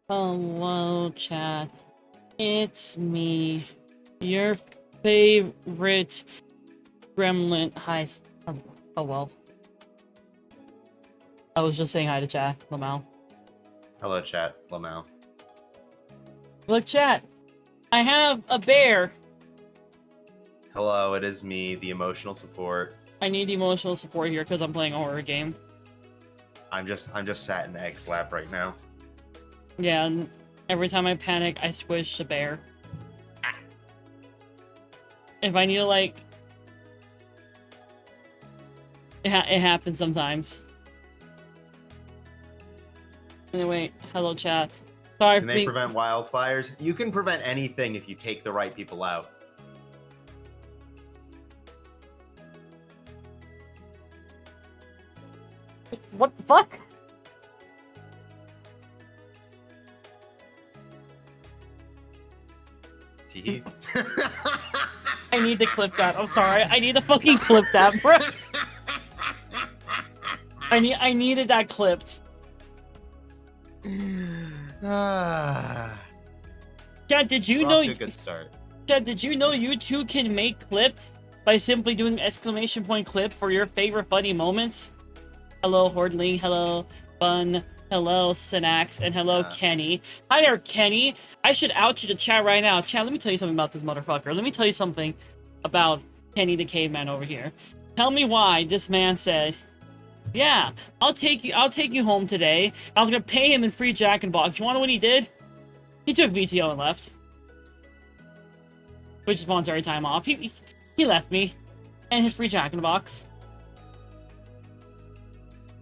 Hello, chat. It's me, your favorite gremlin. Hi. Oh well. I was just saying hi to chat, Lamau. Hello, chat, Lamau. Look, chat. I have a bear. Hello, it is me, the emotional support. I need emotional support here because I'm playing a horror game. I'm just sat in Egg's lap right now. Yeah, and every time I panic, I squish a bear. If I need to, like... It happens sometimes. Anyway, hello, chat. Sorry Can they prevent wildfires? You can prevent anything if you take the right people out. What the fuck? Tee. I need to clip that. I'm sorry. I need to fucking clip that, bro. I needed that clipped. Chad, did you know? A good start. Chad, did you know you too can make clips by simply doing exclamation point clip for your favorite funny moments? Hello, Hordling. Hello, Bun. Hello, Synax. And hello, Kenny. Hi there, Kenny. I should out you to chat right now. Chat, let me tell you something about this motherfucker. Let me tell you something about Kenny the caveman over here. Tell me why this man said, yeah, I'll take you home today. I was gonna pay him in free Jack in Box. You wanna know what he did? He took VTO and left. Which is voluntary time off. He left me. And his free Jack in the Box.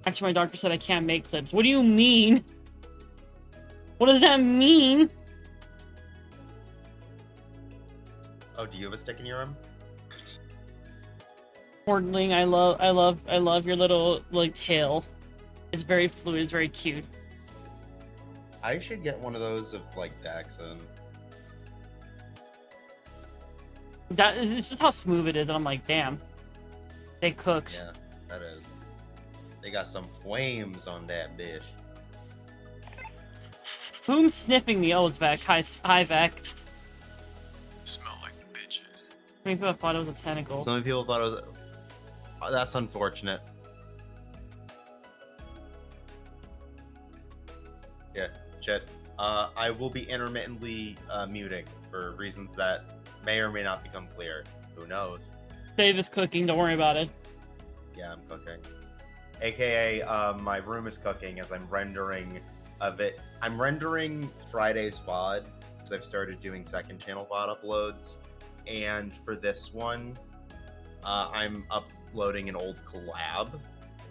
Actually, my doctor said I can't make clips. What do you mean? What does that mean? Oh, do you have a stick in your arm? Hortling, I love your little, like, tail. It's very fluid, it's very cute. I should get one of those of, like, Daxon. It's just how smooth it is, and I'm like, damn. They cooked. Yeah, that is. They got some flames on that bitch. Who's sniffing me? Oh, it's Vec. Hi, Vec. Smell like bitches. Many people thought it was a tentacle. Some people thought it was... Oh, that's unfortunate. Yeah, shit. I will be intermittently muting for reasons that may or may not become clear. Who knows? Dave is cooking, don't worry about it. Yeah, I'm cooking. AKA, my room is cooking as I'm rendering a bit. I'm rendering Friday's VOD, because I've started doing second channel VOD uploads. And for this one, I'm uploading an old collab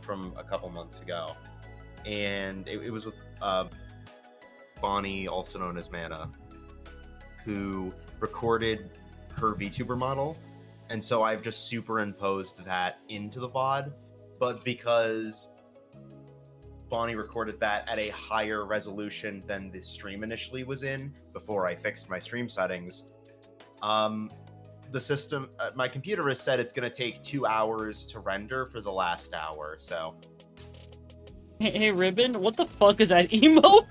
from a couple months ago. And it was with Bonnie, also known as Mana, who recorded her VTuber model. And so I've just superimposed that into the VOD. But because Bonnie recorded that at a higher resolution than the stream initially was in before I fixed my stream settings, the system, my computer has said it's going to take 2 hours to render for the last hour, so. Hey, Ribbon, what the fuck is that emote?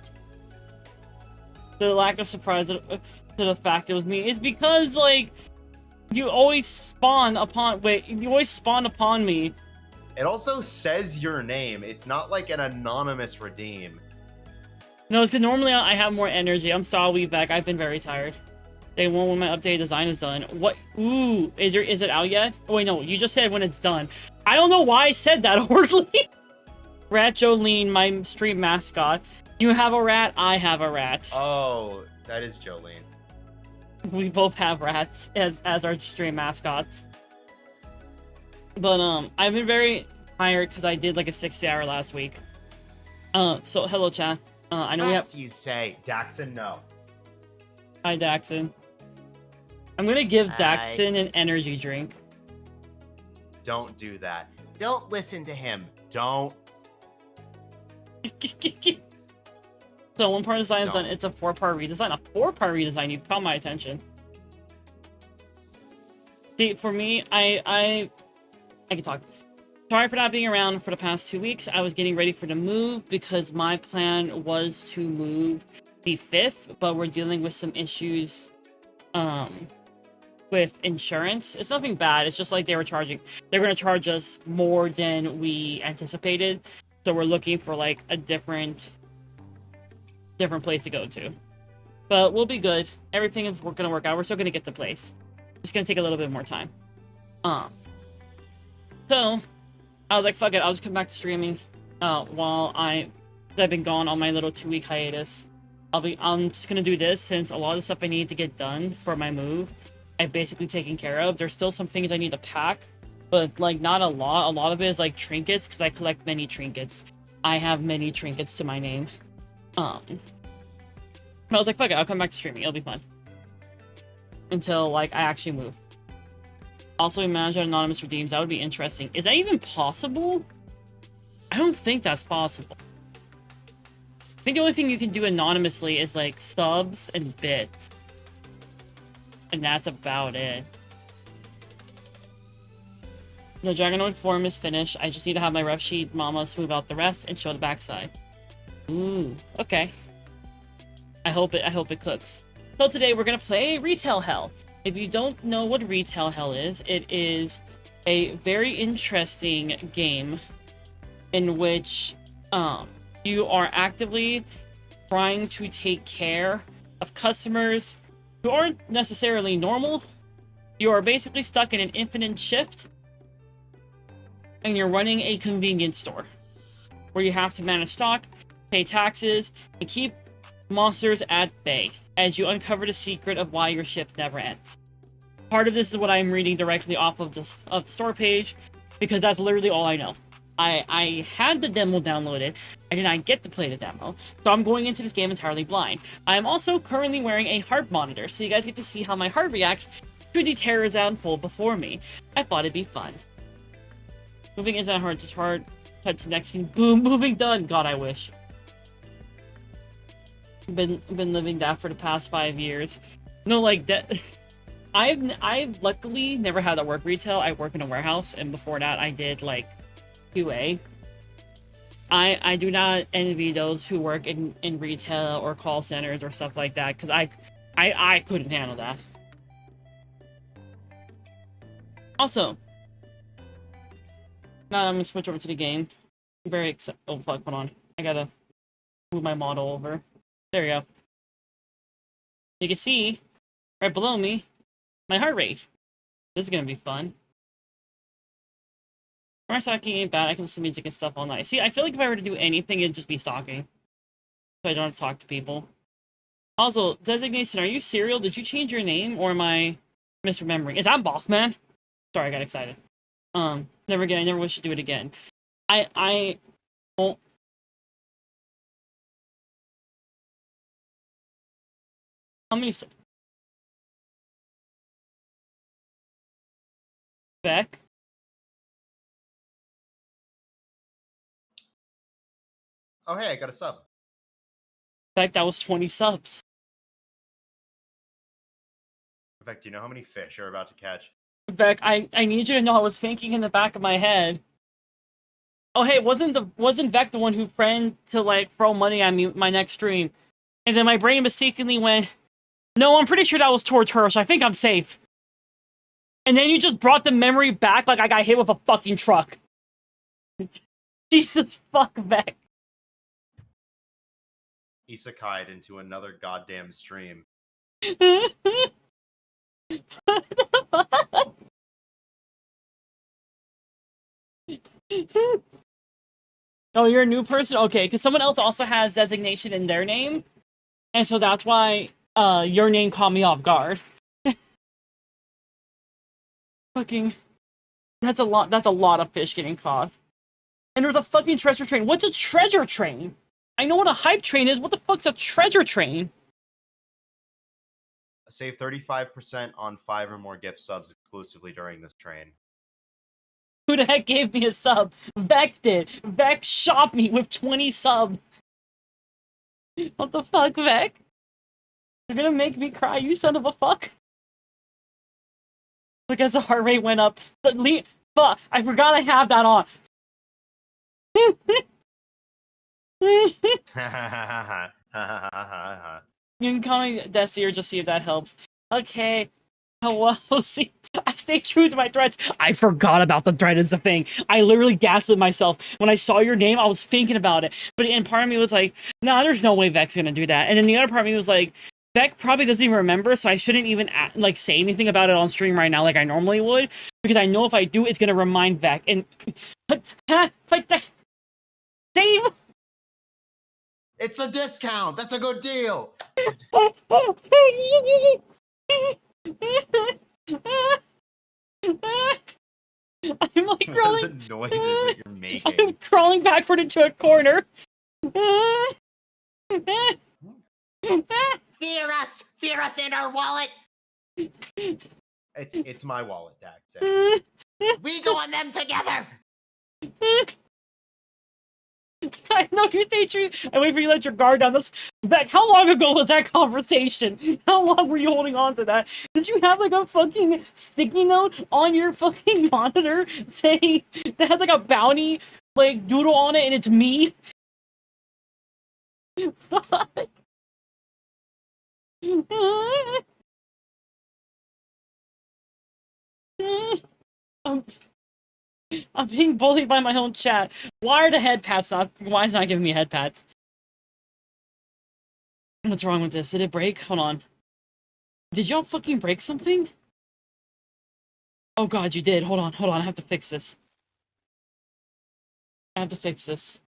The lack of surprise to the fact it was me is because, like, you always spawn upon me. It also says your name. It's not like an anonymous redeem. No, it's because normally I have more energy. I'm sorry, back. I've been very tired. Day one when my updated design is done. What? Ooh, is it out yet? Oh wait, no, you just said when it's done. I don't know why I said that orderly. Rat Jolene, my stream mascot. You have a rat. I have a rat. Oh, that is Jolene. We both have rats as our stream mascots. But I've been very tired because I did like a 60-hour last week. So hello, chat. I know we have. You say, Daxon, no. Hi, Daxon. I'm gonna give Daxon an energy drink. Don't do that. Don't listen to him. Don't. So one part of the design is done. It's a 4-part redesign. A 4-part redesign. You've caught my attention. See, for me, I can talk. Sorry for not being around for the past 2 weeks. I was getting ready for the move because my plan was to move the 5th, but we're dealing with some issues with insurance. It's nothing bad. It's just like they're going to charge us more than we anticipated. So we're looking for like a different place to go to. But we'll be good. Everything is going to work out. We're still going to get to place. It's going to take a little bit more time. So I was like, fuck it. I'll just come back to streaming while I've been gone on my little 2-week hiatus. I'm just going to do this since a lot of the stuff I need to get done for my move I've basically taken care of. There's still some things I need to pack, but like not a lot. A lot of it is like trinkets because I collect many trinkets. I have many trinkets to my name. But I was like, fuck it, I'll come back to streaming. It'll be fun. Until like I actually move. Also, imagine anonymous redeems. That would be interesting. Is that even possible? I don't think that's possible. I think the only thing you can do anonymously is like subs and bits. And that's about it. The Dragonoid form is finished. I just need to have my ref sheet mama smooth out the rest and show the backside. Ooh, okay. I hope it cooks. So today we're gonna play Retail Hell. If you don't know what Retail Hell is, it is a very interesting game in which you are actively trying to take care of customers who aren't necessarily normal. You are basically stuck in an infinite shift, and you're running a convenience store where you have to manage stock, pay taxes, and keep monsters at bay as you uncover the secret of why your shift never ends. Part of this is what I'm reading directly off of the store page, because that's literally all I know. I had the demo downloaded. I did not get to play the demo, so I'm going into this game entirely blind. I am also currently wearing a heart monitor, so you guys get to see how my heart reacts to the terrors that unfold before me. I thought it'd be fun. Moving isn't hard, just hard. Cut to next scene. Boom, moving done. God, I wish. Been living that for the past 5 years. No, like that. I've luckily never had to work retail. I work in a warehouse, and before that, I did like QA. I do not envy those who work in retail or call centers or stuff like that, because I couldn't handle that. Also, now I'm gonna switch over to the game. I'm very excited. Oh fuck, hold on. I gotta move my model over. There we go. You can see right below me my heart rate. This is gonna be fun. My stalking ain't bad. I can listen to music and stuff all night. See, I feel like if I were to do anything, it'd just be stalking. So I don't have to talk to people. Also, designation, are you Serial? Did you change your name, or am I misremembering? Is that Bossman? Sorry, I got excited. Never again. I never wish to do it again. I won't. How many? Beck? Oh, hey, I got a sub. Beck, that was 20 subs. In fact, do you know how many fish are about to catch? Beck, I need you to know I was thinking in the back of my head. Oh hey, wasn't Vec the one who friend to like throw money at me my next stream? And then my brain mistakenly went, no, I'm pretty sure that was towards her, so I think I'm safe. And then you just brought the memory back like I got hit with a fucking truck. Jesus fuck, Vec. Isekai'd into another goddamn stream. What the fuck? Oh, you're a new person? Okay, because someone else also has designation in their name. And so that's why your name caught me off guard. Fucking... That's a lot of fish getting caught. And there's a fucking treasure train. What's a treasure train? I know what a hype train is. What the fuck's a treasure train? Save 35% on 5 or more gift subs exclusively during this train. Who the heck gave me a sub? Vec did. Vec shot me with 20 subs. What the fuck, Vec? You're gonna make me cry, you son of a fuck. Look, as the heart rate went up. Fuck, I forgot I have that on. Ha ha ha ha ha ha ha ha ha. You can call me Desi or just see if that helps. Okay. Oh, well, see, I stay true to my threats. I forgot about the threat as a thing. I literally gaslit myself. When I saw your name, I was thinking about it. And part of me was like, no, there's no way Vec's gonna do that. And then the other part of me was like, Vec probably doesn't even remember, so I shouldn't even, like, say anything about it on stream right now like I normally would. Because I know if I do, it's gonna remind Vec. And... Save! It's a discount. That's a good deal. I'm like What are crawling. the noises that you're making? I'm crawling backward into a corner. Fear us and our wallet. It's my wallet, Dax. We go on them together. I know you stay true. I wait for you to let your guard down. This back. How long ago was that conversation? How long were you holding on to that? Did you have like a fucking sticky note on your fucking monitor saying that has like a bounty like doodle on it and it's me? Fuck. I'm being bullied by my own chat. Why are the head pats not? Why is it not giving me head pats? What's wrong with this? Did it break? Hold on. Did y'all fucking break something? Oh god, you did. Hold on, hold on. I have to fix this. I have to fix this.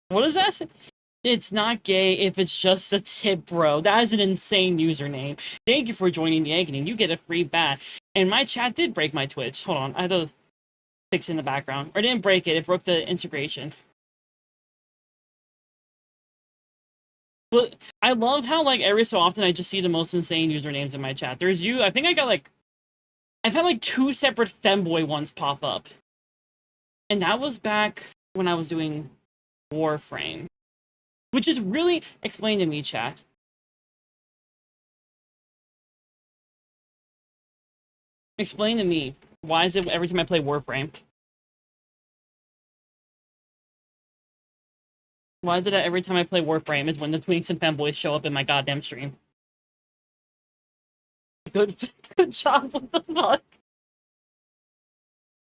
What is that? It's not gay if it's just a tip, bro. That is an insane username. Thank you for joining the agony. You get a free bat. And my chat did break my Twitch. Hold on. I had to fix it in the background. Or it didn't break it. It broke the integration. But I love how, like, every so often I just see the most insane usernames in my chat. There's you. I think I got, like... I've had, like, 2 separate femboy ones pop up. And that was back when I was doing Warframe. Which is really... Explain to me, chat. Explain to me. Why is it every time I play Warframe? Why is it that every time I play Warframe is when the Twinks and Femboys show up in my goddamn stream? Good job, what the fuck?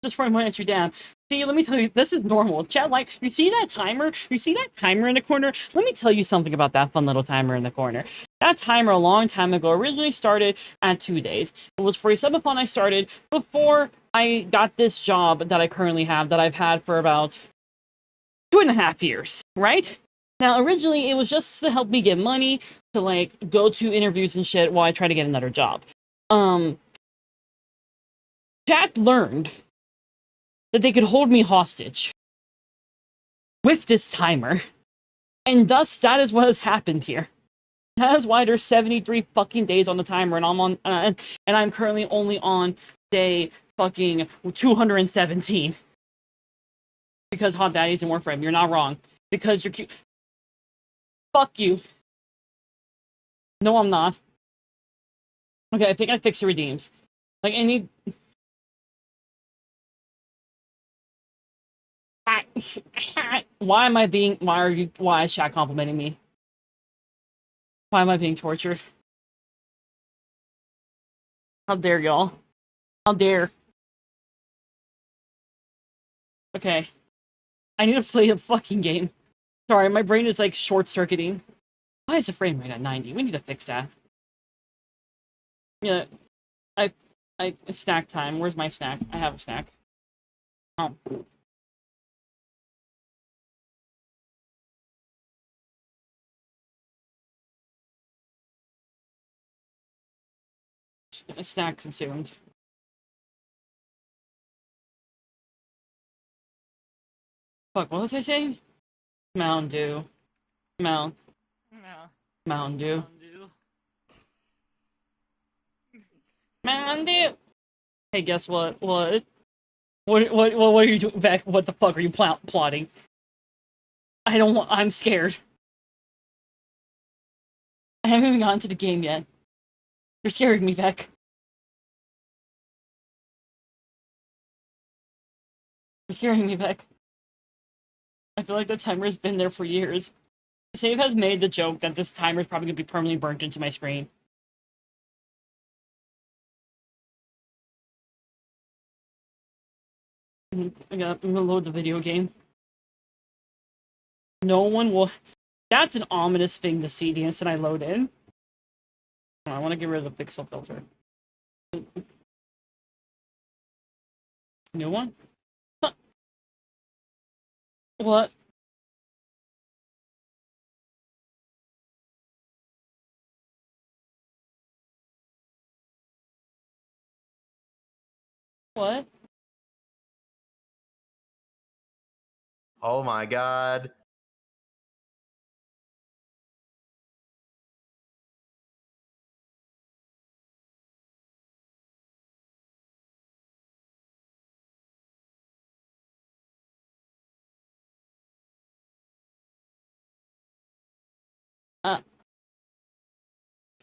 Just throwing one at you down. See, let me tell you, this is normal. Chat, like, you see that timer? You see that timer in the corner? Let me tell you something about that fun little timer in the corner. That timer a long time ago originally started at 2 days. It was for a subathon I started before I got this job that I currently have that I've had for about 2.5 years, right? Now, originally, it was just to help me get money to, like, go to interviews and shit while I try to get another job. Chat learned that they could hold me hostage with this timer. And thus, that is what has happened here. That is why there's 73 fucking days on the timer, and I'm on, and I'm currently only on day fucking 217. Because Hot Daddy's in Warframe, you're not wrong. Because you're cute. Fuck you. No, I'm not. Okay, I think I fixed the redeems. Like, any... Why is chat complimenting me? Why am I being tortured? How dare y'all? How dare? Okay. I need to play the fucking game. Sorry, my brain is like short-circuiting. Why is the frame rate at 90? We need to fix that. Yeah, snack time. Where's my snack? I have a snack. Oh. Snack consumed. Fuck, what was I saying? Mountain Dew. Mountain Dew. Mountain Dew. Hey, guess what? What are you doing, Vec? What the fuck are you plotting? I don't want. I'm scared. I haven't even gotten to the game yet. You're scaring me, Vec. You're scaring me, Vec. I feel like the timer's been there for years. Save has made the joke that this timer is probably gonna be permanently burnt into my screen. I'm gonna load the video game. No one will. That's an ominous thing to see the instant I load in. I want to get rid of the pixel filter. New one? Huh. What? What? Oh my god.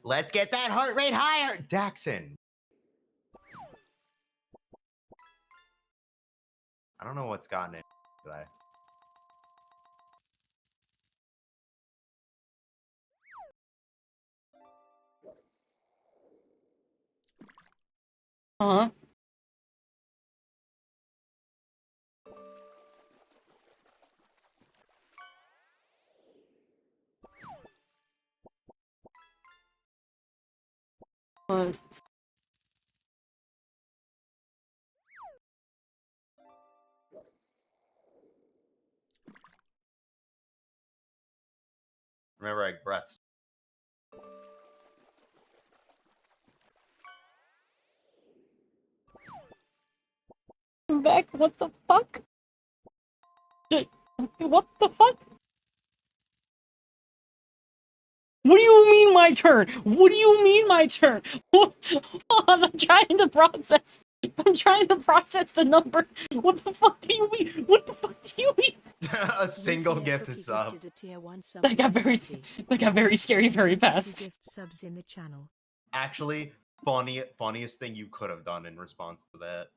Let's get that heart rate higher, Daxon. I don't know what's gotten it today. Huh? What? Remember, like breaths. Back? What the fuck? What the fuck? What do you mean my turn? What do you mean my turn? Hold on, I'm trying to process. I'm trying to process the number. What the fuck do you mean? What the fuck do you mean? A single gifted sub. That got very scary very fast. Gift subs in the channel. Actually, funniest thing you could have done in response to that.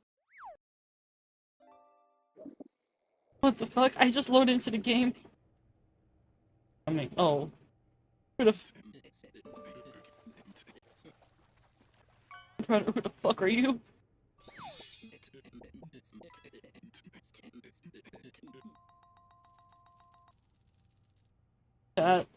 What the fuck? I just loaded into the game. I mean, oh. Who the fuck are you? That.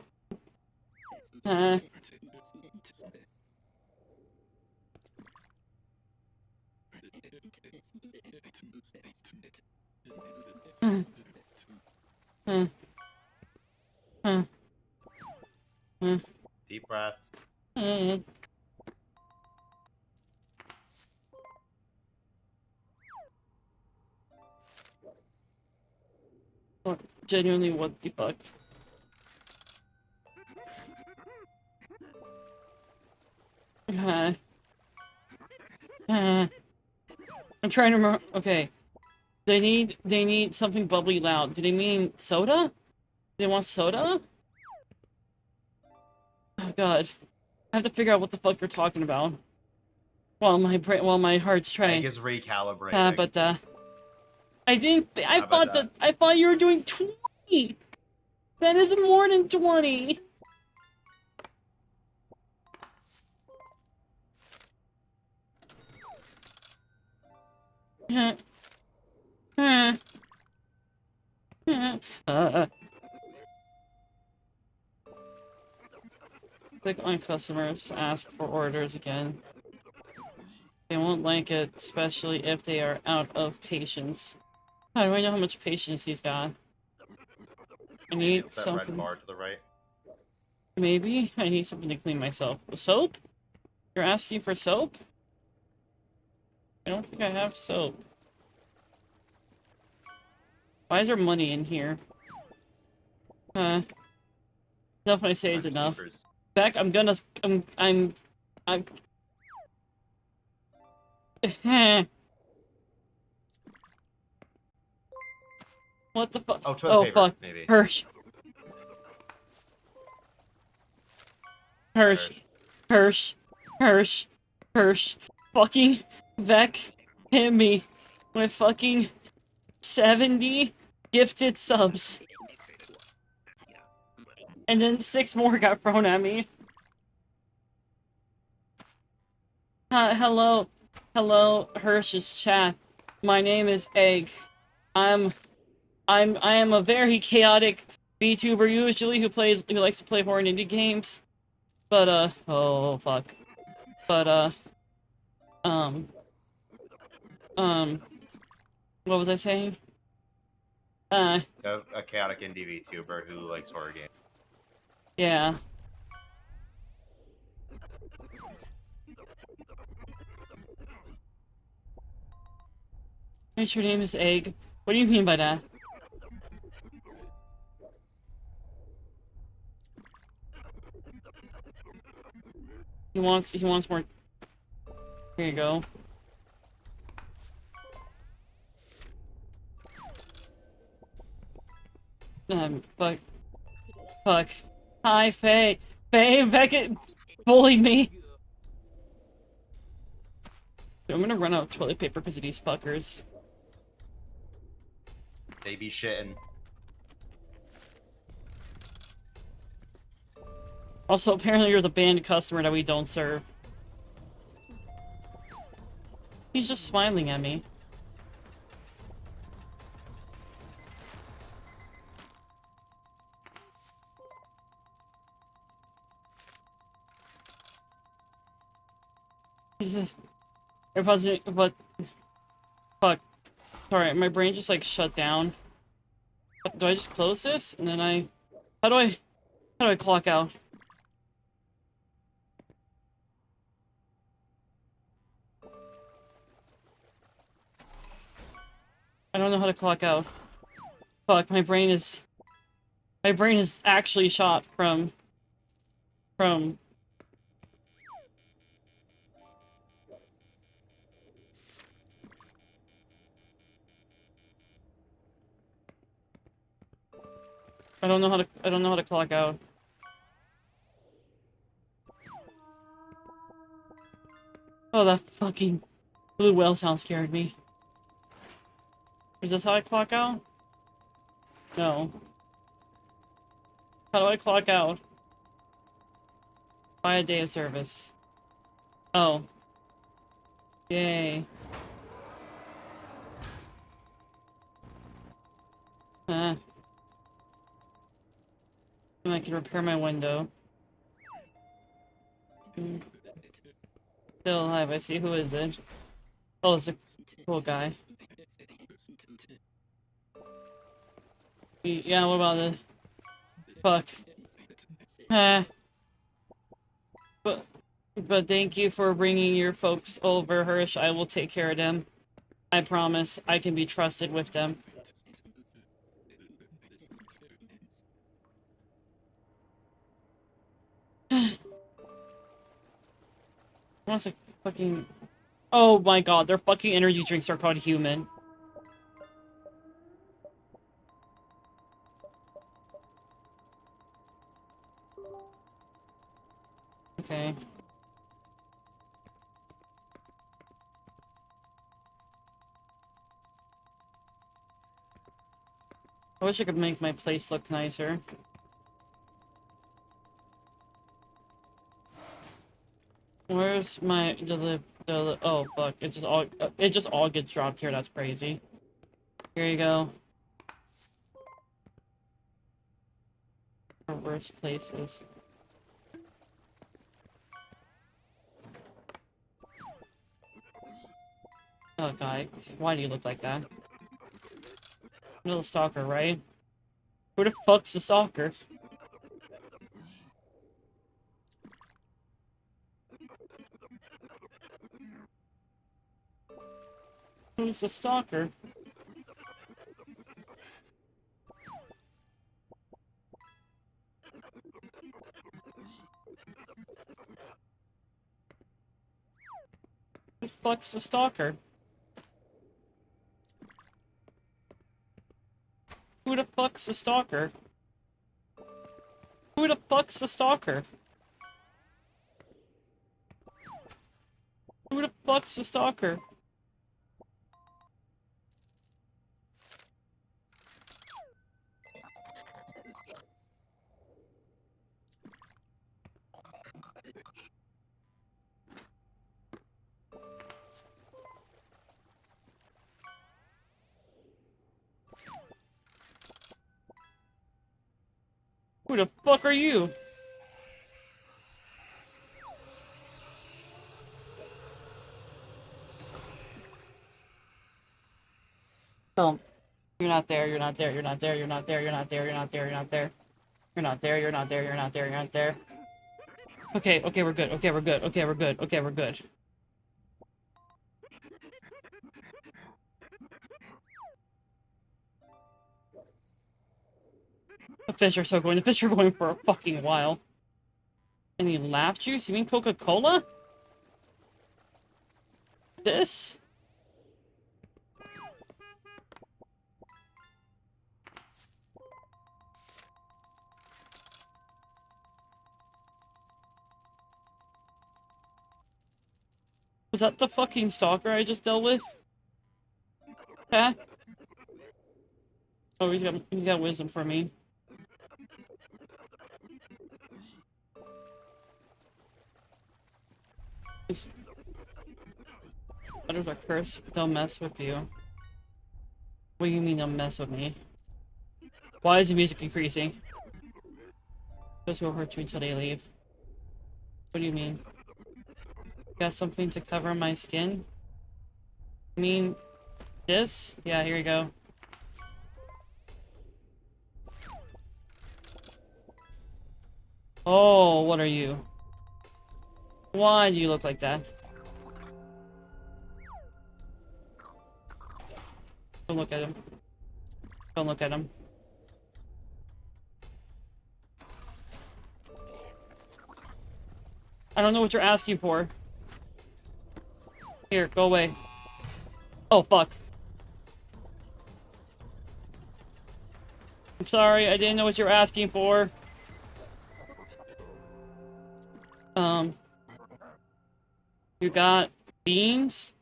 Deep breaths. Genuinely, what the fuck? I'm trying to remember. Okay, they need something bubbly loud. Do they mean soda? They want soda? Oh god, I have to figure out what the fuck they're talking about. While my heart's trying. Egg is recalibrating. But I didn't. I thought you were doing 20. That is more than 20. Click on customers, ask for orders again. They won't like it, especially if they are out of patience. How do I know how much patience he's got? I need It's that something. red bar to the right. Maybe I need something to clean myself. Soap? You're asking for soap? I don't think I have soap. Why is there money in here? Definitely say it's enough. Keepers. Beck, I'm What the fuck? Oh, toilet paper, fuck. maybe. Hirsch. Fucking Vec hit me with fucking 70 gifted subs. And then 6 more got thrown at me. Hello, Hirsch's chat. My name is Egg. I am a very chaotic VTuber usually who likes to play horror and indie games. But oh fuck. But what was I saying? A chaotic indie VTuber who likes horror games. Yeah. Your name is Egg. What do you mean by that? He wants more. Here you go. Fuck. Hi, Faye. Faye, Beckett bullied me. I'm gonna run out of toilet paper because of these fuckers. They be shitting. Also, apparently you're the banned customer that we don't serve. He's just smiling at me. He's just... But... Fuck. Sorry, my brain just like shut down. Do I just close this? And then how do I clock out? I don't know how to clock out. Fuck, my brain is actually shot from I don't know how to clock out. Oh, that fucking blue whale sound scared me. Is this how I clock out? No. How do I clock out? Buy a day of service. Oh. Yay. And I can repair my window. Still alive, I see. Who is it? Oh, it's a cool guy. Yeah, what about this? Fuck. But thank you for bringing your folks over, Hirsch. I will take care of them. I promise. I can be trusted with them. What's a fucking... Oh my god, their fucking energy drinks are called human. Okay. I wish I could make my place look nicer. Where's my oh fuck, it just all gets dropped here. That's crazy. Here you go. Our worst places. Oh god, why do you look like that? Little stalker, right? Who the fuck's the stalker? Who's the stalker? Who the fuck's the stalker? Who the fuck's the stalker? Who the fuck's the stalker? Who the fuck's the stalker? Who the fuck are you? Oh, you're not there, you're not there, you're not there, you're not there, you're not there, you're not there, you're not there. You're not there, you're not there, you're not there, you're not there. Okay, okay, we're good, okay, we're good, okay, we're good, okay, we're good. The fish are so going, the fish are going for a fucking while. Any laugh juice? You mean Coca-Cola? This? Was that the fucking stalker I just dealt with? Huh? Oh, he's got wisdom for me. Letters are cursed. They'll mess with you. What do you mean they'll mess with me? Why is the music increasing? Those will hurt you until they leave. What do you mean? Got something to cover my skin? I mean, this? Yeah, here you go. Oh, what are you? Why do you look like that? Don't look at him. Don't look at him. I don't know what you're asking for. Here, go away. Oh, fuck. I'm sorry, I didn't know what you were asking for. You got beans?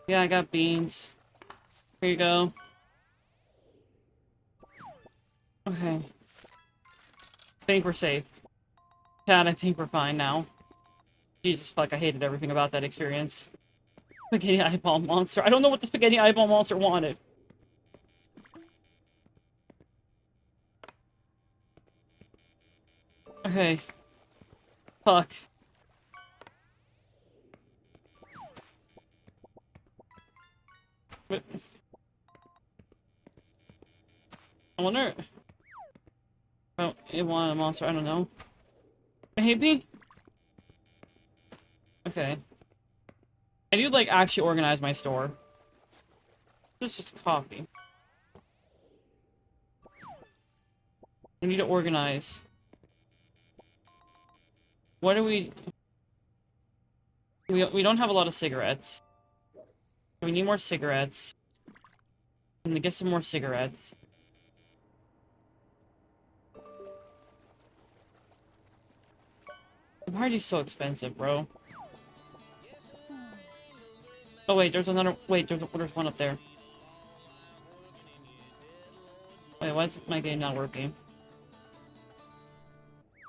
Yeah, I got beans. Here you go. Okay. I think we're safe. Chat, I think we're fine now. Jesus fuck, I hated everything about that experience. Spaghetti eyeball monster. I don't know what the spaghetti eyeball monster wanted. Okay. Fuck. But I wonder... Oh, it wanted a monster, I don't know. Maybe? Okay. I need to, like, actually organize my store. This is just coffee. I need to organize. What do we don't have a lot of cigarettes. We need more cigarettes. And to get some more cigarettes. Why are these so expensive, bro? Oh wait, there's another. Wait, there's one up there. Wait, why is my game not working?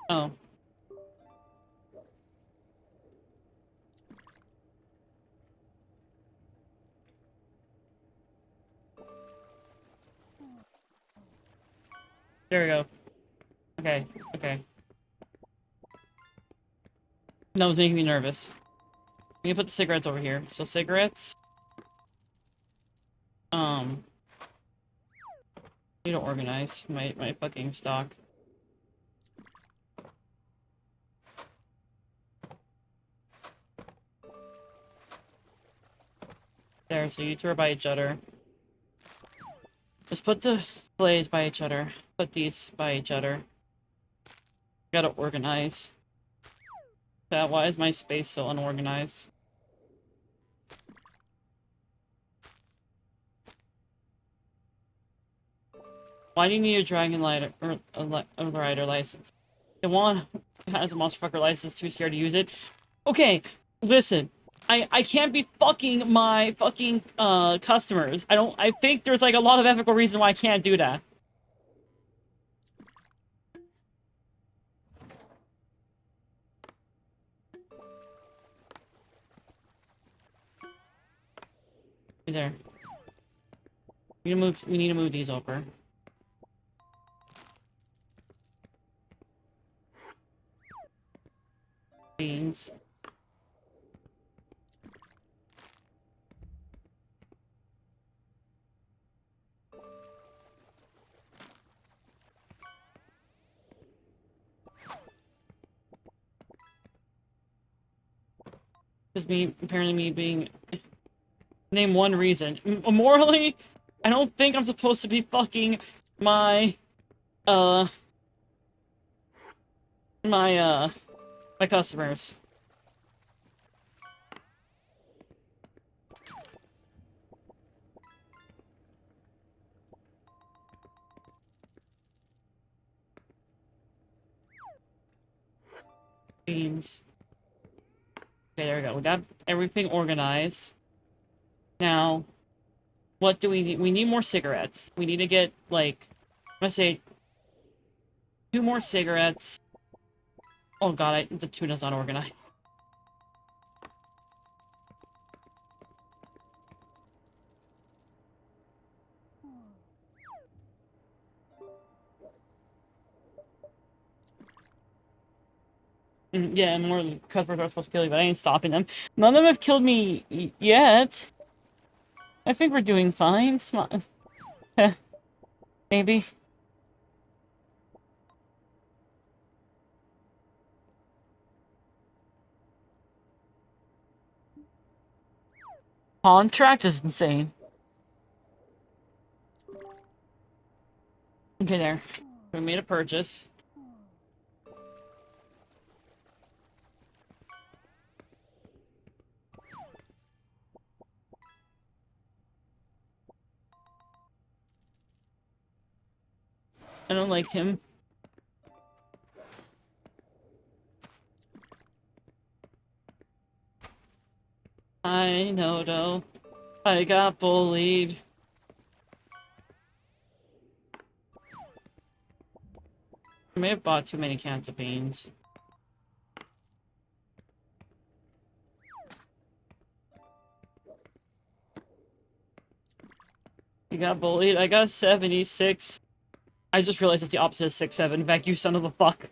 Oh. There we go. Okay, okay. That was making me nervous. We can put the cigarettes over here. So cigarettes. Need to organize my fucking stock. There, so you two are by each other. Just put the plays by each other. Put these by each other. Gotta organize. Why is my space so unorganized? Why do you need a dragon rider or a rider license? The one has a monster fucker license, too scared to use it. Okay, listen. I can't be fucking my fucking customers. I think there's like a lot of ethical reasons why I can't do that. There. We need to move these over. Beans. Just apparently me being... Name one reason. Morally, I don't think I'm supposed to be fucking my my customers. Beans. Okay, there we go. We got everything organized. Now, what do we need? We need more cigarettes. We need to get, like, let's say, 2 more cigarettes. Oh god, the tuna's not organized. Yeah, more customers are supposed to kill you, but I ain't stopping them. None of them have killed me yet. I think we're doing fine. Maybe. Contract is insane. Okay, there. We made a purchase. I don't like him. I know, though. I got bullied. I may have bought too many cans of beans. You got bullied? I got 76. I just realized it's the opposite of 6-7. In fact, you son of a fuck.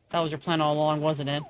That was your plan all along, wasn't it?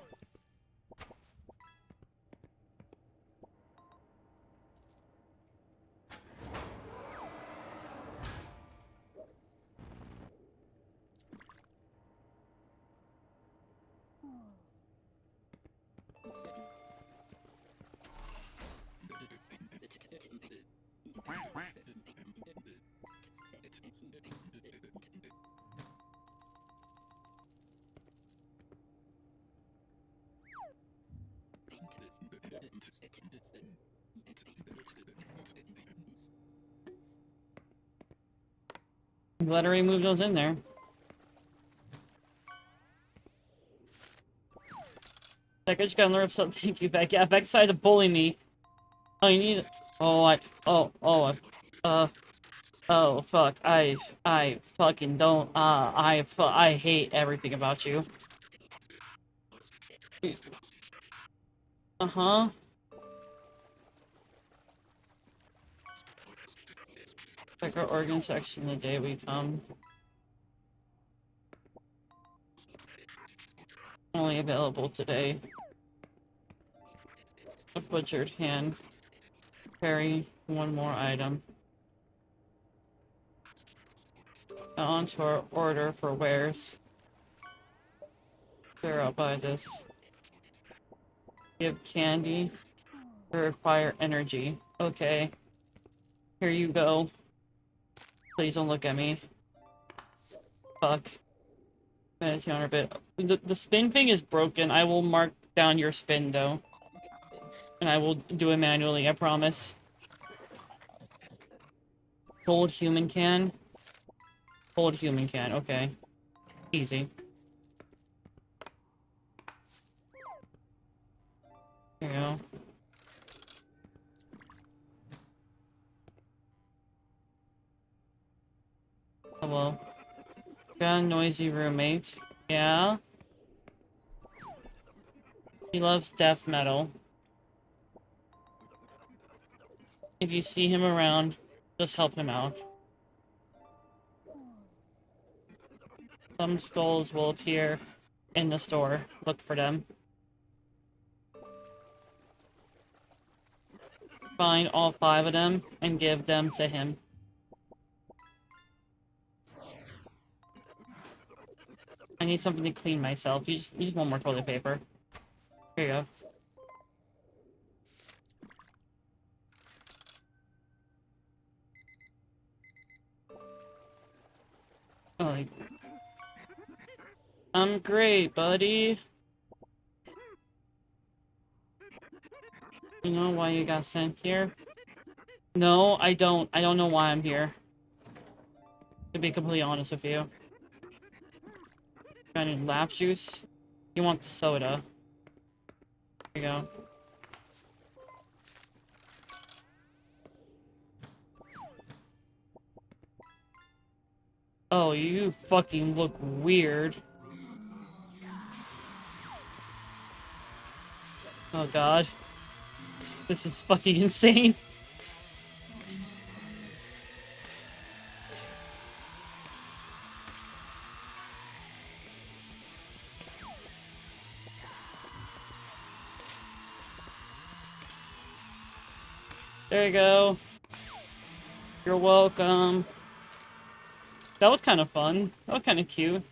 I'm glad I already moved those in there. Like, I just got nerve something. Thank you, Beck. Yeah, Beck decided to bully me. Oh, you need... Oh, oh, fuck. I fucking don't, I hate everything about you. Uh-huh. Check our organ section the day we come. Only available today. A butchered hand. Carry one more item. Now on to our order for wares. Sure, I'll buy this. Give candy. Require energy. Okay. Here you go. Please don't look at me. Fuck. Fantasy on a bit. The spin thing is broken. I will mark down your spin, though. And I will do it manually, I promise. Gold human can. Gold human can, okay. Easy. There you go. Hello. Got a noisy roommate. Yeah? He loves death metal. If you see him around, just help him out. Some skulls will appear in the store. Look for them. Find all 5 of them and give them to him. I need something to clean myself. You just want more toilet paper. Here you go. Oh, I'm great, buddy. You know why you got sent here? No, I don't. I don't know why I'm here. To be completely honest with you. I need laugh juice. You want the soda. Here you go. Oh, you fucking look weird. Oh god. This is fucking insane. There you go. You're welcome. That was kind of fun. That was kind of cute.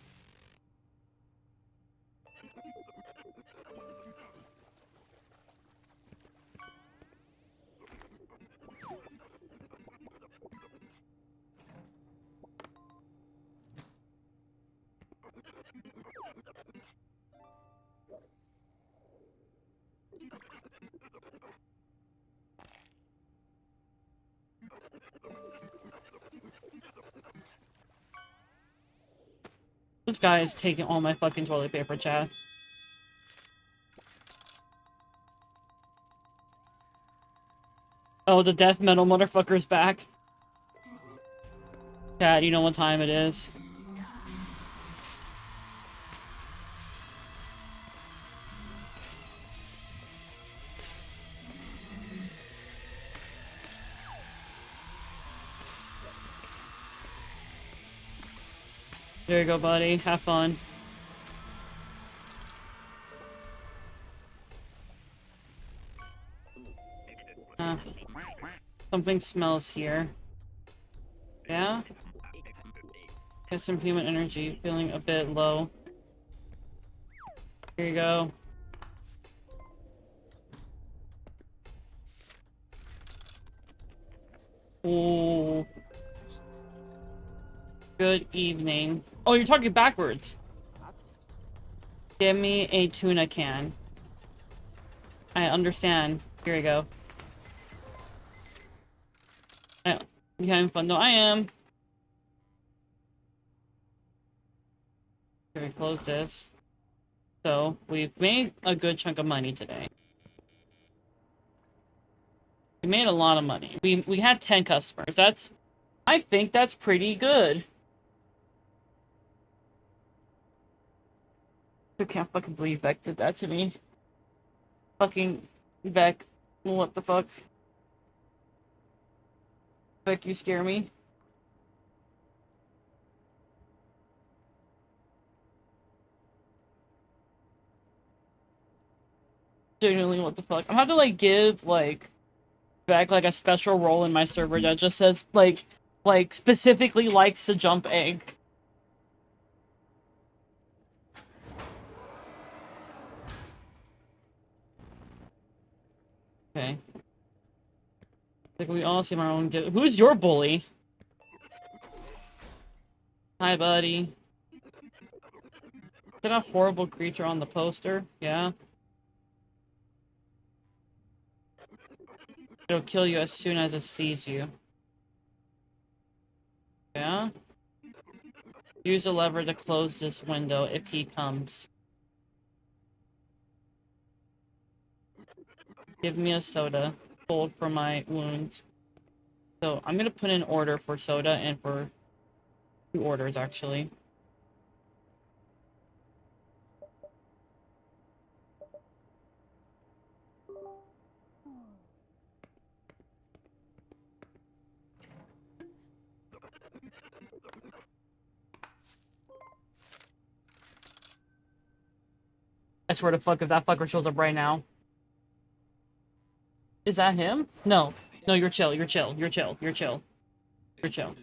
This guy is taking all my fucking toilet paper, chat. Oh, the death metal motherfucker's back. Chat, you know what time it is. There you go, buddy. Have fun. Something smells here. Yeah? Get some human energy. Feeling a bit low. Here you go. Ooh. Good evening. Oh, you're talking backwards. Give me a tuna can. I understand. Here you go. You having fun? No, I am. Here, we close this. So, we've made a good chunk of money today. We made a lot of money. We had 10 customers. I think that's pretty good. I can't fucking believe Vec did that to me. Fucking Vec. What the fuck? Vec, you scare me. Genuinely, what the fuck? I'm gonna have to, like, give, like, Vec, like, a special role in my server that just says, like, specifically likes to jump egg. Okay. Like, we all seem our own good. Who's your bully? Hi, buddy. Is that a horrible creature on the poster? Yeah. It'll kill you as soon as it sees you. Yeah? Use a lever to close this window if he comes. Give me a soda. Cold for my wounds. So, I'm gonna put in order for soda and for 2 orders, actually. swear to fuck if that fucker shows up right now. Is that him? No. No, you're chill, you're chill, you're chill, you're chill. You're chill.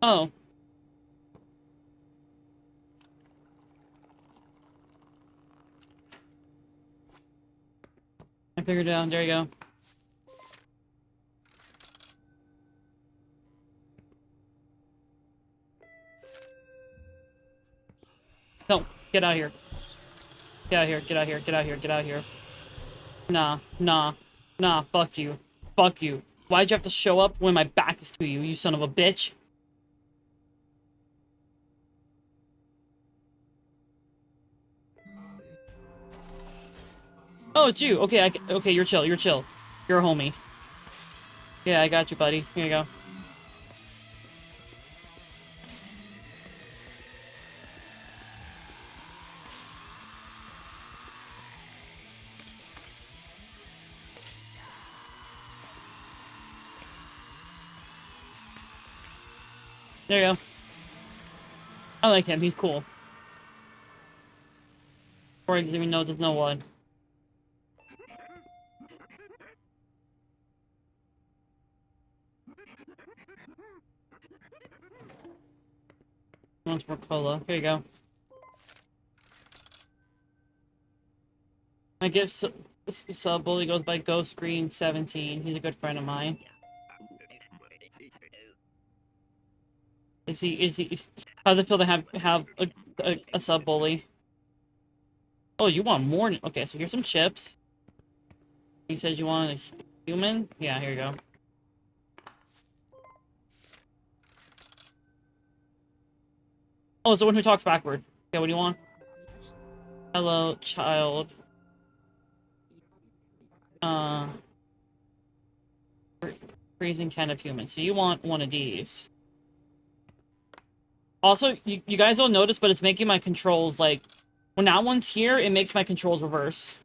Oh. I figured it out. There you go. No, get out of here. Get out of here, get out of here, get out of here, get out of here. Nah, nah, nah, fuck you. Fuck you. Why'd you have to show up when my back is to you, you son of a bitch? Oh, it's you. Okay, okay, you're chill, you're chill. You're a homie. Yeah, I got you, buddy. Here you go. There you go. I like him, he's cool. Or doesn't even know there's no one. Wants more cola. Here you go. My gift sub bully goes by Ghost Green 17. He's a good friend of mine. Is he how's it feel to have a sub bully? Oh, you want more? Okay, so here's some chips. You said you wanted a human? Yeah, here you go. Oh, it's the one who talks backward. Okay, what do you want? Hello, child. Freezing kind of human. So you want one of these. Also, you guys don't notice, but it's making my controls, like, when that one's here, it makes my controls reverse.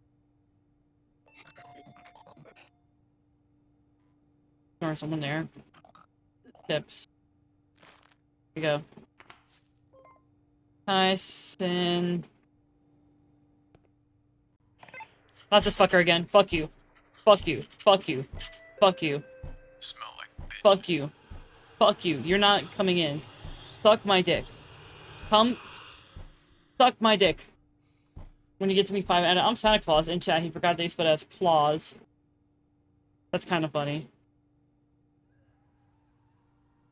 Or someone there. Tips. Here you go. Tyson. Not this fucker again. Fuck you. Fuck you. Fuck you. Fuck you. Smell like bitch. Fuck you. Fuck you. You're not coming in. Suck my dick. Come. Suck my dick. When you get to me 5 and I'm Santa Claus in chat. He forgot they spelled as claws. That's kind of funny.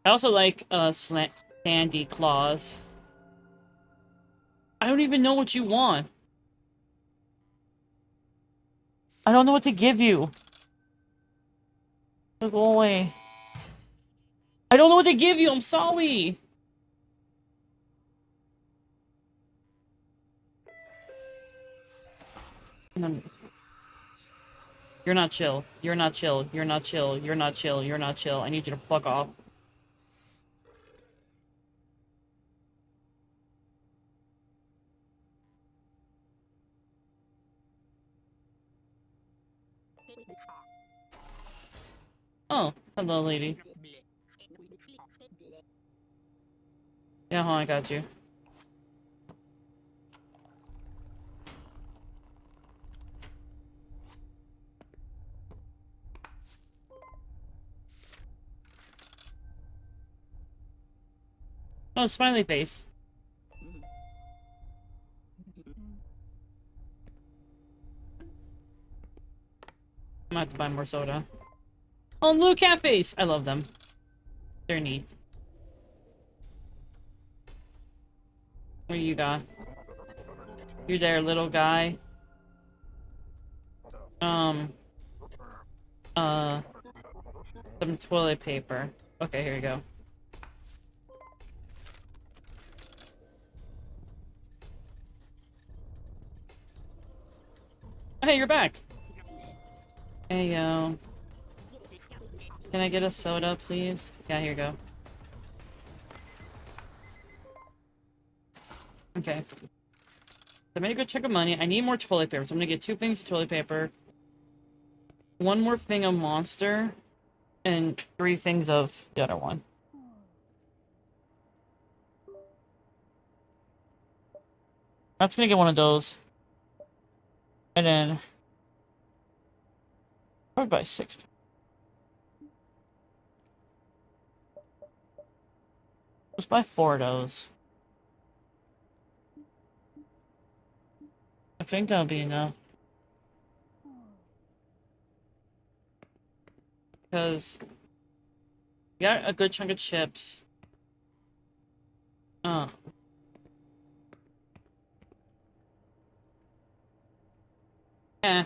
I also like Sandy Claus. I don't even know what you want. I don't know what to give you. Go away. I don't know what to give you. I'm sorry. You're not chill. You're not chill. You're not chill. You're not chill. You're not chill. I need you to fuck off. Oh, hello, lady. Yeah, hold on, I got you. Oh, smiley face. I'm gonna have to buy more soda. Oh, blue cafes! I love them. They're neat. What do you got? You there, little guy? Some toilet paper. Okay, here you go. hey, you're back. Hey, yo. Can I get a soda, please? Yeah, here you go. Okay. I made a good chunk of money. I need more toilet paper, so I'm gonna get 2 things of toilet paper, 1 more thing of Monster, and 3 things of the other one. That's gonna get 1 of those. And then... probably buy 6. Let's buy 4 of those. I think that'll be enough. Because... we got a good chunk of chips. Eh.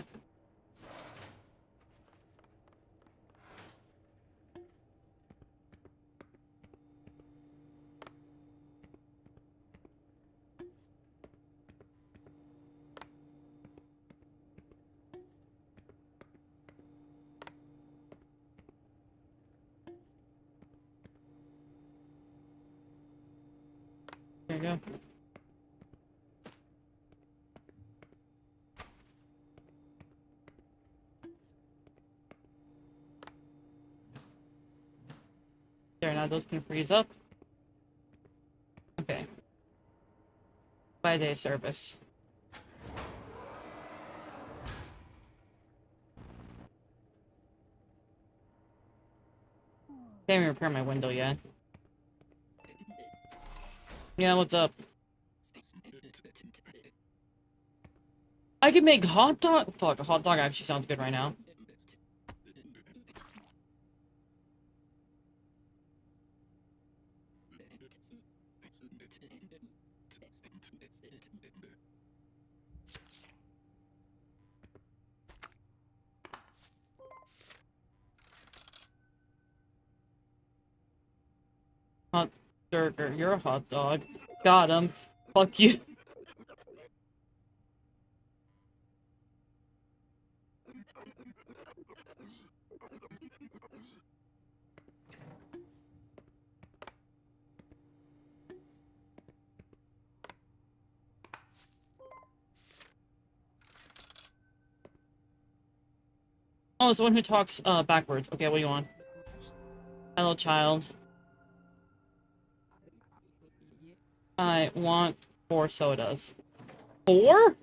There you go. There, now those can freeze up. Okay. 5-day service. Can't even repair my window yet. Yeah, what's up? I can make hot dog. Fuck, a hot dog actually sounds good right now. Hot burger, you're a hot dog. Got him. Fuck you. Oh, it's the one who talks backwards. Okay, what do you want? Hello, child. I want 4 sodas. 4?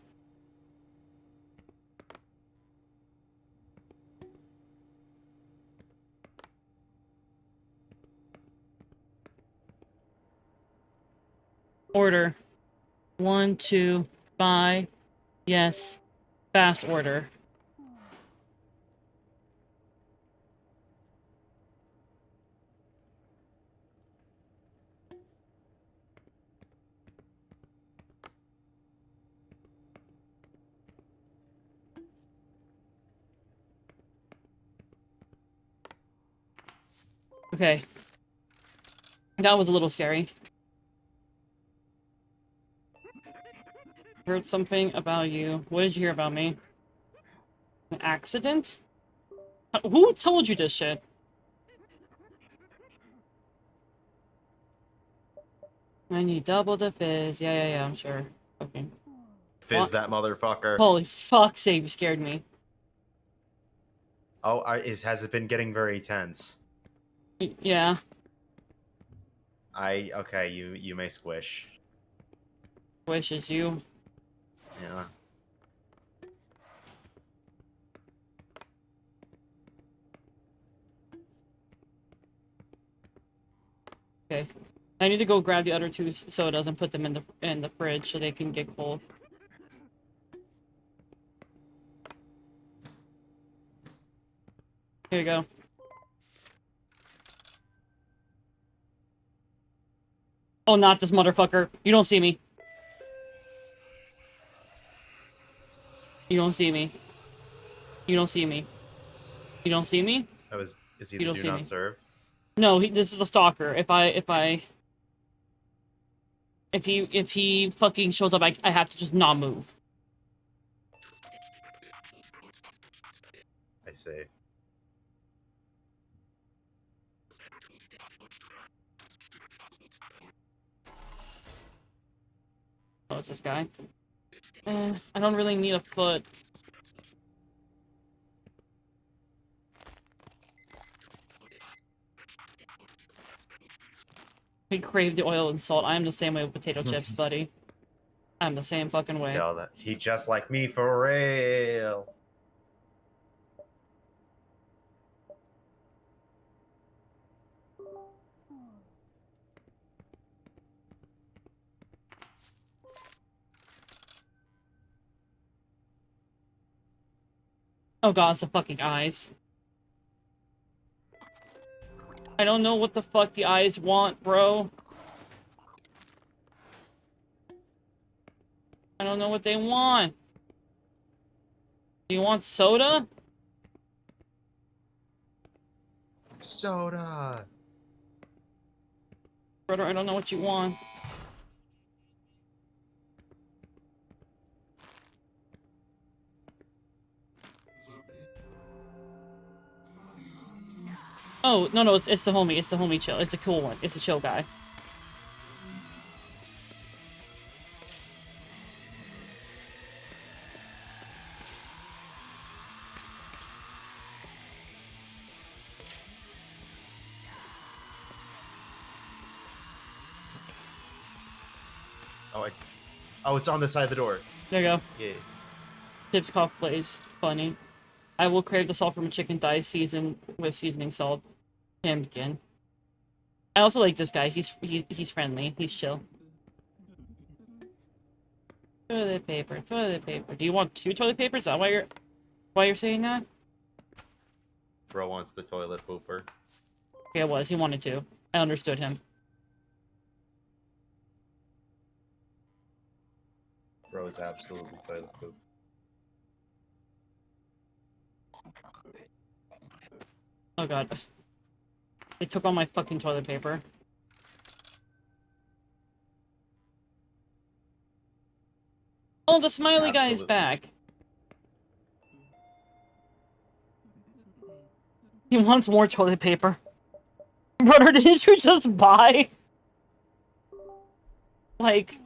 Order. 1, 2, buy. Yes. Fast order. Okay. That was a little scary. Heard something about you. What did you hear about me? An accident? Who told you this shit? I need double the fizz. Yeah, I'm sure. Okay. Fizz What? that motherfucker. Holy fuck's sake, you scared me. Oh, has it been getting very tense? Yeah. Okay, you may squish. Wishes you. Yeah. Okay. I need to go grab the other 2 sodas and put them in the fridge so they can get cold. Here you go. Oh, not this motherfucker. You don't see me. You don't see me. You don't see me. You don't see me? That was. Is he You the don't do see not me. serve? No, this is a stalker. If he fucking shows up, I have to just not move. I see. Oh, it's this guy. I don't really need a foot. We crave the oil and salt. I am the same way with potato chips, buddy. I'm the same fucking way. Yo, that he just like me for real. Oh god, it's the fucking eyes. I don't know what the fuck the eyes want, bro. I don't know what they want. Do you want soda? Soda. Brother, I don't know what you want. Oh, no, it's the homie. It's the homie chill. It's the cool one. It's the chill guy. Oh, it's on the side of the door. There you go. Yeah. Tips cough plays. Funny. I will crave the salt from a chicken thigh seasoned with seasoning salt. Pumpkin. I also like this guy. He's friendly. He's chill. Toilet paper. Toilet paper. Do you want 2 toilet papers? Is that why you're saying that? Bro wants the toilet pooper. Yeah, it was. He wanted to. I understood him. Bro is absolutely toilet poop. Oh god. They took all my fucking toilet paper. Oh, the smiley guy's back. He wants more toilet paper. Brother, didn't you just buy? Like...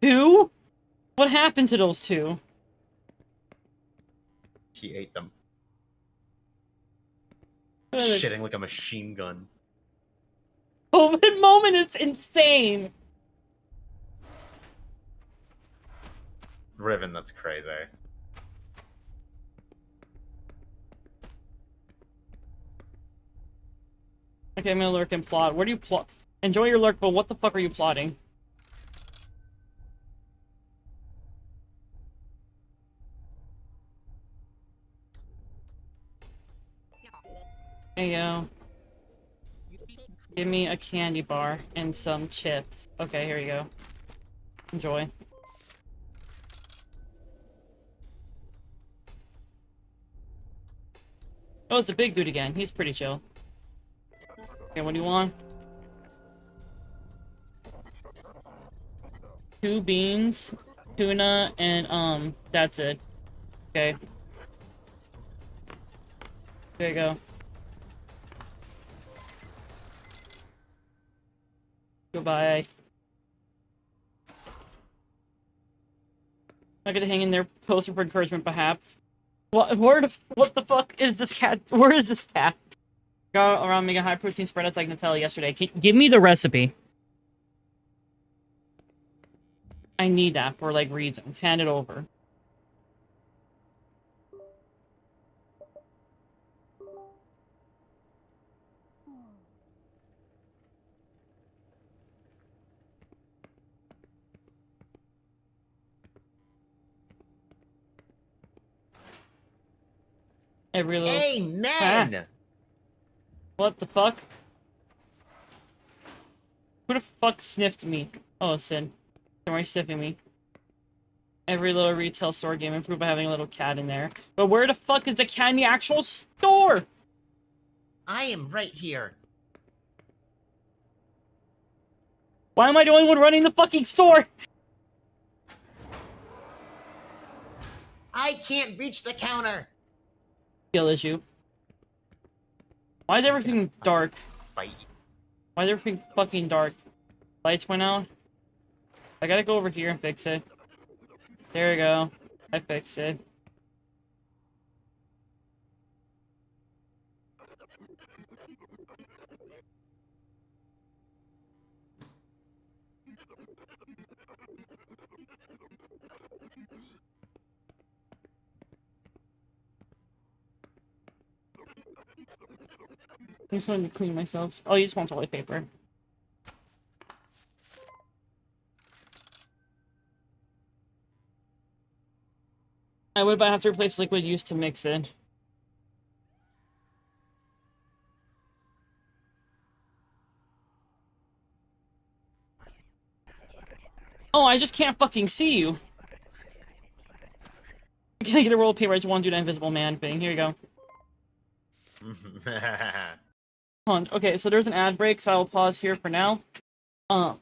2? What happened to those 2? He ate them. Toilet- Shitting like a machine gun. COVID moment is insane! Riven, that's crazy. Okay, I'm gonna lurk and plot. Where do you plot? Enjoy your lurk, but what the fuck are you plotting? Hey, yo. Give me a candy bar and some chips. Okay, here you go. Enjoy. Oh, it's a big dude again. He's pretty chill. Okay, what do you want? 2 beans, tuna, and, that's it. Okay. There you go. Goodbye. I'm gonna hang in there, posting for encouragement, perhaps. What the fuck is this cat? Where is this cat? Go around making high protein spread outs like Nutella yesterday. Give me the recipe. I need that for, like, reasons. Hand it over. Every little... Amen! Ah. What the fuck? Who the fuck sniffed me? Oh, Sin. Don't worry, sniffing me. Every little retail store game improved by having a little cat in there. But where the fuck is the cat in the actual store? I am right here. Why am I the only one running the fucking store? I can't reach the counter. Skill issue. Why is everything dark? Bite. Why is everything fucking dark? Lights went out. I gotta go over here and fix it. There we go. I fixed it. I just wanted to clean myself. Oh, you just want toilet paper. I would, but I have to replace liquid used to mix it. Oh, I just can't fucking see you. Can I get a roll of paper? I just want to do the invisible man thing. Here you go. Hold on. Okay, so there's an ad break, so I will pause here for now. I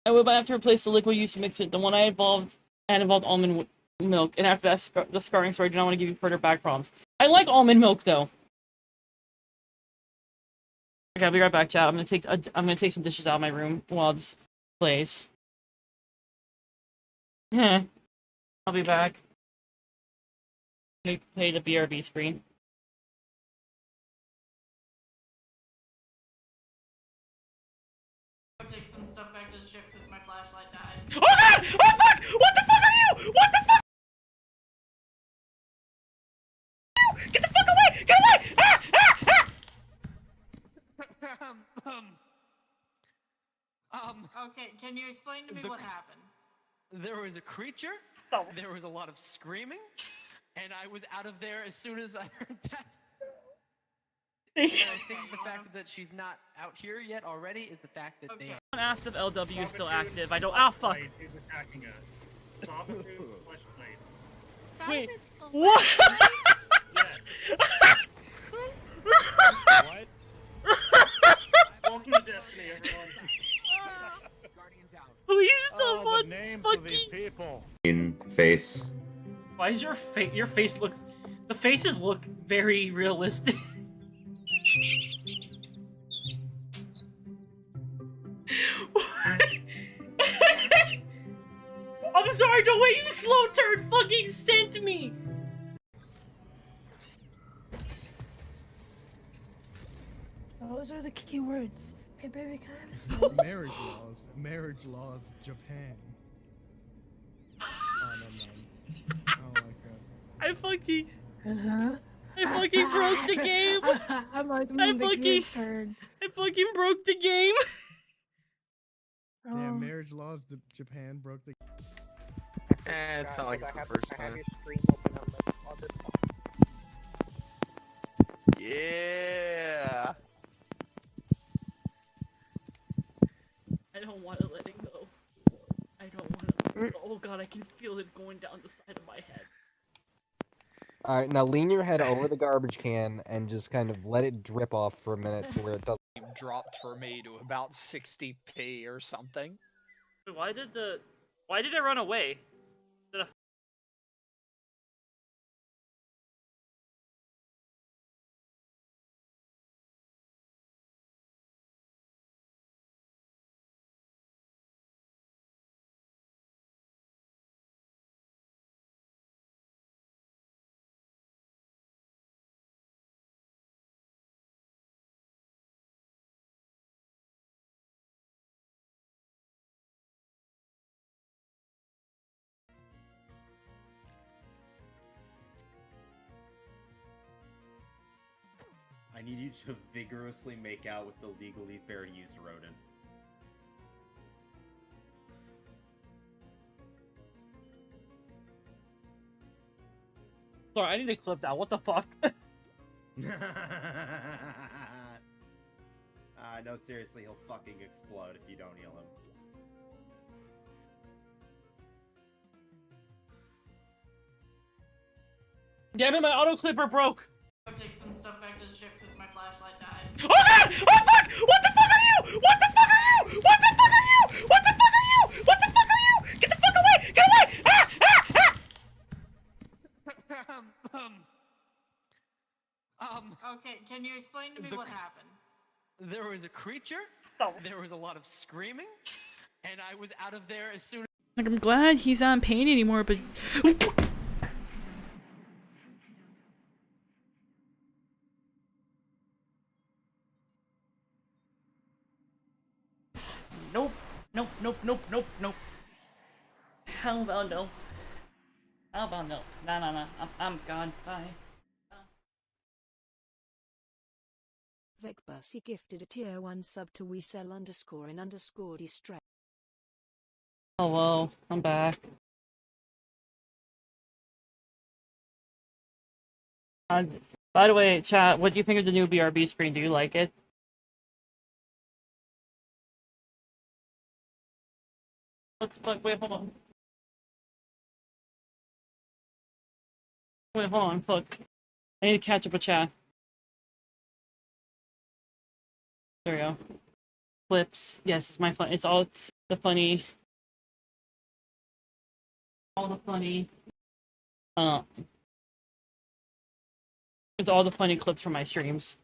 would, but I have to replace the liquid used to mix it. The one I involved almond milk, and after that, the scarring story, I do not want to give you further back problems. I like almond milk though. Okay, I'll be right back, chat. I'm gonna take some dishes out of my room while this plays. Yeah, I'll be back. Let me play the BRB screen. Take some stuff back to the ship because my flashlight died. Oh god! Oh fuck! What the fuck are you? What the fuck? Get the fuck away! Get away! Ah! Ah! Okay, can you explain to me what happened? There was a creature, there was a lot of screaming, and I was out of there as soon as I heard that. And I think the fact that she's not out here yet already is the fact that they... Someone asked if LW is still active. I don't... Ah, fuck! Is attacking us. Sawtooth flesh blade. Wait, Silence for what? Yes. What? Welcome to Destiny, everyone. Please, Oh, someone the names of these fucking... people. In face. Why is your face looks... The faces look very realistic. I'm sorry, the way you slow turn fucking sent me! Those are the key words. Hey baby, can I have a snack? Marriage laws, Japan. Oh, no, man. I don't like that. I fucking... Uh-huh. I fucking broke the game! I'm like, I the fucking- key turn. I fucking broke the game! Damn, marriage laws, Japan broke the... it's not like it's the first time. Yeah! I don't want to let it go. I don't want to... Oh god, I can feel it going down the side of my head. Alright, now lean your head over the garbage can and just kind of let it drip off for a minute to where it doesn't. Dropped for me to about 60p or something. Why did it run away? Did a... I need you to vigorously make out with the legally fair use rodent. Sorry, I need to clip that. What the fuck? No, seriously, he'll fucking explode if you don't heal him. Damn it, my auto clipper broke! Take some stuff back to the ship because my flashlight died. Oh god! Oh fuck! What the fuck are you? What the fuck are you? What the fuck are you? What the fuck are you? What the fuck are you? Get the fuck away! Get away! Ah! Ah! Ah! Okay, can you explain to me what happened? There was a creature, there was a lot of screaming, and I was out of there as soon as— Like, I'm glad he's not in pain anymore, but... Nope. Nope, nope, nope, nope, nope. How about no? How about no? Nah. I'm gone. Bye. Vecbussy gifted a tier 1 sub to WeSell_in_distress. Hello, I'm back. By the way, chat, what do you think of the new BRB screen? Do you like it? What the fuck? Wait, hold on. Wait, hold on. Fuck. I need to catch up with chat. There we go. Clips. Yes, it's my fun. It's all the funny. All the funny. It's all the funny clips from my streams.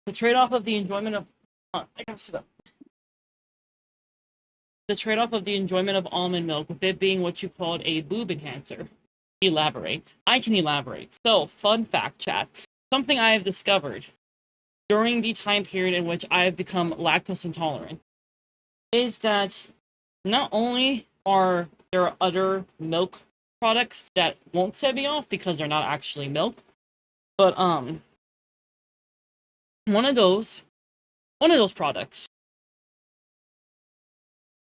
The trade-off of the enjoyment of... I gotta sit up. The trade-off of the enjoyment of almond milk, with it being what you called a boob enhancer. Elaborate. I can elaborate. So, fun fact, chat. Something I have discovered during the time period in which I have become lactose intolerant is that not only are there other milk products that won't set me off because they're not actually milk, but one of those products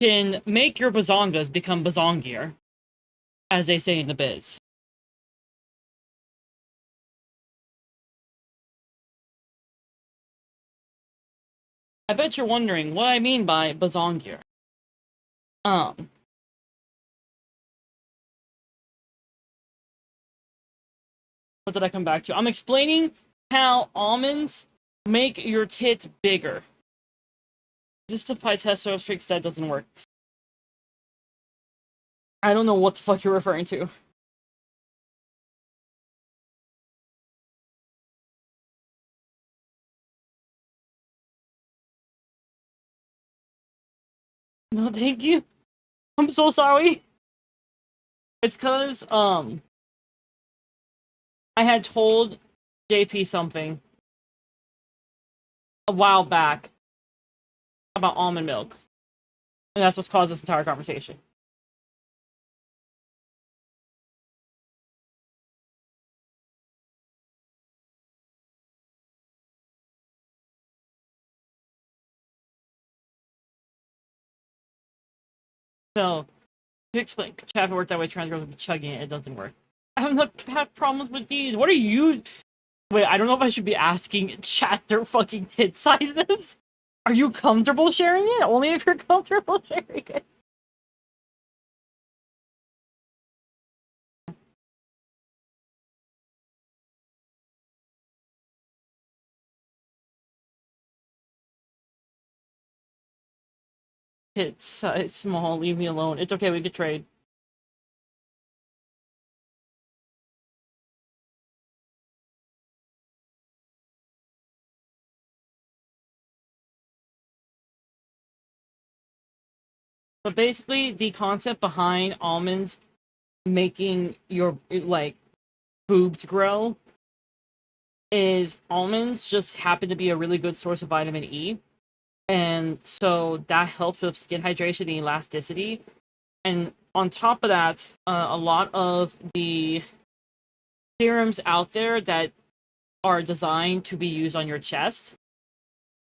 can make your bazongas become bazongier, as they say in the biz. I bet you're wondering what I mean by bazongier. What did I come back to? I'm explaining how almonds make your tits bigger. Justify testosterone because that doesn't work. I don't know what the fuck you're referring to. No, thank you. I'm so sorry. It's cause, I had told JP something a while back about almond milk. And that's what's caused this entire conversation. So, to explain, chat worked that way, trans girls will be chugging it, it doesn't work. I have not had problems with these. What are you... Wait, I don't know if I should be asking chat their fucking tit sizes. Are you comfortable sharing it? Only if you're comfortable sharing it. Tit size small, leave me alone. It's okay, we could trade. But basically, the concept behind almonds making your, like, boobs grow is almonds just happen to be a really good source of vitamin E. And so that helps with skin hydration and elasticity. And on top of that, a lot of the serums out there that are designed to be used on your chest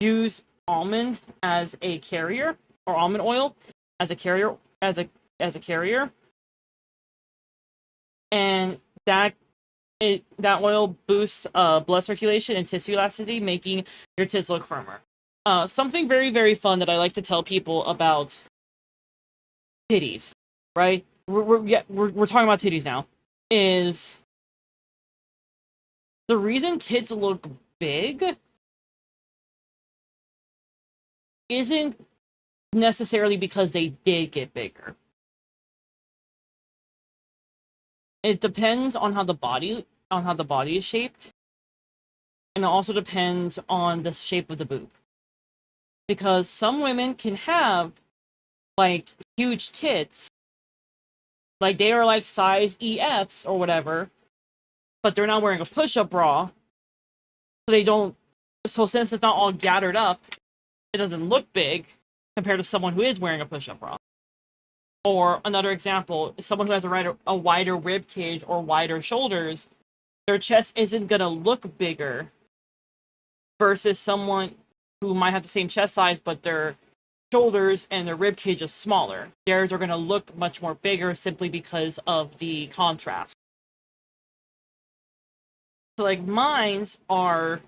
use almond as a carrier, or almond oil as a carrier, as a carrier, and that oil boosts blood circulation and tissue elasticity, making your tits look firmer. Something very, very fun that I like to tell people about titties, right? We're talking about titties now. Is the reason tits look big isn't necessarily because they did get bigger. it depends on how the body is shaped, and it also depends on the shape of the boob. Because some women can have like huge tits, like they are like size EFs or whatever, but they're not wearing a push-up bra, so they don't. So since it's not all gathered up, it doesn't look big compared to someone who is wearing a push-up bra. Or another example, someone who has a wider rib cage or wider shoulders, their chest isn't gonna look bigger versus someone who might have the same chest size, but their shoulders and their rib cage is smaller. Theirs are gonna look much more bigger simply because of the contrast. So like mine's are,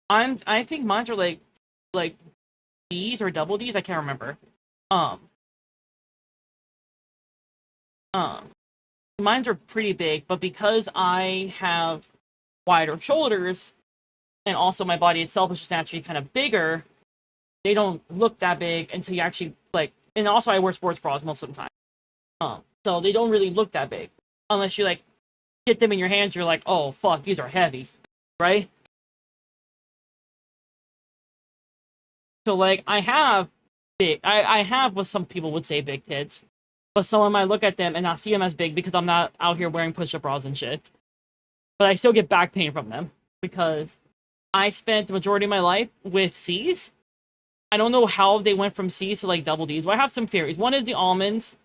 I think mine's are like D's or double D's, I can't remember. Mines are pretty big, but because I have wider shoulders, and also my body itself is just naturally kind of bigger, they don't look that big until you actually, like, and also I wear sports bras most of the time. So they don't really look that big. Unless you, like, get them in your hands, you're like, oh, fuck, these are heavy. Right? So, like, I have what some people would say big tits. But someone might look at them and not see them as big because I'm not out here wearing push-up bras and shit. But I still get back pain from them because I spent the majority of my life with C's. I don't know how they went from C's to like double D's, but I have some theories. One is the almond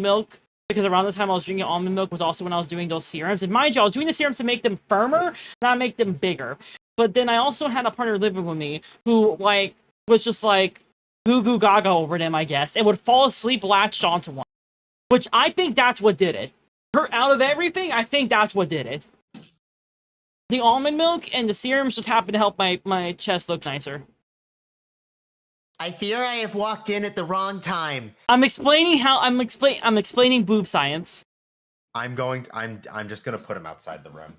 milk, because around the time I was drinking almond milk was also when I was doing those serums. And mind you, I was doing the serums to make them firmer, not make them bigger. But then I also had a partner living with me who like was just like goo goo gaga over them, I guess, and would fall asleep latched onto one. Which I think that's what did it. Out of everything, I think that's what did it. The almond milk and the serums just happened to help my chest look nicer. I fear I have walked in at the wrong time. I'm explaining boob science. I'm just gonna put him outside the room.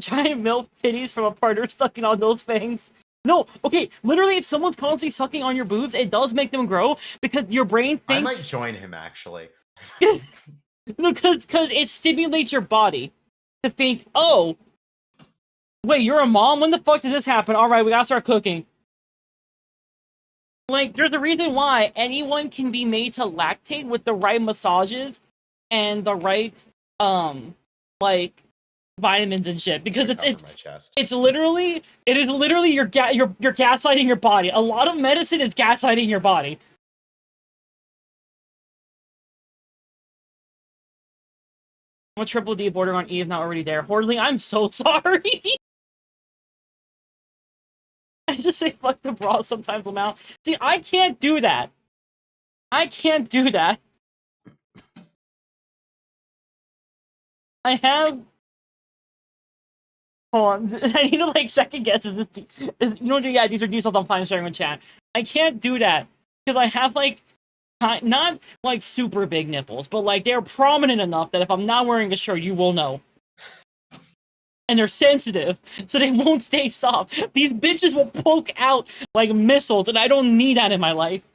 Giant milk titties from a partner sucking on those fangs. No, okay, literally, if someone's constantly sucking on your boobs, it does make them grow, because your brain thinks... I might join him, actually. No, because it stimulates your body to think, oh, wait, you're a mom? When the fuck did this happen? Alright, we gotta start cooking. Like, there's a reason why anyone can be made to lactate with the right massages and the right, like... vitamins and shit, because it is literally you're gaslighting your body. A lot of medicine is gaslighting your body. I'm a triple D border on Eve, not already there. Hordling, I'm so sorry. I just say fuck the bra sometimes, Lamau. See, I can't do that. I can't do that. I have... Hold on, I need to like second guess. You know, yeah, these are details I'm fine sharing with chat. I can't do that because I have like not like super big nipples, but like they're prominent enough that if I'm not wearing a shirt, you will know. And they're sensitive, so they won't stay soft. These bitches will poke out like missiles, and I don't need that in my life.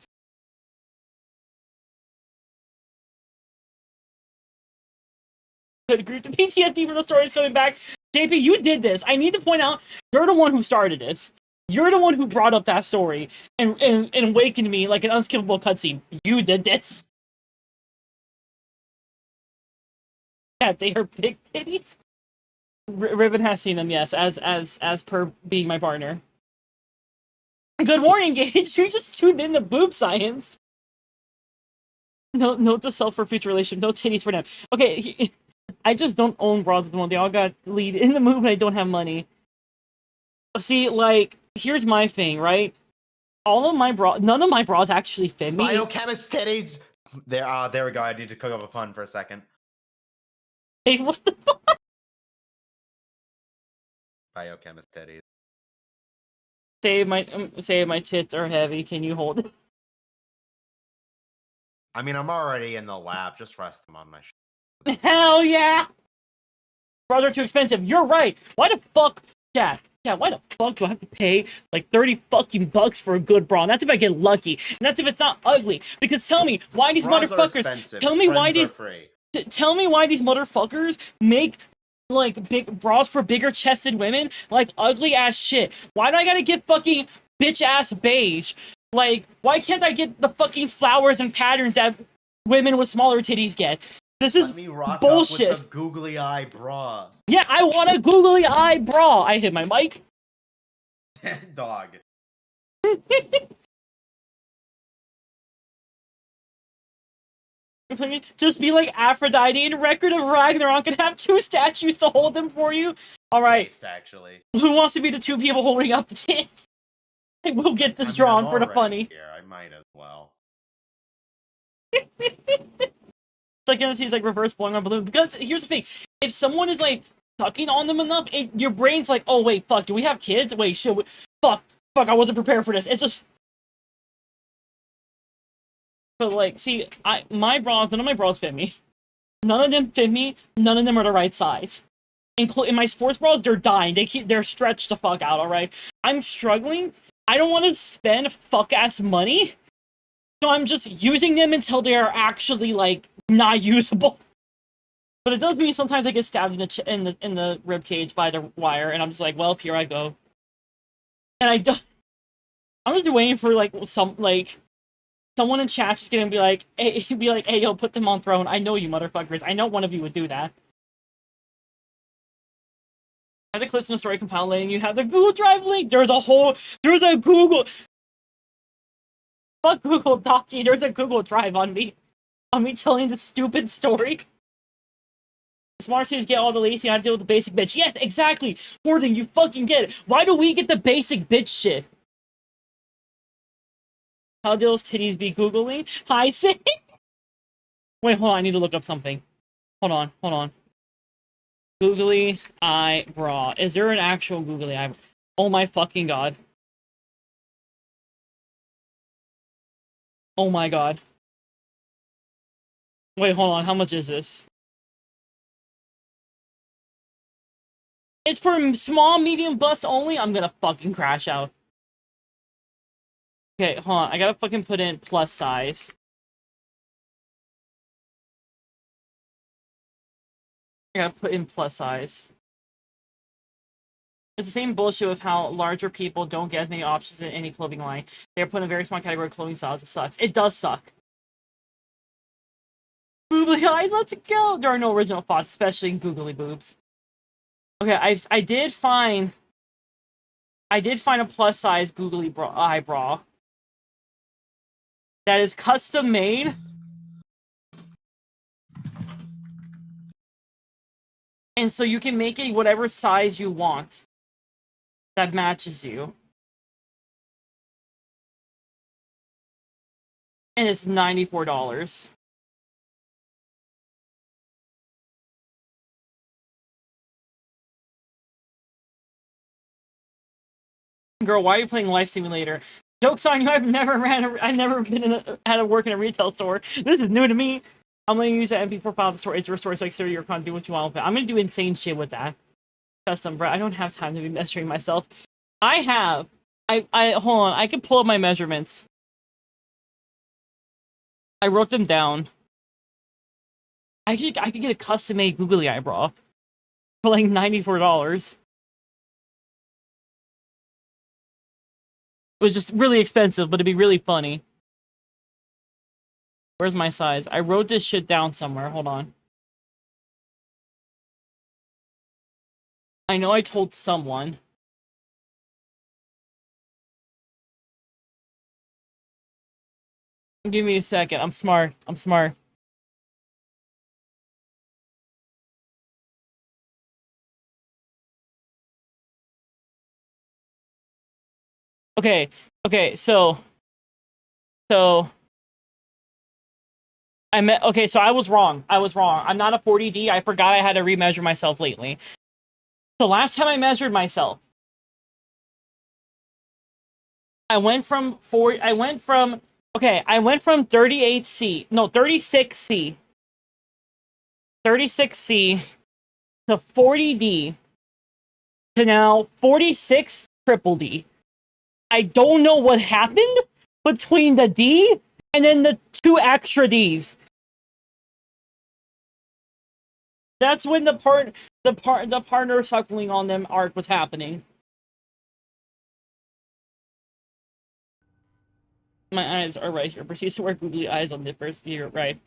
Good group. The PTSD from the story is coming back. JP, you did this. I need to point out, you're the one who started this. You're the one who brought up that story and awakened me like an unskippable cutscene. You did this. Yeah, they are big titties. Ribbon has seen them, yes, as per being my partner. Good morning, Gage. You just tuned in to boob science. Note to self for future relation. No titties for them. Okay. I just don't own bras at the moment. They all got lead in the movement. I don't have money. See, like, here's my thing, right? All of my bras, none of my bras actually fit me. Biochemist titties. There we go. I need to cook up a pun for a second. Hey, what the fuck? Biochemist titties. Say my tits are heavy. Can you hold it? I mean, I'm already in the lab. Just rest them on my. Hell yeah! Bras are too expensive. You're right. Why the fuck, chat? yeah, why the fuck do I have to pay like 30 fucking bucks for a good bra? And that's if I get lucky. And that's if it's not ugly. Because tell me why these Bras are motherfuckers expensive. tell me why Friends these are free. tell me why these motherfuckers make like big bras for bigger chested women like ugly ass shit. Why do I gotta get fucking bitch ass beige? Like, why can't I get the fucking flowers and patterns that women with smaller titties get? This is Let me rock bullshit. up with the googly eye bra. Yeah, I want a googly eye bra. I hit my mic. Dog. Just be like Aphrodite in Record of Ragnarok and have 2 statues to hold them for you. All right. Based, actually. Who wants to be the 2 people holding up the tits? I will get this drawn for the funny. Here. I might as well. It's like gonna seem like reverse blowing on a balloon. Because here's the thing: if someone is like sucking on them enough, your brain's like, oh wait, fuck, do we have kids? Wait, shit, fuck, I wasn't prepared for this. It's just. But like, see, none of my bras fit me. None of them fit me. None of them are the right size. In my sports bras, they're dying. They're stretched the fuck out. All right, I'm struggling. I don't want to spend fuck ass money, so I'm just using them until they are actually like not usable. But it does mean sometimes I get stabbed in the rib cage by the wire, and I'm just like, well, here I go. And I'm just waiting for like someone in chat's just gonna be like, hey, yo, put them on throne. I know you motherfuckers. I know one of you would do that. I have the clips in the story compiling. You have the Google Drive link. There's a Google. Fuck Google Docky. There's a Google Drive on me telling the stupid story. Smart teams get all the lazy. I deal with the basic bitch. Yes, exactly. Hoarding, you fucking get it. Why do we get the basic bitch shit? How Dill's titties be googling? Hi, Sid. Wait, hold on. I need to look up something. Hold on. Googly eye bra. Is there an actual googly eye? Oh my fucking god. Oh my god. Wait, hold on. How much is this? It's for small, medium bust only? I'm gonna fucking crash out. Okay, hold on. I gotta fucking put in plus size. I gotta put in plus size. It's the same bullshit with how larger people don't get as many options in any clothing line. They're put in a very small category of clothing styles. It sucks. It does suck. Googly eyes, let's go! There are no original thoughts, especially in googly boobs. Okay, I did find a plus size googly eye bra that is custom made. And so you can make it whatever size you want that matches you. And it's $94. Girl, why are you playing Life Simulator? Joke's on you, I've never had to work in a retail store. This is new to me. I'm gonna use that MP4 file to store your story so I can your content, do what you want with it. I'm gonna do insane shit with that. Custom, bro. I don't have time to be measuring myself. I hold on, I can pull up my measurements. I wrote them down. I could get a custom made googly eye bra for like $94. It was just really expensive, but it'd be really funny. Where's my size? I wrote this shit down somewhere. Hold on. I know I told someone. Give me a second. I'm smart. Okay, so so I was wrong. I'm not a 40D. I forgot I had to remeasure myself lately. So last time I measured myself, I went from 36C to 40D. to now 46 triple D. I don't know what happened between the D and then the 2 extra Ds. That's when the partner suckling on them arc was happening. My eyes are right here. Proceeds to wear googly eyes on the first year, right?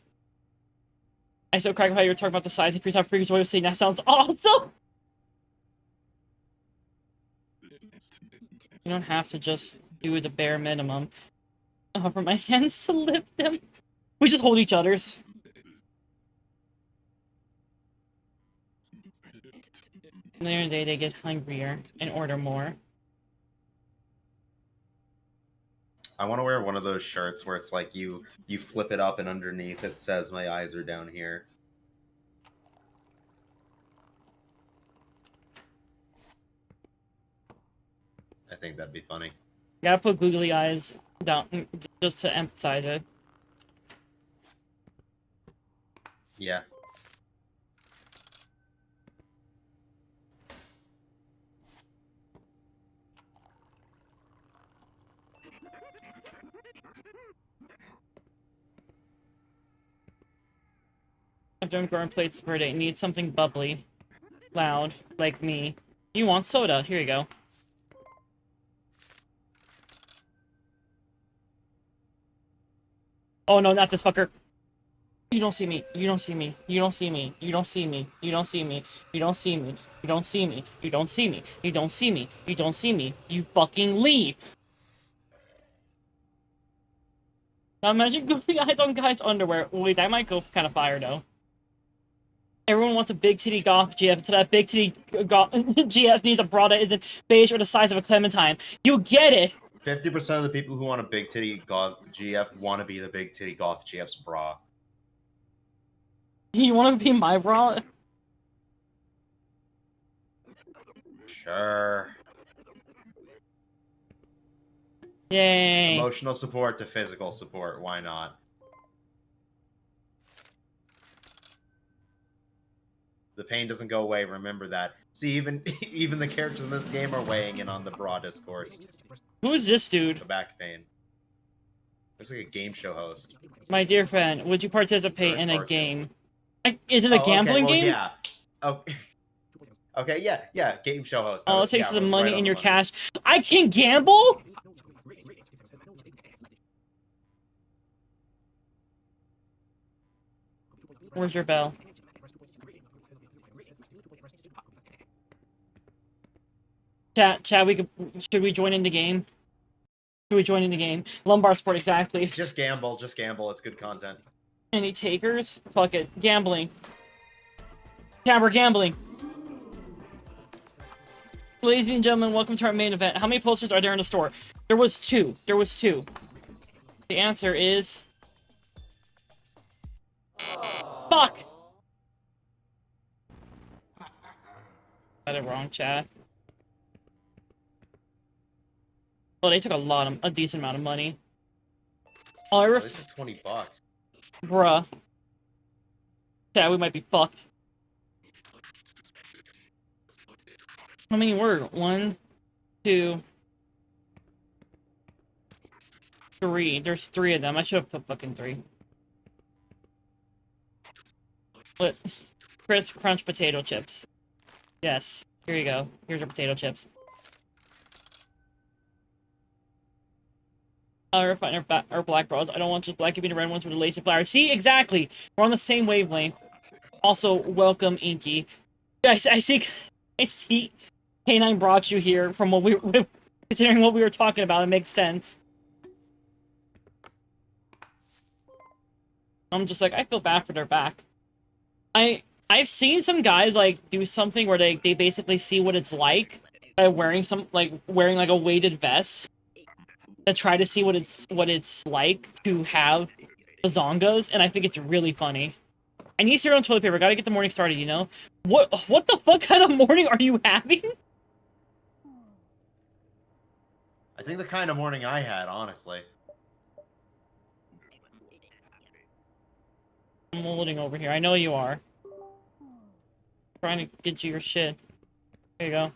I so crack how you were talking about the size increase. How freaking way of saying that sounds awesome. You don't have to just do the bare minimum. Offer my hands to lift them. We just hold each other's. Later in the day, they get hungrier and order more. I want to wear one of those shirts where it's like you flip it up and underneath it says my eyes are down here. I think that'd be funny. Gotta put googly eyes down just to emphasize it. Yeah. I've done growing plates per day. Need something bubbly. Loud. Like me. You want soda? Here you go. Oh no, not this fucker. You don't see me. You don't see me. You don't see me. You don't see me. You don't see me. You don't see me. You don't see me. You don't see me. You don't see me. You don't see me. You fucking leave. Now imagine googly eyes on guys' underwear. Wait, that might go kind of fire though. Everyone wants a big titty goth GF, so that big titty goth GF needs a bra that isn't beige or the size of a clementine. You get it! 50% of the people who want a big titty goth GF want to be the big titty goth GF's bra. You want to be my bra? Sure. Yay. Emotional support to physical support, why not? The pain doesn't go away, remember that. See, even the characters in this game are weighing in on the bra discourse. Who is this dude? The back pain. Looks like a game show host. My dear friend, would you participate in a game? Is it a gambling game? Yeah. Oh. Okay, yeah, game show host. All it takes is some money in your cash. I can gamble? Where's your bell? Chat, should we join in the game? Should we join in the game? Lumbar sport, exactly. Just gamble, it's good content. Any takers? Fuck it. Gambling. Yeah, we're gambling. Ladies and gentlemen, welcome to our main event. How many posters are there in the store? There was 2. There was 2. The answer is... Fuck! Got it wrong, chat. Well, they took a decent amount of money. Oh, At least $20. Bruh. Chat, we might be fucked. How many were? 1, 2, 3. There's 3 of them. I should have put fucking 3. What? Crisp Crunch potato chips. Yes. Here you go. Here's your potato chips. We're fighting our black bras. I don't want just black, give me the red ones with the lacy flowers. See, exactly. We're on the same wavelength. Also, welcome, Inky. I see. K9 brought you here from what considering what we were talking about. It makes sense. I'm just like, I feel bad for their back. I've seen some guys like do something where they basically see what it's like by wearing like a weighted vest to try to see what it's like to have bazongas, and I think it's really funny. I need cereal and toilet paper. Gotta get the morning started, you know? What the fuck kind of morning are you having? I think the kind of morning I had, honestly. I'm holding over here. I know you are. Trying to get you your shit. There you go.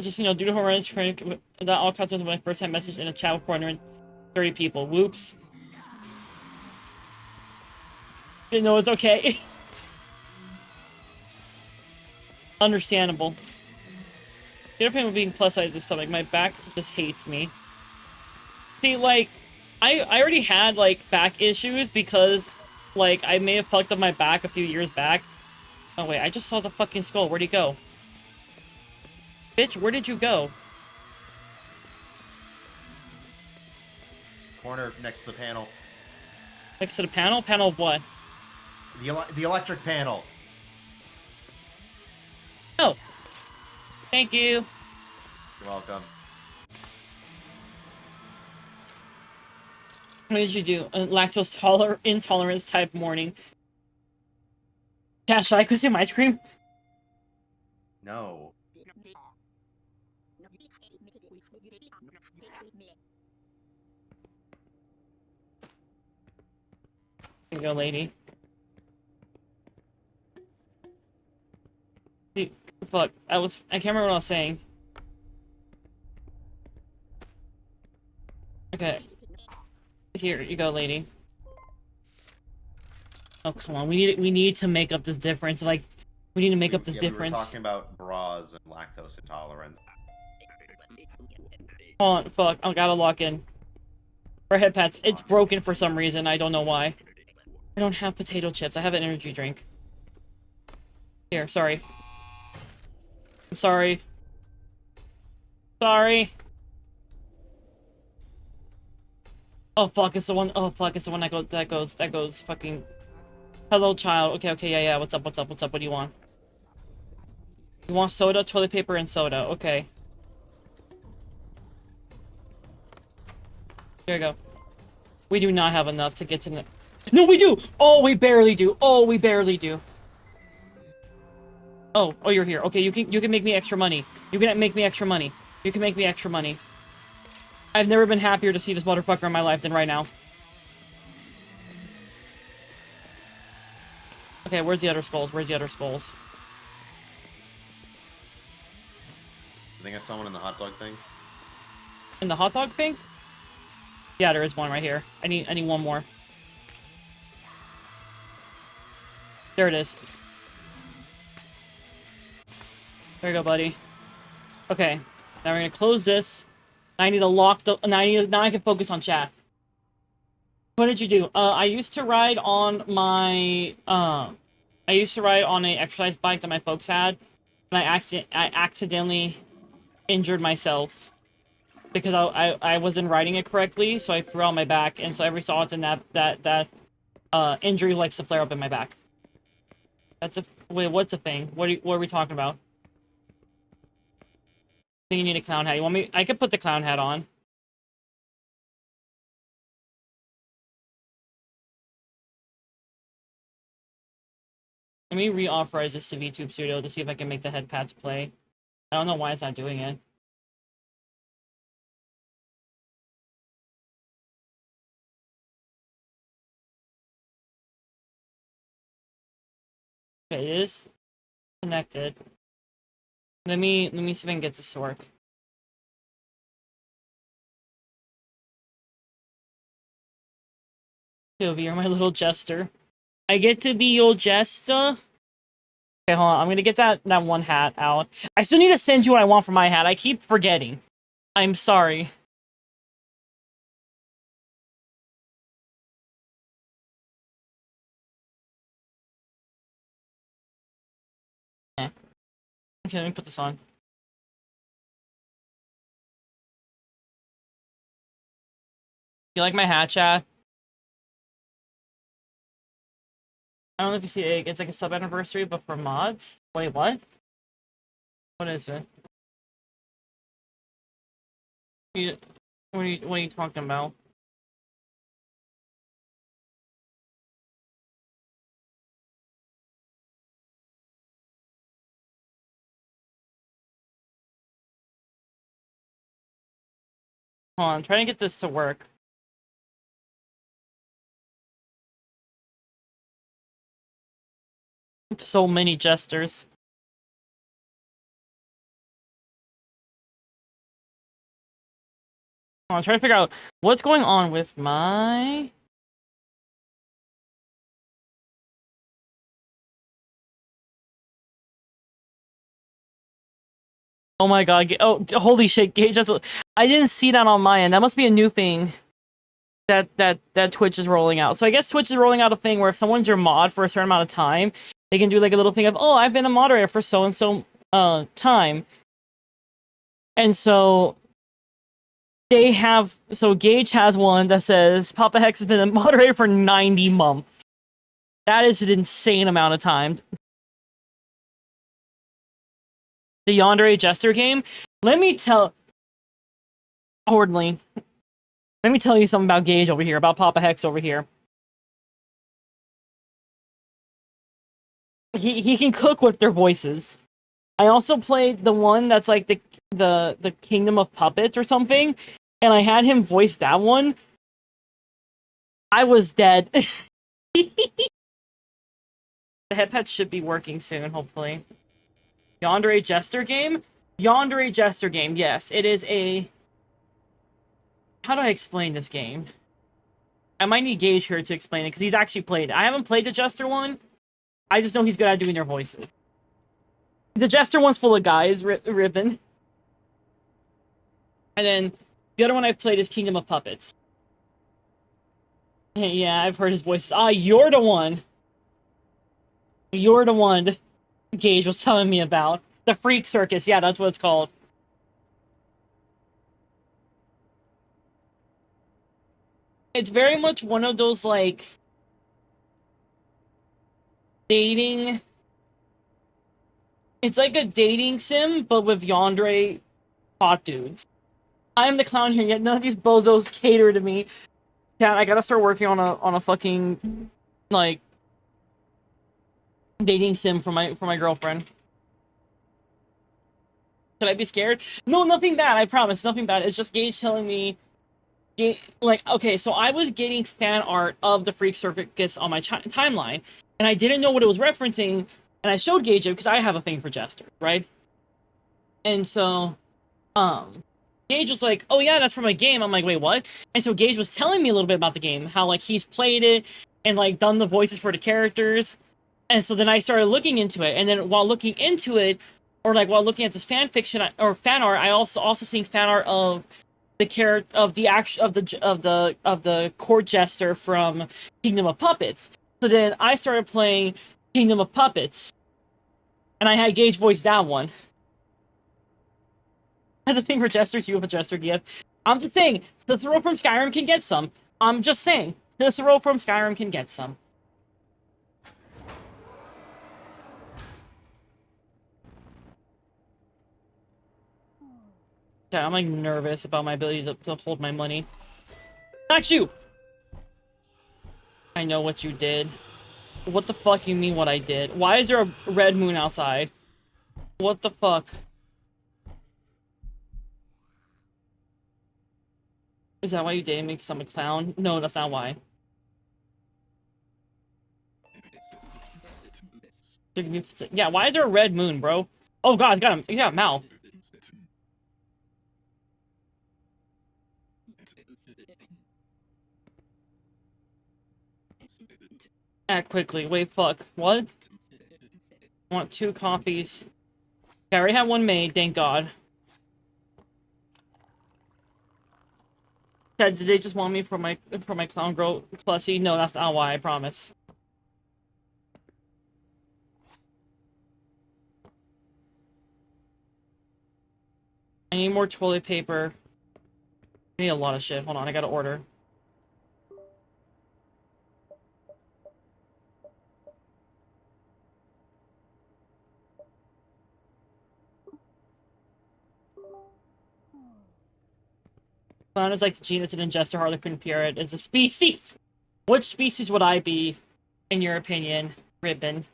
Just, you know, due to horrendous critic, that all comes with my first time message in a chat with 430 people. Whoops. Didn't know it's okay. Understandable. The other pain with being plus size is stomach. My back just hates me. See, like, I already had, like, back issues because, like, I may have fucked up my back a few years back. Oh, wait, I just saw the fucking skull. Where'd he go? Bitch, where did you go? Corner next to the panel. Next to the panel? Panel of what? The electric panel. Oh. Thank you. You're welcome. What did you do? A lactose intolerance type morning. Yeah, should I consume ice cream? No. Here you go, lady. See, fuck. I can't remember what I was saying. Okay. Here you go, lady. Oh, come on. We need to make up this difference. Like, we need to make up this difference. We were talking about bras and lactose intolerance. Hold on, fuck. I gotta lock in. For head pats, it's broken for some reason. I don't know why. I don't have potato chips. I have an energy drink. Here, sorry. I'm sorry. Sorry. Oh fuck, it's the one. Oh fuck, it's the one that goes fucking. Hello, child. Okay, yeah. What's up? What do you want? You want soda, toilet paper, and soda. Okay. Here we go. We do not have enough to get to the... No, we do! Oh, we barely do. Oh, we barely do. Oh, you're here. Okay, you can make me extra money. You can make me extra money. You can make me extra money. I've never been happier to see this motherfucker in my life than right now. Okay, where's the other skulls? Where's the other skulls? I think I saw one in the hot dog thing. In the hot dog thing? Yeah, there is one right here. I need one more. There it is. There you go, buddy. Okay, now we're gonna close this. I need to lock the. Now I can focus on chat. What did you do? I used to ride on my. I used to ride on an exercise bike that my folks had, and I accidentally injured myself because I wasn't riding it correctly, so I threw out my back, and so every so often that injury likes to flare up in my back. That's a wait. What's a thing? What are we talking about? I think you need a clown hat. You want me? I could put the clown hat on. Let me reauthorize this to VTube Studio to see if I can make the head pads play. I don't know why it's not doing it. Okay, it is connected. Let me see if I can get this to work. Sylvie, you're my little jester. I get to be your jester? Okay, hold on. I'm gonna get that one hat out. I still need to send you what I want for my hat. I keep forgetting. I'm sorry. Okay, let me put this on. You like my hat, chat? I don't know if you see it. It's like a sub-anniversary, but for mods? Wait, what? What is it? What are you talking about? Hold on, I'm trying to get this to work. So many jesters. I'm trying to figure out what's going on with my... Oh my god. Oh, holy shit. Gage, I didn't see that on my end. That must be a new thing that Twitch is rolling out. So I guess Twitch is rolling out a thing where if someone's your mod for a certain amount of time, they can do like a little thing of, oh, I've been a moderator for so-and-so time. And so they have... So Gage has one that says, Papa Hex has been a moderator for 90 months. That is an insane amount of time. The Yandere Jester game. Let me tell Hordling. Let me tell you something about Gage over here, about Papa Hex over here. He can cook with their voices. I also played the one that's like the Kingdom of Puppets or something, and I had him voice that one. I was dead. The headpad should be working soon, hopefully. Yandere Jester game? Yandere Jester game, yes. It is a... How do I explain this game? I might need Gage here to explain it, because he's actually played it. I haven't played the Jester one. I just know he's good at doing their voices. The Jester one's full of guys, ribbon. And then, the other one I've played is Kingdom of Puppets. Yeah, I've heard his voices. Ah, you're the one! You're the one Gage was telling me about. The Freak Circus, yeah, that's what it's called. It's very much one of those, like... dating... It's like a dating sim, but with yandere hot dudes. I'm the clown here, yet none of these bozos cater to me. Yeah, I gotta start working on a fucking, like... dating sim for my girlfriend. Should I be scared? No, nothing bad, I promise. Nothing bad. It's just Gage telling me... Like, okay, so I was getting fan art of the Freak Circus on my timeline, and I didn't know what it was referencing, and I showed Gage it because I have a thing for Jester, right? And so, Gage was like, oh yeah, that's from a game. I'm like, wait, what? And so Gage was telling me a little bit about the game, how, like, he's played it, and, like, done the voices for the characters. And so then I started looking into it, and then while looking into it, or, like, while looking at this fan fiction, or fan art, I also seeing fan art of the character of the court jester from Kingdom of Puppets. So then I started playing Kingdom of Puppets, and I had Gage voice that one. As a thing for jesters, you have a jester gift. I'm just saying, Cicero from Skyrim can get some. I'm just saying, Cicero from Skyrim can get some. Yeah, I'm like nervous about my ability to hold my money. Not you! I know what you did. What the fuck you mean what I did? Why is there a red moon outside? What the fuck? Is that why you dated me? Because I'm a clown? No, that's not why. Yeah, why is there a red moon, bro? Oh god, you got a mouth. Act quickly. Wait, fuck. What? I want 2 coffees. Okay, I already have one made, thank god. Did they just want me for my clown girl plushie? No, that's not why, I promise. I need more toilet paper. I need a lot of shit. Hold on, I gotta order. Clown is like the genus and ingester Harlequin Pierrot is a species. Which species would I be, in your opinion, Ribbon?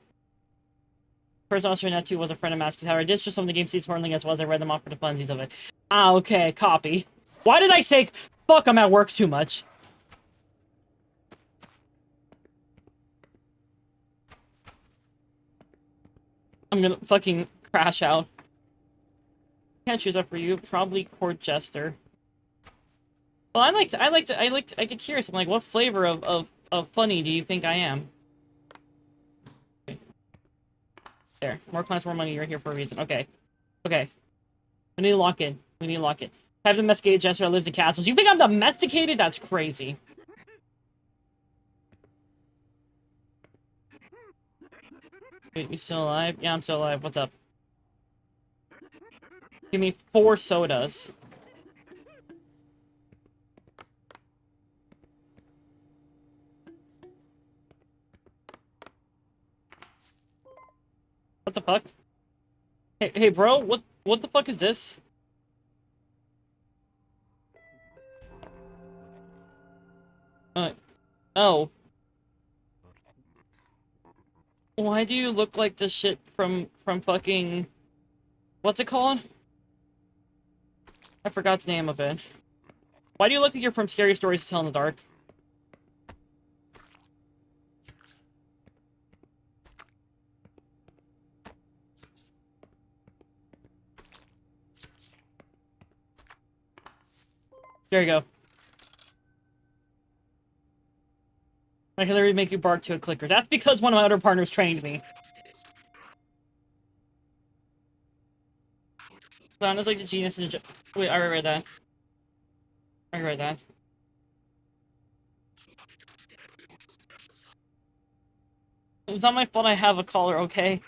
First Austrian Net 2 was a friend of Mask's Tower. This just some of the game seats Hornling as well as I read them off for the funsies of it. Ah, okay, copy. Why did I say fuck, I'm at work too much? I'm gonna fucking crash out. Can't choose that for you. Probably Court Jester. Well, I get curious. I'm like, what flavor of funny do you think I am? There, more clients, more money. You're here for a reason. Okay, okay. We need to lock in. We need to lock in. Type of domesticated jester that lives in castles. You think I'm domesticated? That's crazy. Wait, you still alive? Yeah, I'm still alive. What's up? Give me 4 sodas. What the fuck? Hey, bro, what the fuck is this? Oh. Why do you look like this shit from fucking... What's it called? I forgot the name of it. Why do you look like you're from Scary Stories to Tell in the Dark? There you go. I can literally make you bark to a clicker. That's because one of my other partners trained me. Clown is like the genius in the... Wait, I already read that. I already read that. It's not my fault I have a collar, okay?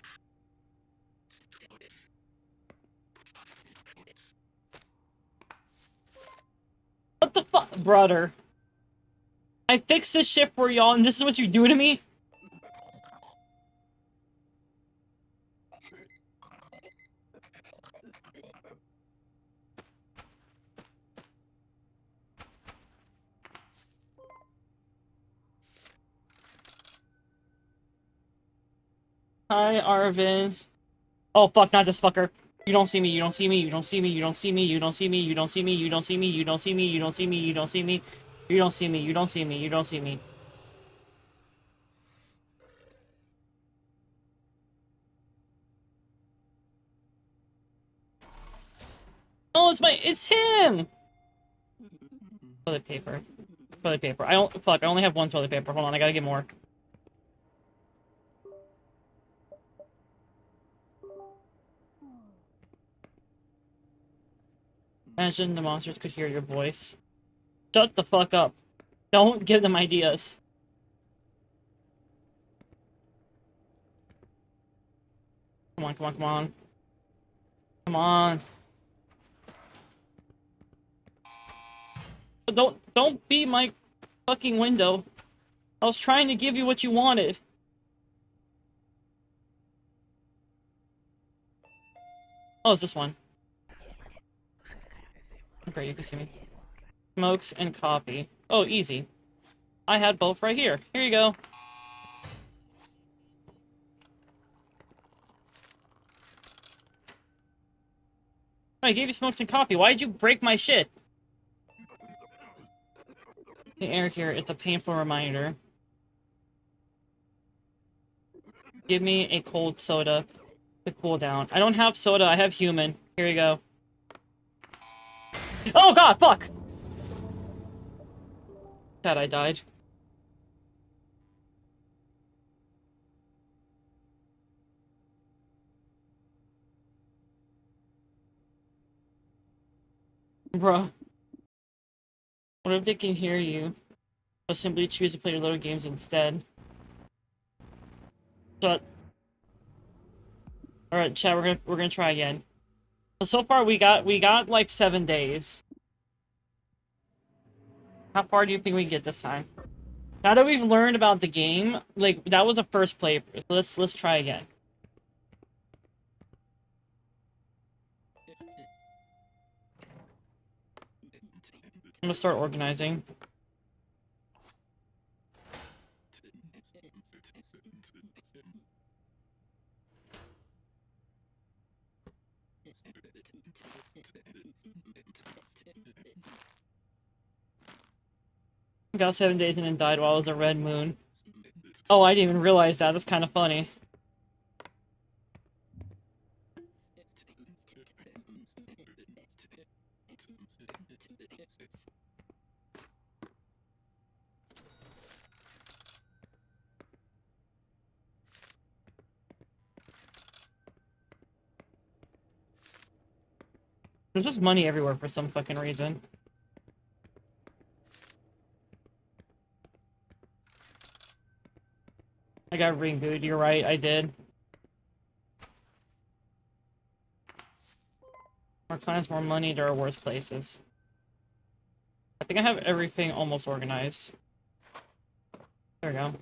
What the fuck, brother? I fixed this shit for y'all, and this is what you do to me? Hi, Arvin. Oh, fuck, not this fucker. You don't see me, you don't see me, you don't see me, you don't see me, you don't see me, you don't see me, you don't see me, you don't see me, you don't see me, you don't see me, you don't see me, you don't see me, you don't see me. Oh, it's him! Toilet paper. Toilet paper. I only have 1 toilet paper. Hold on, I gotta get more. Imagine the monsters could hear your voice. Shut the fuck up. Don't give them ideas. Come on, come on, come on. Come on. Don't beat my fucking window. I was trying to give you what you wanted. Oh, it's this one. Okay, you can see me. Smokes and coffee. Oh, easy. I had both right here. Here you go. I gave you smokes and coffee. Why'd you break my shit? The air here, it's a painful reminder. Give me a cold soda to cool down. I don't have soda, I have human. Here you go. Oh god, fuck! God, I died. Bruh. What if they can hear you, but simply choose to play your little games instead? But alright, chat, we're gonna try again. So far we got like 7 days. How far do you think we can get this time? Now that we've learned about the game, like that was a first playthrough. So let's try again. I'm gonna start organizing. Got 7 days and then died while it was a red moon. Oh, I didn't even realize that. That's kind of funny. There's just money everywhere for some fucking reason. I got rebooted, you're right, I did. More clients, more money, there are worse places. I think I have everything almost organized. There we go.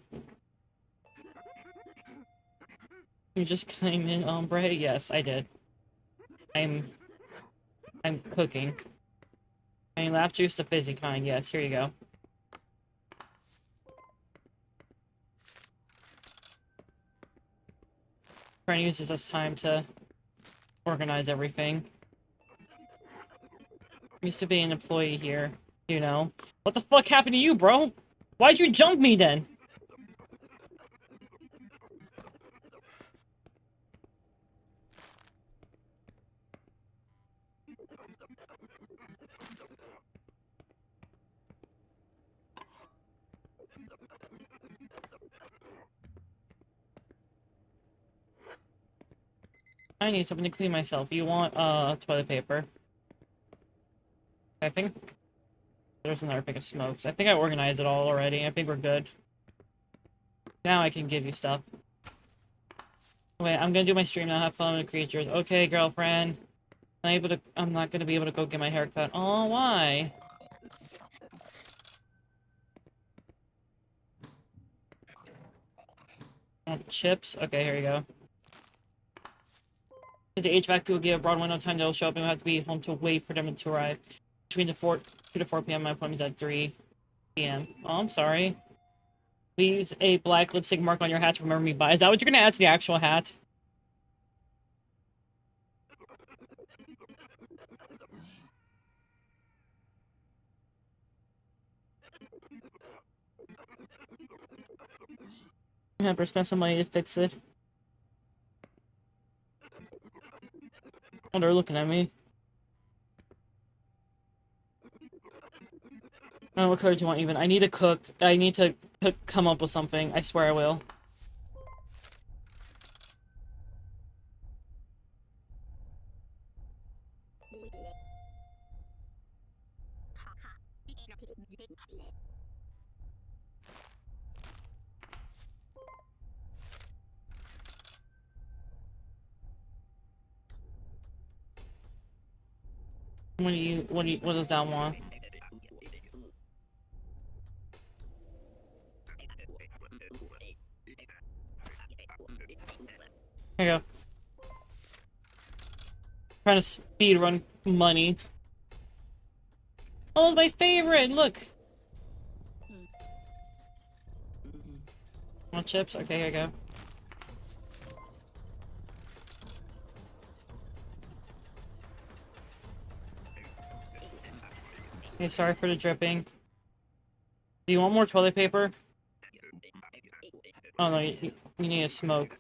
You just came in, Ombre? Yes, I did. I'm cooking. I mean, laugh juice, the fizzy kind. Yes, here you go. Trying to use this as time to organize everything. Used to be an employee here, you know. What the fuck happened to you, bro? Why'd you jump me then? I need something to clean myself. You want, toilet paper? I think there's another thing of smokes. I think I organized it all already. I think we're good. Now I can give you stuff. Wait, I'm gonna do my stream now. Have fun with creatures. Okay, girlfriend. I'm not gonna be able to go get my hair cut. Oh, why? Want chips? Okay, here you go. If the HVAC people give a broad window of time, they'll show up and we'll have to be home to wait for them to arrive. Between 2 to 4 p.m. My appointment's at 3 p.m. Oh, I'm sorry. Leaves a black lipstick mark on your hat to remember me by. Is that what you're gonna add to the actual hat? Remember, spend some money to fix it. Oh, they're looking at me. What color do you want even? I need to cook. I need to come up with something. I swear I will. What does that want? Here you go. Trying to speed run money. Oh, it's my favorite! Look! Want chips? Okay, here you go. Okay, sorry for the dripping. Do you want more toilet paper? Oh no, you need a smoke.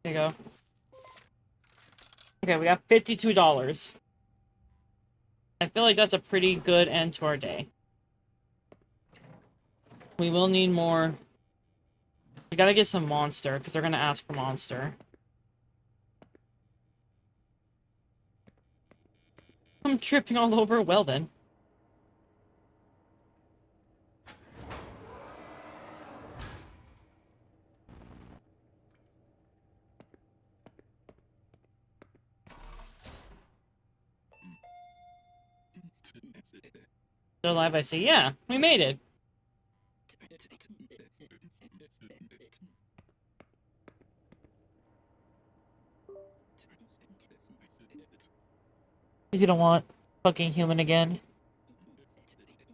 There you go. Okay, we got $52. I feel like that's a pretty good end to our day. We will need more. We gotta get some Monster, because they're gonna ask for Monster. I'm tripping all over. Well then. Still alive, I see. Yeah, we made it. He's gonna want fucking human again.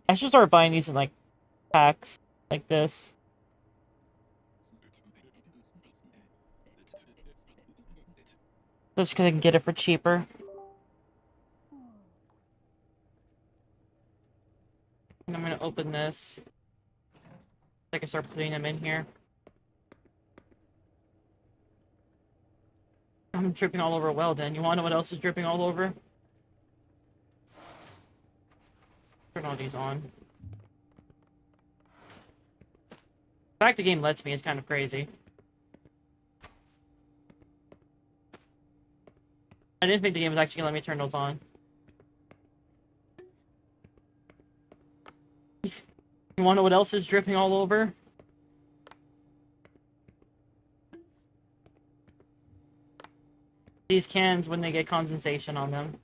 I should start buying these in like packs like this. Just because I can get it for cheaper. And I'm gonna open this. I can start putting them in here. I'm dripping all over. Well then, you wanna know what else is dripping all over? Turn all these on. The fact the game lets me is kind of crazy. I didn't think the game was actually gonna let me turn those on. You wanna know what else is dripping all over? These cans when they get condensation on them.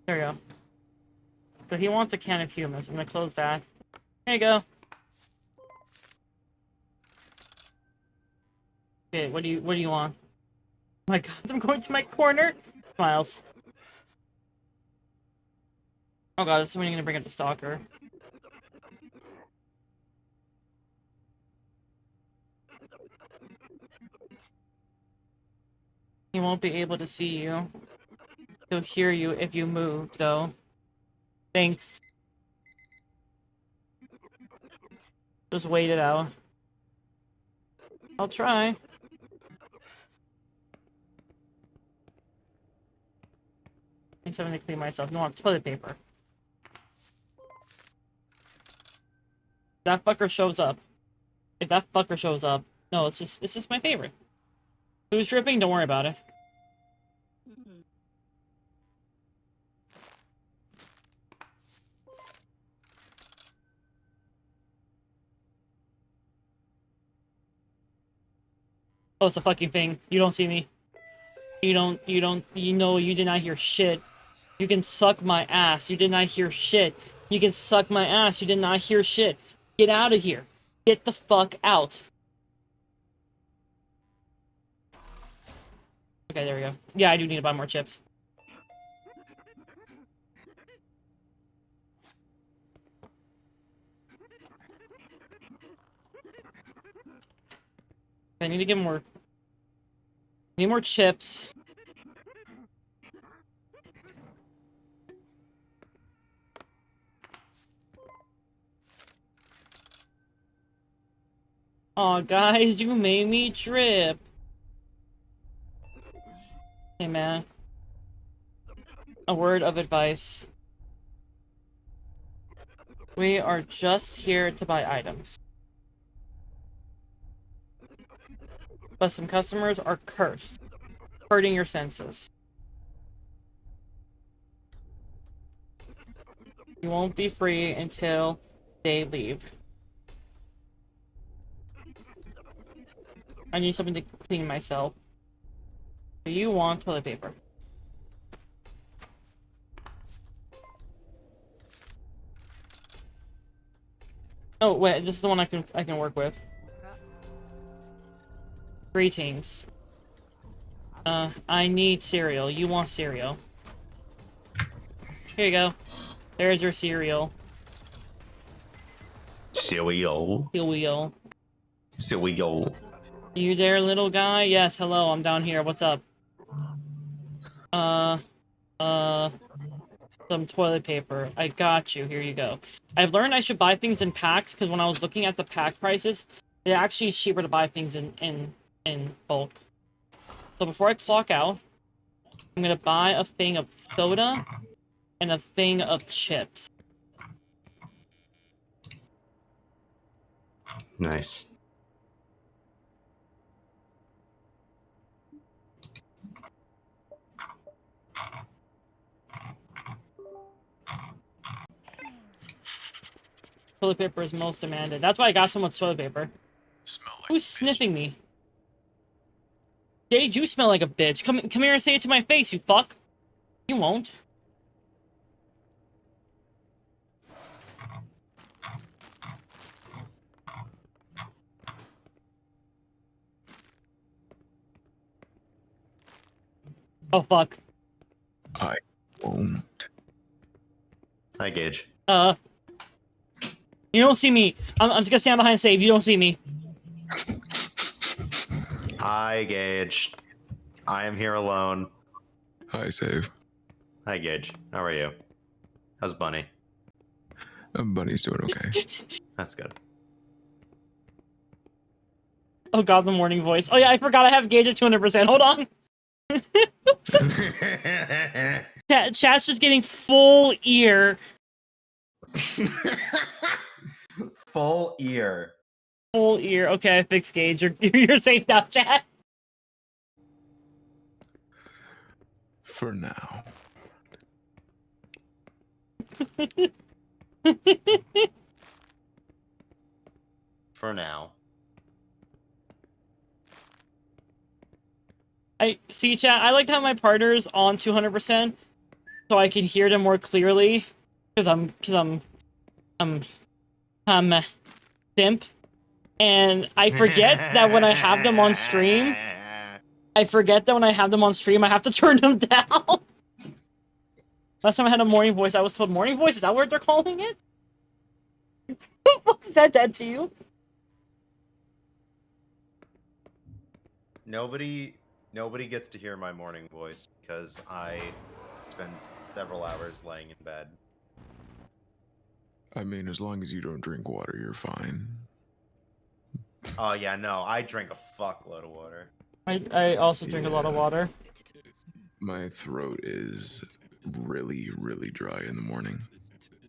There we go. So he wants a can of hummus. I'm gonna close that. There you go. Okay, what do you want? Oh my god, I'm going to my corner. Smiles. Oh god, this is when you're gonna bring up the stalker. He won't be able to see you. He'll hear you if you move, though. Thanks. Just wait it out. I'll try. I need something to clean myself. No, I want toilet paper. That fucker shows up. If that fucker shows up, no, it's just my favorite. Who's dripping? Don't worry about it. Oh, it's a fucking thing. You don't see me. You know, you did not hear shit. You can suck my ass. You did not hear shit. You can suck my ass. You did not hear shit. Get out of here. Get the fuck out. Okay, there we go. Yeah, I do need to buy more chips. I need to get more. I need more chips. Aw, guys, you made me drip. Hey, man. A word of advice. We are just here to buy items. But some customers are cursed, hurting your senses. You won't be free until they leave. I need something to clean myself. Do you want toilet paper? Oh wait, this is the one I can work with. Greetings. I need cereal. You want cereal? Here you go. There's your cereal. Cereal. Cereal. Cereal. You there, little guy? Yes, hello, I'm down here. What's up? Some toilet paper. I got you. Here you go. I've learned I should buy things in packs, because when I was looking at the pack prices, it actually is cheaper to buy things in bulk. So before I clock out, I'm gonna buy a thing of soda and a thing of chips. Nice. Toilet paper is most demanded. That's why I got so much toilet paper. Who's sniffing me? Jade, you smell like a bitch. Come here and say it to my face, you fuck. You won't. Oh, fuck. I won't. Hi, Gage. You don't see me. I'm just gonna stand behind and save. You don't see me. Hi, Gage. I am here alone. Hi, Save. Hi, Gage. How are you? How's Bunny? Bunny's doing okay. That's good. Oh god, the morning voice. Oh yeah, I forgot I have Gage at 200%. Hold on. Chat's just getting full ear. Full ear. Full ear. Okay, I fixed Gage. You're safe now, chat. For now. For now. I see, chat. I like to have my partners on 200% so I can hear them more clearly. I'm simp. And I forget that when I have them on stream, I have to turn them down. Last time I had a morning voice, I was told morning voice, is that what they're calling it? Who said that to you? Nobody gets to hear my morning voice because I spend several hours laying in bed. I mean, as long as you don't drink water, you're fine. Oh yeah, no, I drink a fuckload of water. I also drink a lot of water. My throat is really, really dry in the morning.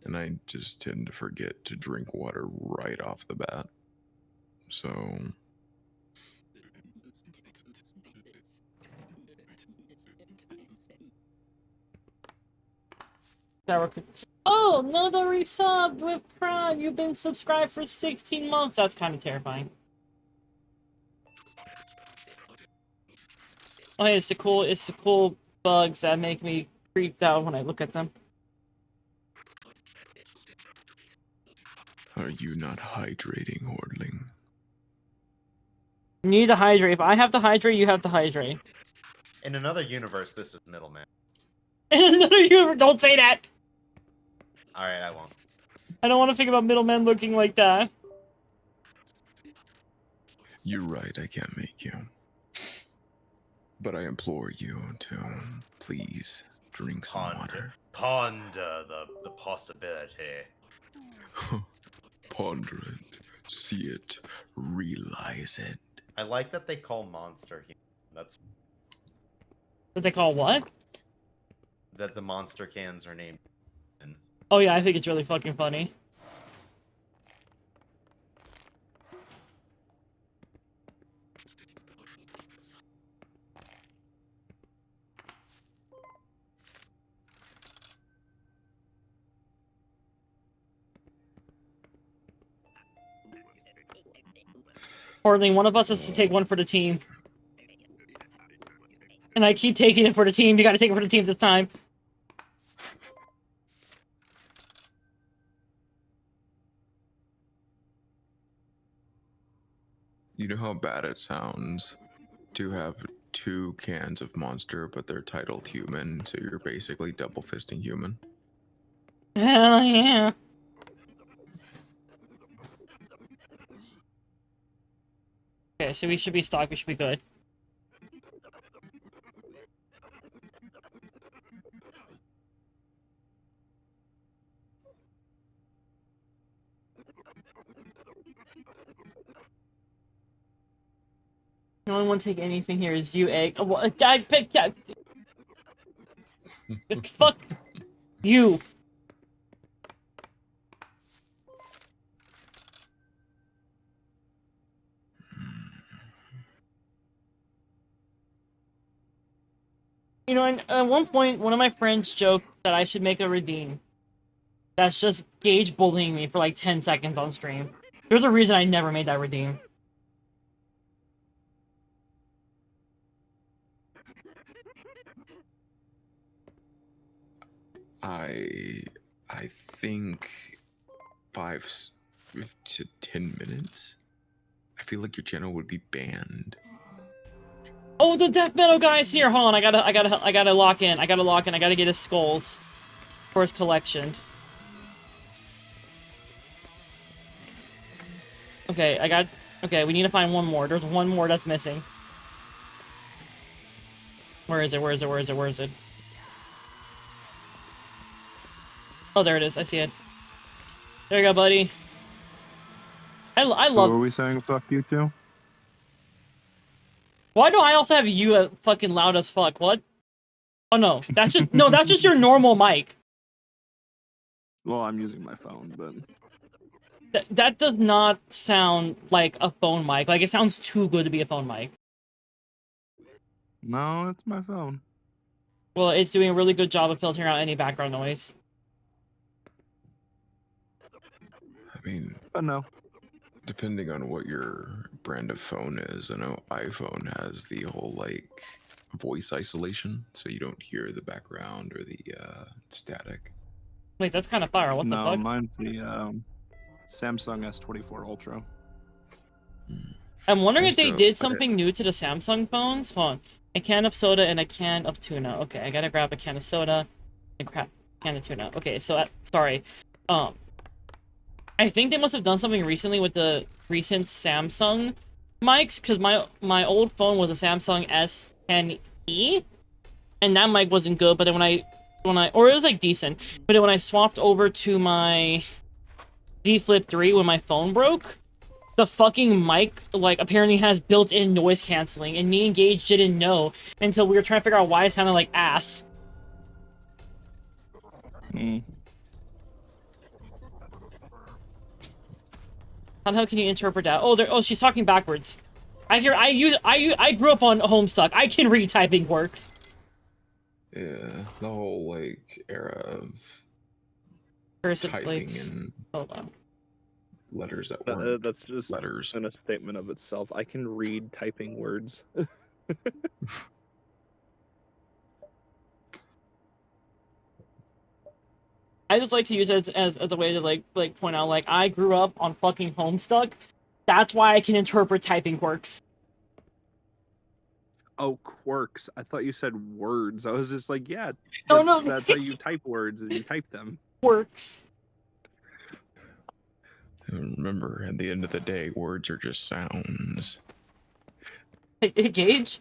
And I just tend to forget to drink water right off the bat. So... Oh, another resubbed with Prime. You've been subscribed for 16 months. That's kind of terrifying. Oh, hey, it's the cool bugs that make me creeped out when I look at them. Are you not hydrating, Hordling? You need to hydrate. If I have to hydrate, you have to hydrate. In another universe, this is Middleman. In another universe, don't say that! Alright, I won't. I don't want to think about middlemen looking like that. You're right, I can't make you. But I implore you to please drink some water. Ponder the possibility. Ponder it, see it, realize it. I like that they call monster human. That's What they call what? that the monster cans are named. Oh yeah, I think it's really fucking funny. Portling, one of us has to take one for the team. And I keep taking it for the team. You gotta take it for the team this time. You know how bad it sounds to have 2 cans of Monster, but they're titled human, so you're basically double fisting human? Hell yeah. Okay, so we should be stocked, we should be good. The only one take anything here is you, Egg. Oh, well, I picked. Yeah. Fuck you. You know, at one point, one of my friends joked that I should make a redeem. That's just Gage bullying me for like 10 seconds on stream. There's a reason I never made that redeem. I think 5 to 10 minutes. I feel like your channel would be banned. Oh, the death metal guy's here. Hold on, I gotta lock in. I gotta get his skulls for his collection. Okay, okay, we need to find one more. There's one more that's missing. Where is it? Oh, there it is. I see it. There you go, buddy. I Who love. are we saying fuck you to? Why do I also have you fucking loud as fuck? What? Oh no, that's just no. That's just your normal mic. Well, I'm using my phone, but That does not sound like a phone mic. Like, it sounds too good to be a phone mic. no, it's my phone. Well, it's doing a really good job of filtering out any background noise. I mean, But no. depending on what your brand of phone is, I know iPhone has the whole, like, voice isolation, so you don't hear the background or the static. Wait, that's kind of fire. What the No, fuck? mine's the Samsung S24 Ultra. I'm wondering I if they still- did something new to the Samsung phones. Hold on. A can of soda and a can of tuna. Okay, I gotta grab a can of soda and a can of tuna. Okay, so sorry. I think they must have done something recently with the recent Samsung mics, because my old phone was a Samsung S10e, and that mic wasn't good. But then when I or it was like decent, but then when I swapped over to my D Flip 3 when my phone broke, the fucking mic, like, apparently has built-in noise canceling, and me and Gage didn't know until we were trying to figure out why it sounded like ass. Hmm. How the hell can you interpret that? Oh, she's talking backwards. I grew up on Homestuck. I can read typing works. Yeah, the whole, like, era of Cursive typing plates. and Hold on. letters that weren't That's just letters. in a statement of itself. I can read typing words. I just like to use it as a way to like point out, like, I grew up on fucking Homestuck. That's why I can interpret typing quirks. Oh, quirks. I thought you said words. I was just like, yeah, No. that's how you type words. You type them. Quirks. And remember, at the end of the day, words are just sounds. Hey, Gage?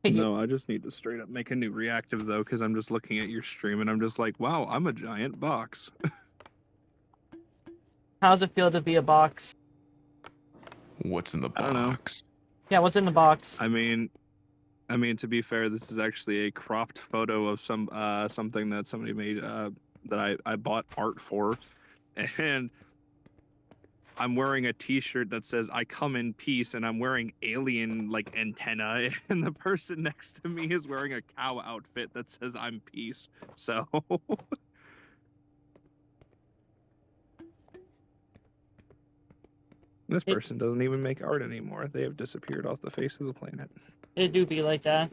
No, I just need to straight up make a new reactive, though, because I'm just looking at your stream and I'm just like, wow, I'm a giant box. How's it feel to be a box? What's in the I don't know. box? Yeah, what's in the box? I mean, to be fair, this is actually a cropped photo of something that somebody made that I bought art for, and I'm wearing a T-shirt that says "I come in peace," and I'm wearing alien like antenna, and the person next to me is wearing a cow outfit that says "I'm peace." So. This person doesn't even make art anymore. They have disappeared off the face of the planet. It do be like that.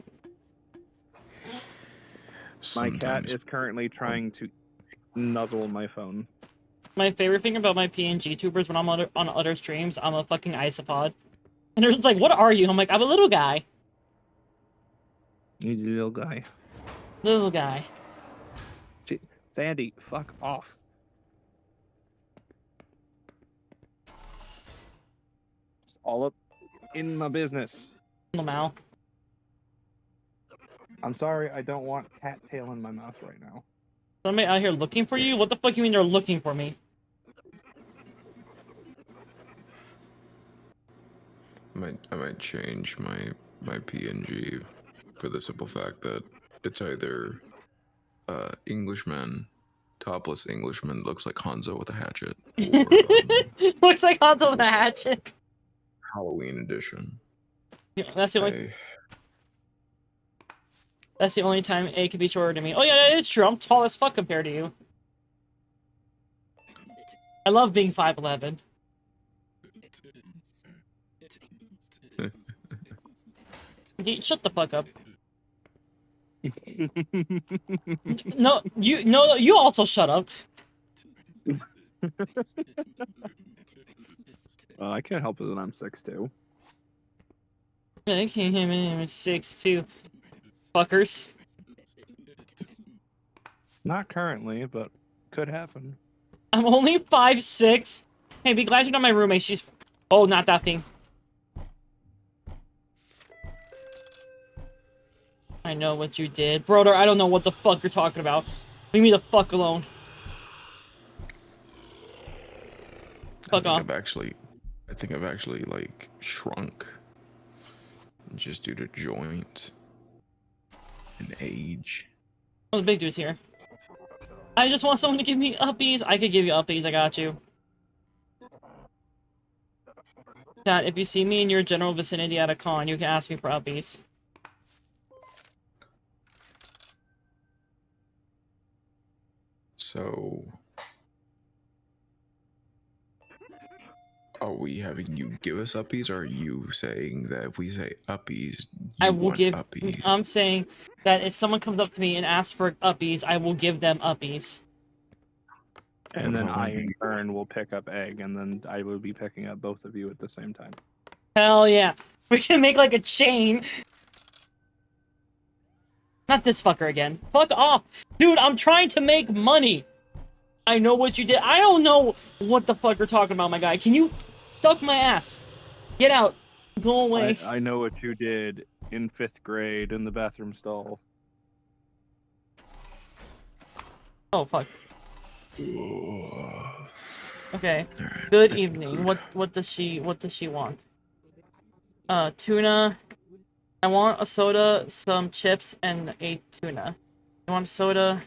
My cat is currently trying to nuzzle my phone. My favorite thing about my PNG tubers when I'm on other streams, I'm a fucking isopod. And they're just like, what are you? I'm like, I'm a little guy. He's a little guy. Little guy. Sandy, fuck off. It's all up in my business. In the mouth. I'm sorry, I don't want cat tail in my mouth right now. Somebody out here looking for you? What the fuck you mean they're looking for me? I might change my PNG for the simple fact that it's either Englishman, topless Englishman looks like Hanzo with a hatchet, or Looks like Hanzo with a hatchet. Halloween edition. Yeah, that's the only time A can be shorter than me. Oh yeah, it's true. I'm tall as fuck compared to you. I love being 5'11". Shut the fuck up. No, you also shut up. I can't help it that I'm 6'2". I can't him in 6'2". Fuckers. Not currently, but could happen. I'm only 5'6". Hey, be glad you're not my roommate. She's... Oh, not that thing. I know what you did. Brother, I don't know what the fuck you're talking about. Leave me the fuck alone. Fuck off. I think I've actually like shrunk just due to joints and age. Oh, the big dude's here. I just want someone to give me uppies. I could give you uppies. I got you. Chat, if you see me in your general vicinity at a con, you can ask me for uppies. So, are we having you give us uppies, or are you saying that if we say uppies, I you will want give. uppies? I'm saying that if someone comes up to me and asks for uppies, I will give them uppies. And then I, in turn, will pick up egg, and then I will be picking up both of you at the same time. Hell yeah. We can make like a chain. Not this fucker again. Fuck off. Dude, I'm trying to make money. I know what you did. I don't know what the fuck you're talking about, my guy. Can you suck my ass? Get out. Go away. I know what you did in 5th grade in the bathroom stall. Oh, fuck. Okay. Good evening. What does she want? Tuna. I want a soda, some chips, and a tuna. I want a soda,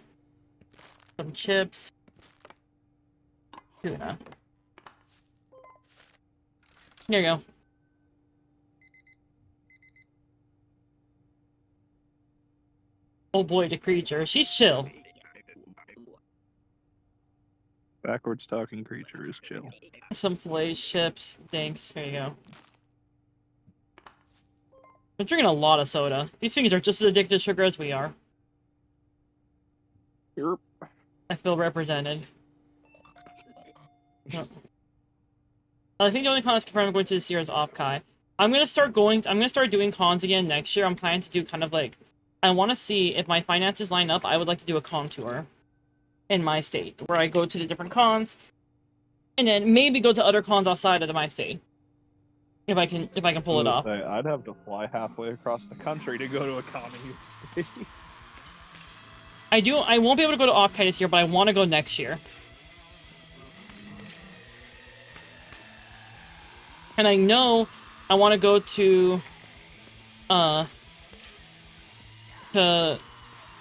some chips, tuna. There you go. Oh boy, the creature. She's chill. Backwards talking creature is chill. Some fillets, chips, thanks. There you go. I'm drinking a lot of soda. These things are just as addicted to sugar as we are. Yep. I feel represented. No. I think the only con that's confirmed I'm going to this year is Opkai. I'm gonna start doing cons again next year. I'm planning to do kind of like, I want to see if my finances line up. I would like to do a con tour in my state, where I go to the different cons, and then maybe go to other cons outside of my state. If I can pull it off. I'd have to fly halfway across the country to go to a con in your state. I won't be able to go to Offkite this year, but I want to go next year. And I know I want to go to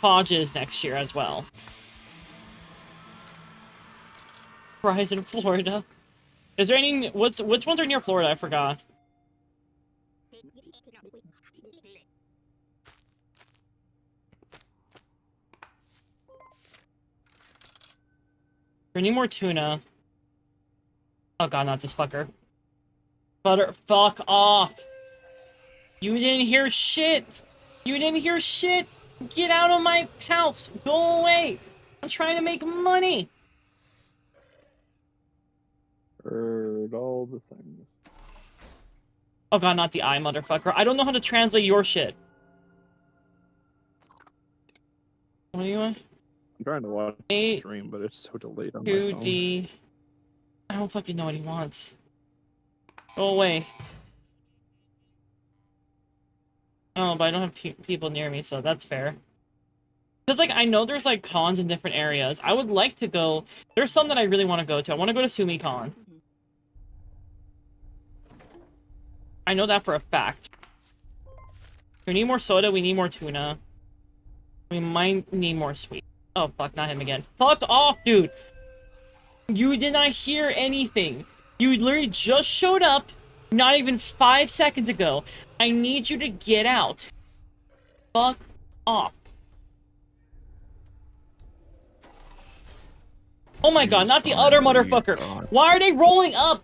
Hodges next year as well. Rise in Florida. Is there any which ones are near Florida? I forgot. We need more tuna. Oh god, not this fucker. Butter, fuck off! You didn't hear shit! You didn't hear shit! Get out of my house! Go away! I'm trying to make money! Heard all the things. Oh god, not the eye, motherfucker. I don't know how to translate your shit. What do you want? I'm trying to watch the stream, but it's so delayed on my phone. 2D. I don't fucking know what he wants. Go away. Oh, but I don't have people near me, so that's fair. Because, like, I know there's, like, cons in different areas. I would like to go... There's some that I really want to go to. I want to go to SumiCon. I know that for a fact. We need more soda, we need more tuna. We might need more sweet. Oh, fuck, not him again. Fuck off, dude! You did not hear anything. You literally just showed up not even 5 seconds ago. I need you to get out. Fuck off. Oh my god, not the other motherfucker. Why are they rolling up?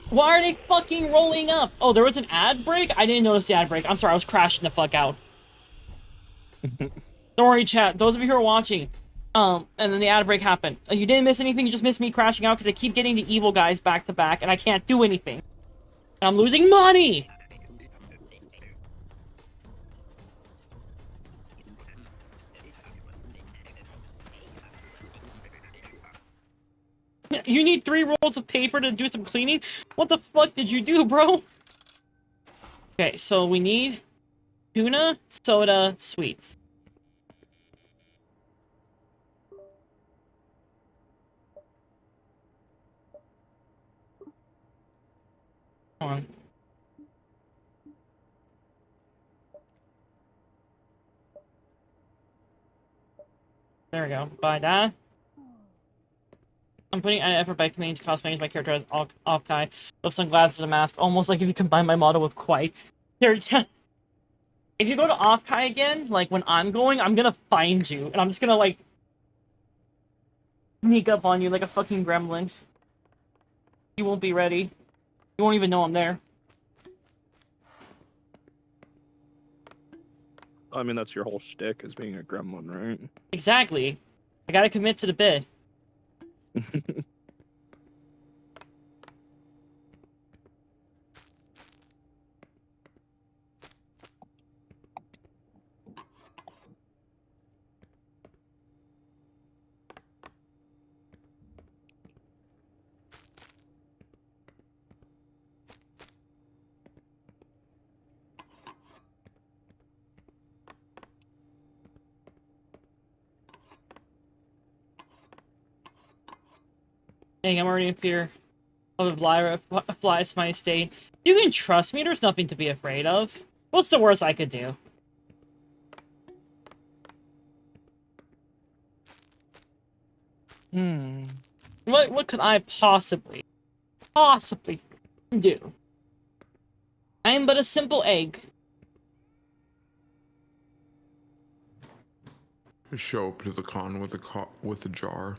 Why are they fucking rolling up? Oh, there was an ad break? I didn't notice the ad break. I'm sorry, I was crashing the fuck out. Don't worry, chat. Those of you who are watching, and then the ad break happened. You didn't miss anything, you just missed me crashing out because I keep getting the evil guys back to back, and I can't do anything. And I'm losing money! You need 3 rolls of paper to do some cleaning? What the fuck did you do, bro? Okay, so we need tuna, soda, sweets. Hold on. There we go. Buy that. I'm putting an effort by committing to cosplaying my character as Offkai with sunglasses and a mask, almost like if you combine my model with Quite. If you go to Offkai again, like when I'm going, I'm gonna find you, and I'm just gonna like sneak up on you like a fucking gremlin. You won't be ready. You won't even know I'm there. I mean, that's your whole shtick, is being a gremlin, right? Exactly. I gotta commit to the bid. Dang, I'm already in fear of the flies my state. You can trust me, there's nothing to be afraid of. What's the worst I could do? What could I possibly do? I am but a simple egg. Show up to the con with a jar.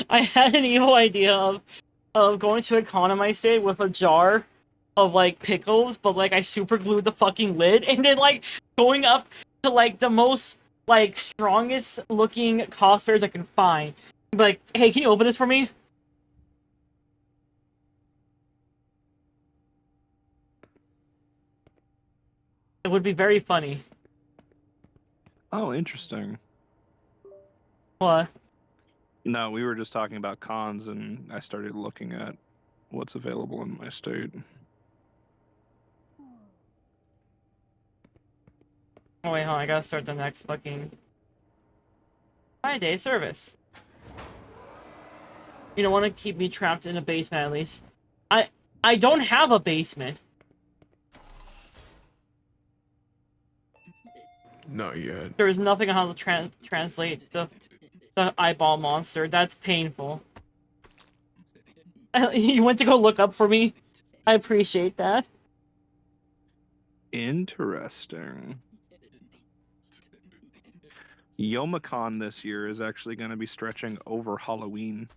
I had an evil idea of going to a con in my state with a jar of like pickles, but like I super glued the fucking lid, and then like going up to like the most like strongest looking cosplayers I can find. Like, hey, can you open this for me? It would be very funny. Oh, interesting. What? No, we were just talking about cons, and I started looking at what's available in my state. Oh wait, hold on, I gotta start the next fucking 5-day service. You don't want to keep me trapped in a basement, at least. I don't have a basement. Not yet. There is nothing on how to translate the eyeball monster. That's painful. You went to go look up for me? I appreciate that. Interesting. Youmacon this year is actually going to be stretching over Halloween.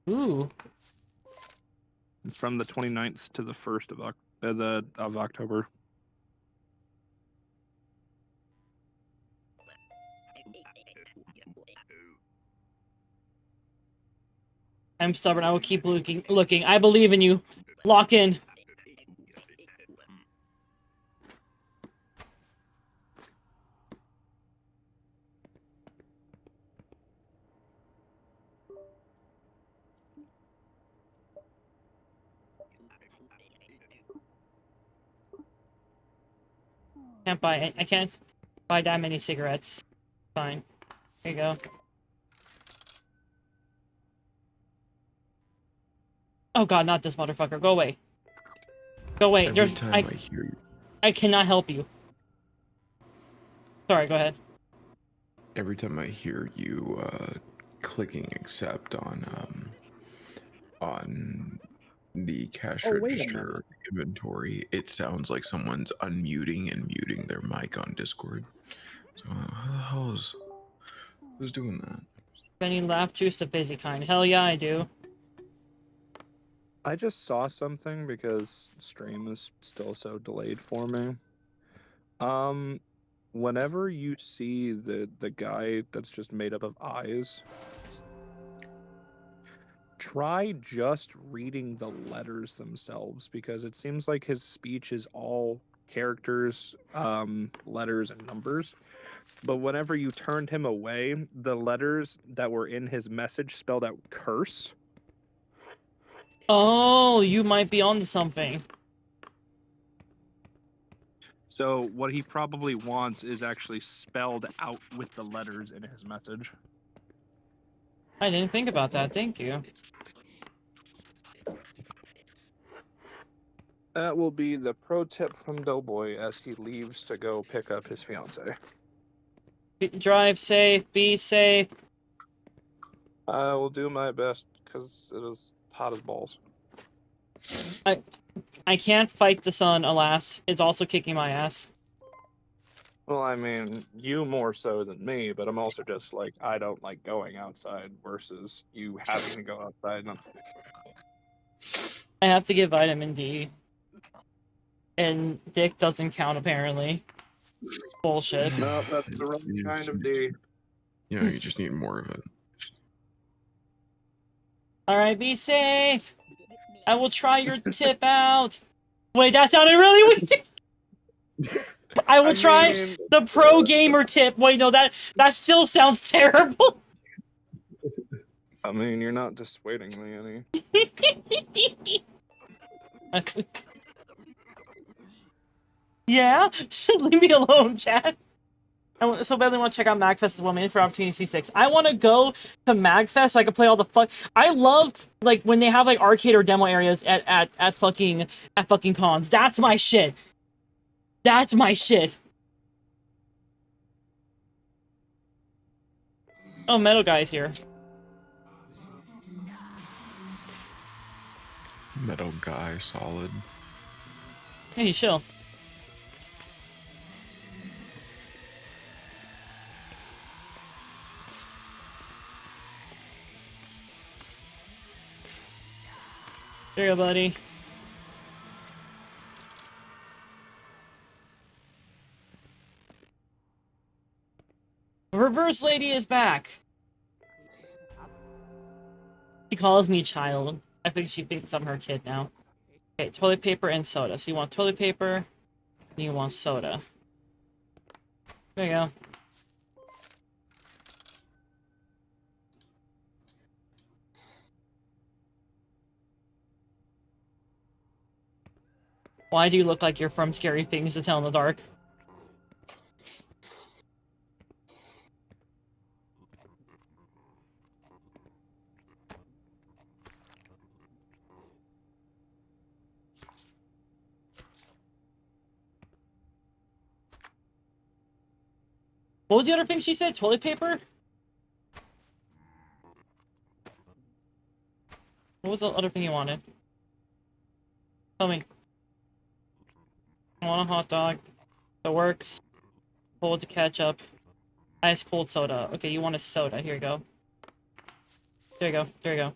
Ooh. It's from the 29th to the 1st of October. I'm stubborn. I will keep looking. I believe in you. Lock in. I can't buy that many cigarettes. Fine. Here you go. Oh god, not this motherfucker. Go away. Go away. Every time I hear you. I cannot help you. Sorry, go ahead. Every time I hear you clicking accept on the cash register inventory, it sounds like someone's unmuting and muting their mic on Discord. So how the hell who's doing that? Any laugh juice the busy kind? Hell yeah, I do. I just saw something because stream is still so delayed for me. Whenever you see the guy that's just made up of eyes, try just reading the letters themselves, because it seems like his speech is all characters, letters, and numbers. But whenever you turned him away, the letters that were in his message spelled out curse. Oh, you might be onto something. So what he probably wants is actually spelled out with the letters in his message. I didn't think about that. Thank you. That will be the pro tip from Doughboy as he leaves to go pick up his fiance. Drive safe, be safe. I will do my best because it is hot as balls. I can't fight the sun, alas. It's also kicking my ass. Well, I mean, you more so than me, but I'm also just like, I don't like going outside versus you having to go outside. I have to get vitamin D. And dick doesn't count, apparently. Bullshit. No, that's the wrong kind of D. Yeah, you just need more of it. Alright, be safe! I will try your tip out! Wait, that sounded really weird! I will try the pro gamer tip. Wait, no, that still sounds terrible. I mean, you're not dissuading me any. Yeah? Leave me alone, chat. I so badly want to check out MagFest as well, man, for Opportunity C6. I want to go to MagFest so I can play all the fuck. I love, like, when they have, like, arcade or demo areas at fucking cons. That's my shit. That's my shit. Oh, Metal Guy's here. Metal Guy, solid. Hey, chill. There you go, buddy. Reverse Lady is back. She calls me child. I think she thinks I'm her kid now. Okay, toilet paper and soda. So you want toilet paper, and you want soda. There you go. Why do you look like you're from Scary Things to Tell in the Dark? What was the other thing she said? Toilet paper? What was the other thing you wanted? Tell me. I want a hot dog. That works. Cold to ketchup. Ice cold soda. Okay, you want a soda. Here you go. There you go. There you go.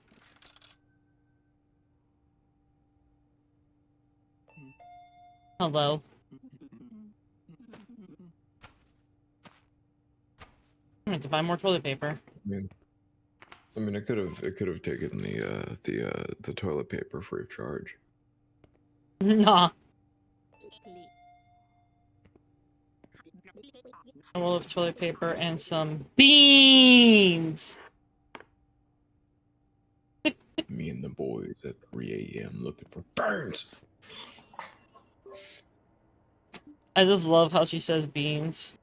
Hello. I need to buy more toilet paper. I mean, it could have taken the toilet paper free of charge. Nah. A roll of toilet paper and some beans. Me and the boys at 3 a.m. looking for burns. I just love how she says beans.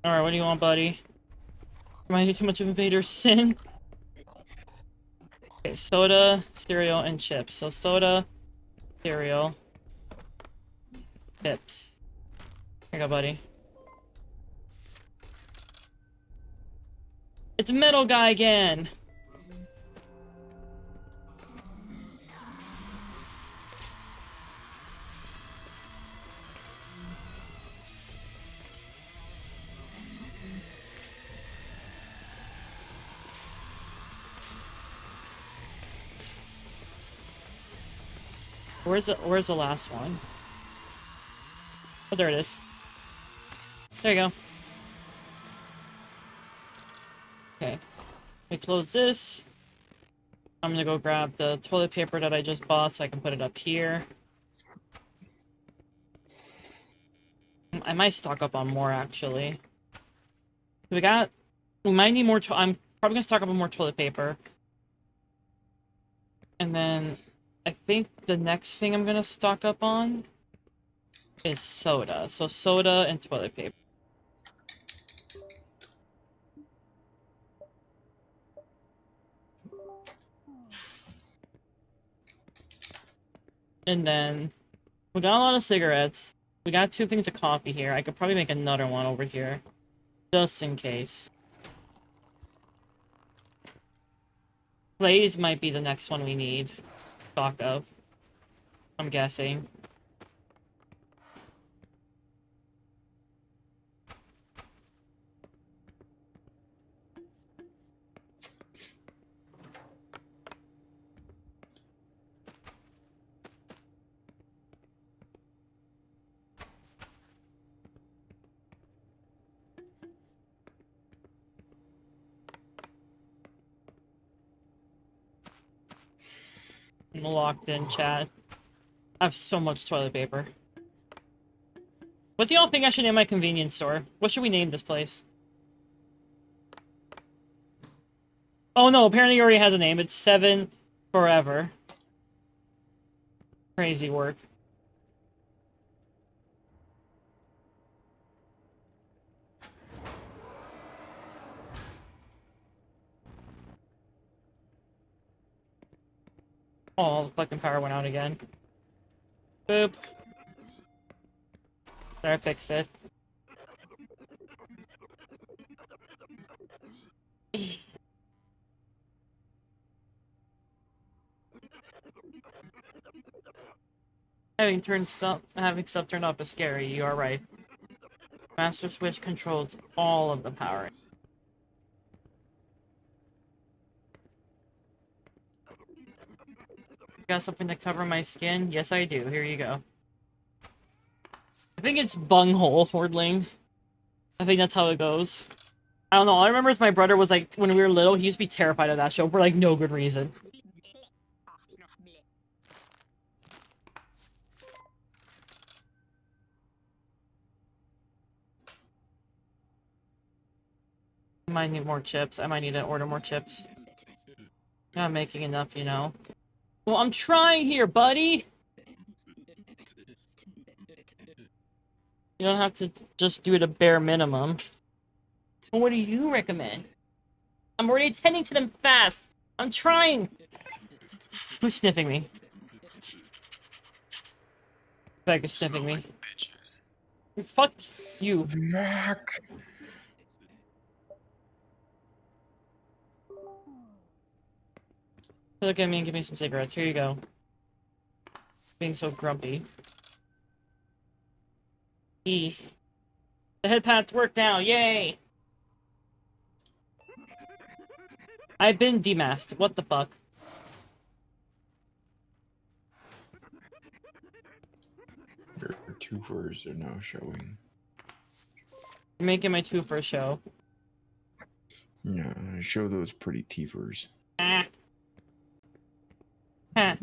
Alright, what do you want, buddy? Am I too much of Invader Sin? Okay, soda, cereal, and chips. So soda, cereal, chips. Here you go, buddy. It's Metal Guy again! Where's the last one? Oh, there it is. There you go. Okay. We close this. I'm gonna go grab the toilet paper that I just bought so I can put it up here. I might stock up on more, actually. We might need more I'm probably gonna stock up on more toilet paper. And then I think the next thing I'm gonna stock up on is soda. So soda and toilet paper. And then we got a lot of cigarettes. We got 2 things of coffee here. I could probably make another one over here. Just in case. Blaze might be the next one we need. Stock of. I'm guessing. I'm locked in, chat. I have so much toilet paper. What do y'all think I should name my convenience store? What should we name this place? Oh no, apparently it already has a name. It's 7 Forever. Crazy work. Oh, the fucking power went out again. Boop. There, I fixed it. Having stuff turned off is scary, you are right. Master switch controls all of the power. Got something to cover my skin? Yes, I do. Here you go. I think it's bunghole hordling. I think that's how it goes. I don't know. All I remember is my brother was like, when we were little, he used to be terrified of that show for like no good reason. I might need more chips. I might need to order more chips. Not making enough, you know. Well, I'm trying here, buddy! You don't have to just do it a bare minimum. Well, what do you recommend? I'm already attending to them fast! I'm trying! Who's sniffing me? Beg is sniffing me. Fuck you. Mac. Look at me and give me some cigarettes. Here you go. Being so grumpy. E. The head pads work now. Yay! I've been demasked. What the fuck? Your twofers are now showing. I'm making my 2 first show. Yeah, show those pretty teefers. Ah. Huh.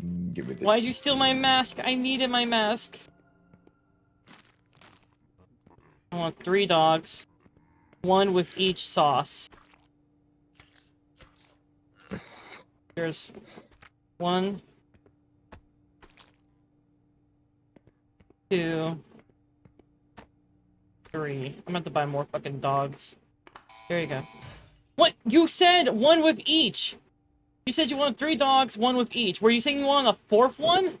Why'd you steal my mask? I needed my mask. I want 3 dogs. 1 with each sauce. Here's 1, 2, 3. I'm about to buy more fucking dogs. There you go. What? You said 1 with each! You said you wanted 3 dogs, 1 with each. Were you saying you wanted a 4th one?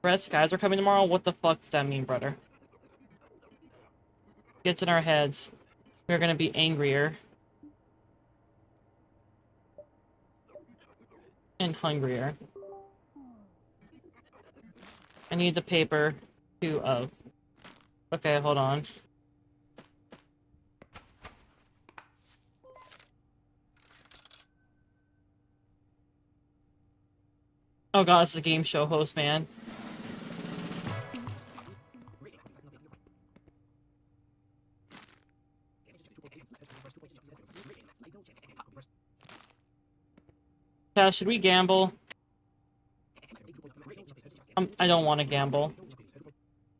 Red skies are coming tomorrow? What the fuck does that mean, brother? Gets in our heads. We're gonna be angrier. And hungrier. I need the paper. 2 of. Okay, hold on. Oh god, this is a game show host, man. Should we gamble? I don't want to gamble.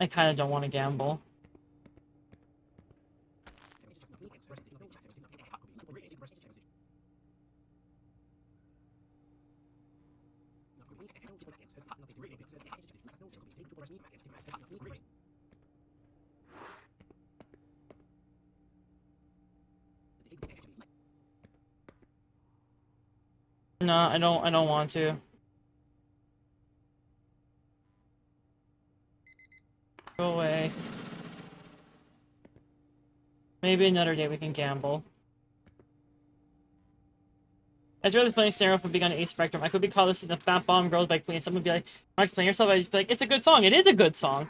I kind of don't want to gamble. No, I don't want to. Go away. Maybe another day we can gamble. As really playing scenario from being on A spectrum, I could be called this the Fat Bomb Girls by Queen. Someone would be like, "Mark, explain yourself." I just be like, "It's a good song. It is a good song."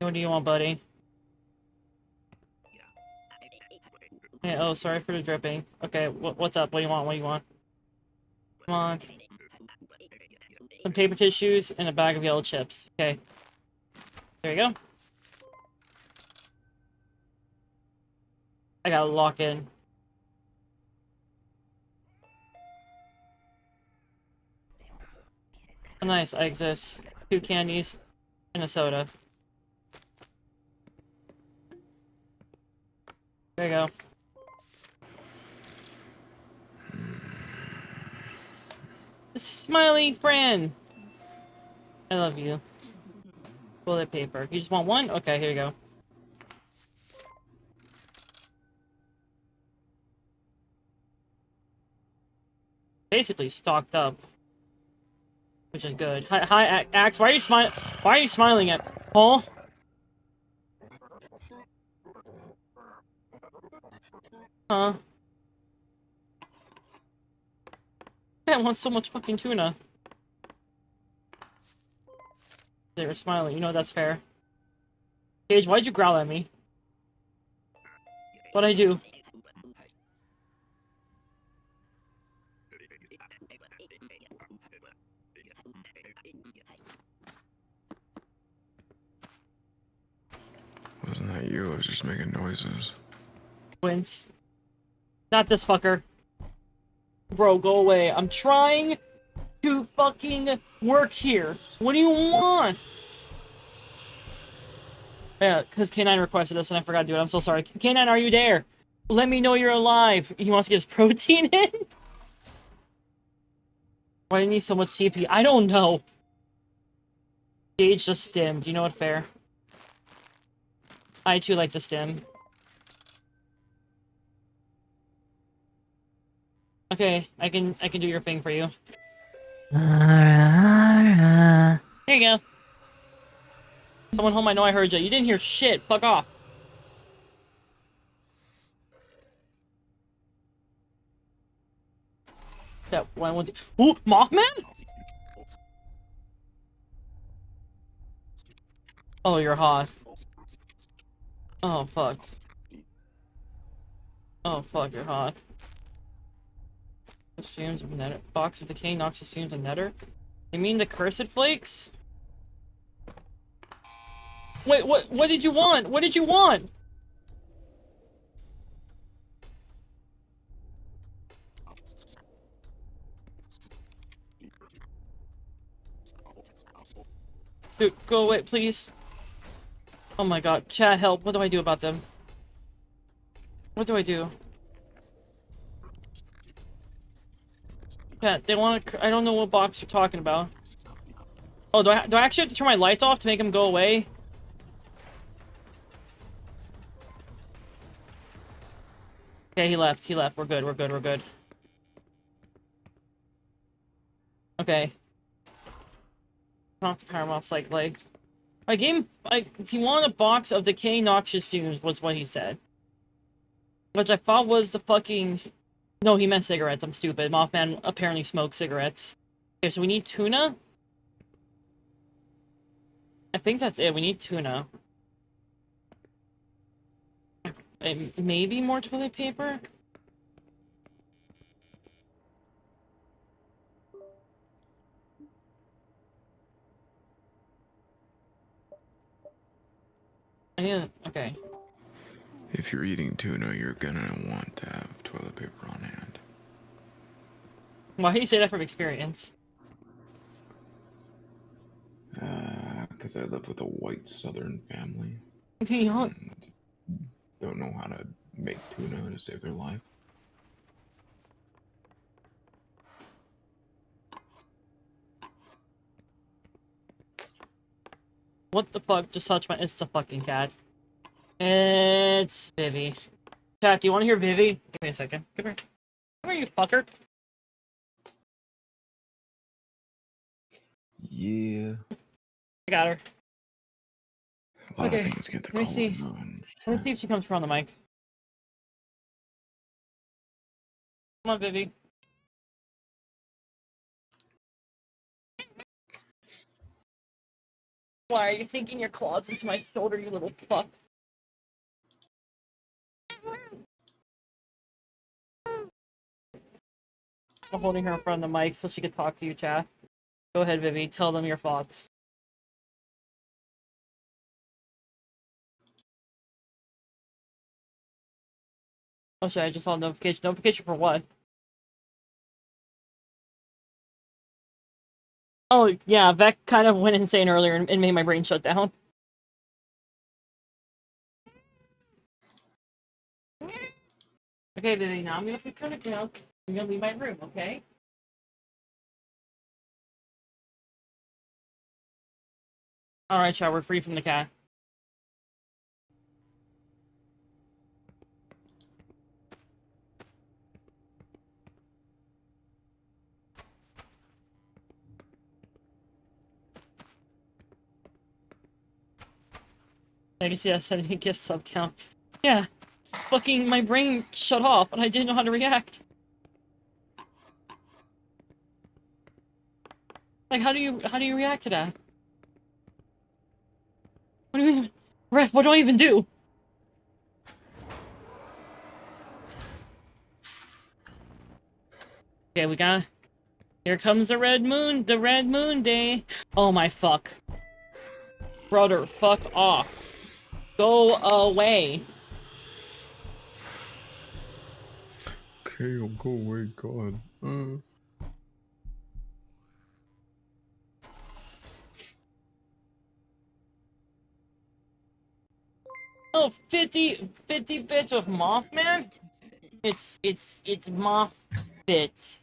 What do you want, buddy? Hey, oh, sorry for the dripping. Okay, what's up? What do you want? What do you want? Come on. Some paper tissues and a bag of yellow chips. Okay. There you go. I gotta lock in. Oh, nice, I exist. 2 candies and a soda. There you go. This is Smiley friend. I love you. Toilet paper. You just want one? Okay, here you go. Basically stocked up, which is good. Hi, Axe. Why are you smiling? Why are you smiling at Paul? Huh? Man wants so much fucking tuna. They were smiling. You know that's fair. Gage, why'd you growl at me? What'd I do? Wasn't that you? I was just making noises. Wins. Not this fucker. Bro, go away. I'm trying to fucking work here. What do you want? Yeah, because K9 requested this and I forgot to do it. I'm so sorry. K9, are you there? Let me know you're alive. He wants to get his protein in? Why do you need so much CP? I don't know. Gage just stimmed. You know what? Fair. I too like to stim. Okay, I can do your thing for you. There you go. Someone home, I know I heard you. You didn't hear shit. Fuck off. That one one's. Ooh, Mothman? Oh, you're hot. Oh, fuck. Oh, fuck, you're hot. Fumes of nether. Box of decaying noxious fumes of nether? You mean the cursed flakes? Wait, what did you want? What did you want? Dude, go away, please. Oh my god, chat, help. What do I do about them? What do I do? Chat, they want to. I don't know what box you're talking about. Oh, do I actually have to turn my lights off to make them go away? Okay, he left. He left. We're good. We're good. We're good. Okay. Turn off the power off like. I gave him. He wanted a box of decaying noxious fumes, was what he said. Which I thought was the fucking. No, he meant cigarettes. I'm stupid. Mothman apparently smokes cigarettes. Okay, so we need tuna? I think that's it. We need tuna. Maybe more toilet paper? I need to, okay. If you're eating tuna, you're gonna want to have toilet paper on hand. Why do you say that from experience? Because I live with a white Southern family. Yeah. And don't know how to make tuna to save their life. What the fuck just touched my... It's a fucking cat. It's Vivi. Chat, do you want to hear Vivi? Give me a second. Come here. Come here, you fucker. Yeah. I got her. A lot Okay, of things get the let me call see. on. Let me see if she comes from the mic. Come on, Vivi. Why are you sinking your claws into my shoulder, you little fuck? I'm holding her in front of the mic so she can talk to you, chat. Go ahead, Vivi. Tell them your thoughts. Oh shit, I just saw a notification. Notification for what? Oh, yeah, Vec kind of went insane earlier and made my brain shut down. Okay, Vivi, now I'm gonna put you down. I'm gonna leave my room, okay? Alright, chat, we're free from the cat. I can see that sending a gift sub count. Yeah, fucking my brain shut off and I didn't know how to react. Like, how do you react to that? What do you even... Ref, what do I even do? Okay, we got... Here comes the red moon day. Oh my fuck. Brother, fuck off. Go away. Okay, I'll go away, God. Oh, 50 bits of Mothman? It's Moth bits.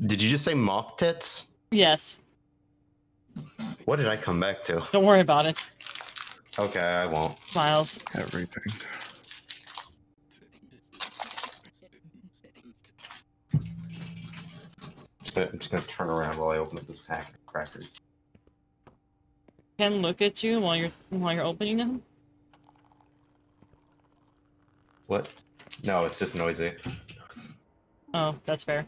Did you just say moth tits? Yes. What did I come back to? Don't worry about it. Okay, I won't. Smiles. Everything. I'm just gonna turn around while I open up this pack of crackers. Can look at you while you're opening them? What? No, it's just noisy. Oh, that's fair.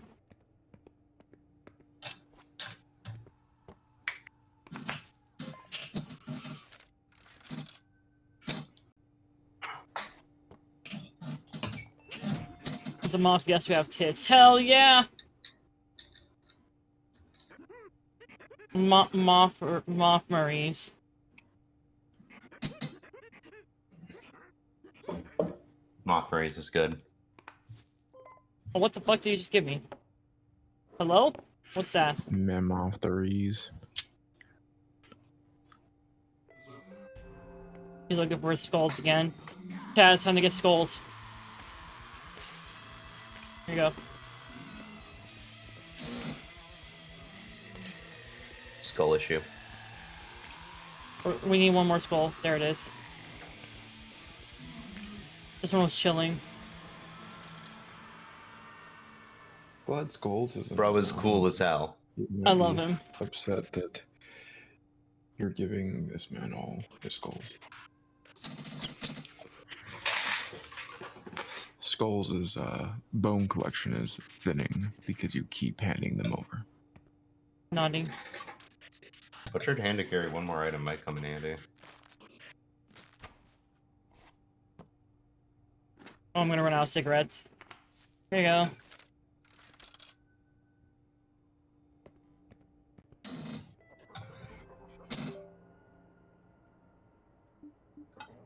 It's a moth, yes, we have tits. Hell yeah! Moth Marie's. Moth rays is good. Oh, what the fuck did you just give me? Hello? What's that? Mammotheries. He's looking for his skulls again. Chad, it's time to get skulls. Here you go. Skull issue. We need one more skull. There it is. This one was chilling. Glad Skulls is Bro is cool as hell. I love him. Upset that you're giving this man all his skulls. Skulls' bone collection is thinning because you keep handing them over. Nodding. Put your hand to carry one more item, might come in handy. Oh, I'm gonna run out of cigarettes. Here you go.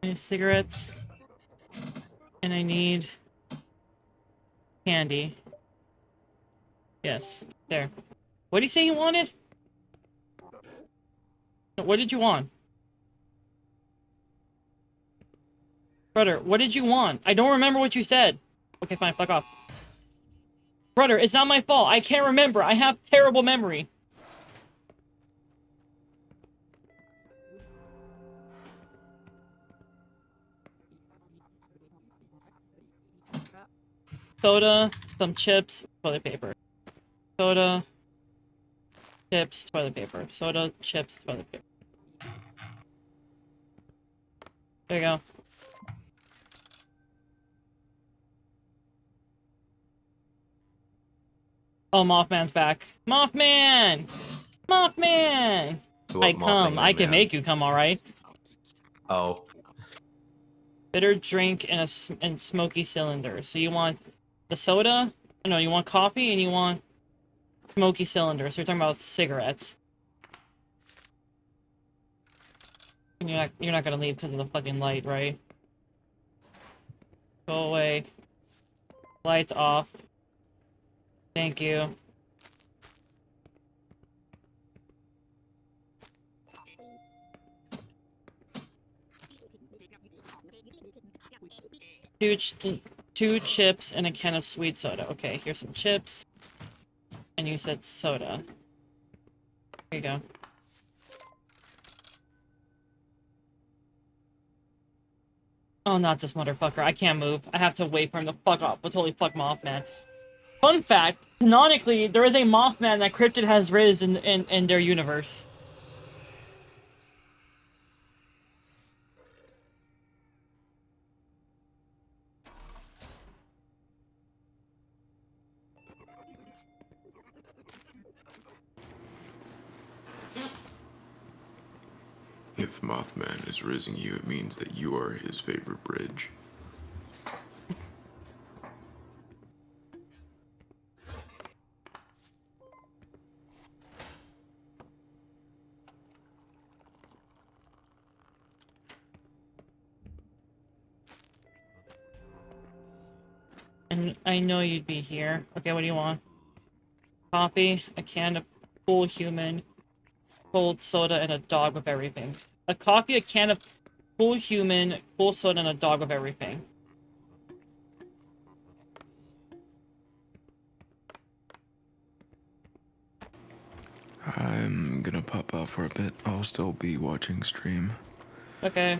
Any cigarettes? And I need candy. Yes, there. What did he say you wanted? What did you want? Brother, what did you want? I don't remember what you said. Okay, fine, fuck off. Brother, it's not my fault. I can't remember. I have terrible memory. Soda, some chips, toilet paper. Soda, chips, toilet paper. Soda, chips, toilet paper. There you go. Oh, Mothman's back. Mothman! Mothman! I come. I can make you come, alright? Oh. Bitter drink and smoky cylinder. So you want the soda? No, you want coffee and you want smoky cylinder. So you're talking about cigarettes. And you're not gonna leave because of the fucking light, right? Go away. Lights off. Thank you. Two chips and a can of sweet soda. Okay, here's some chips. And you said soda. Here you go. Oh, not this motherfucker. I can't move. I have to wait for him to fuck off. But totally fuck Mothman. Fun fact, canonically, there is a Mothman that Cryptid has raised in their universe. If Mothman is raising you, it means that you are his favorite bridge. And I know you'd be here. Okay, what do you want? Coffee, a can of cool human, cold soda, and a dog with everything. A coffee, a can of cool human, cool soda, and a dog with everything. I'm gonna pop out for a bit. I'll still be watching stream. Okay.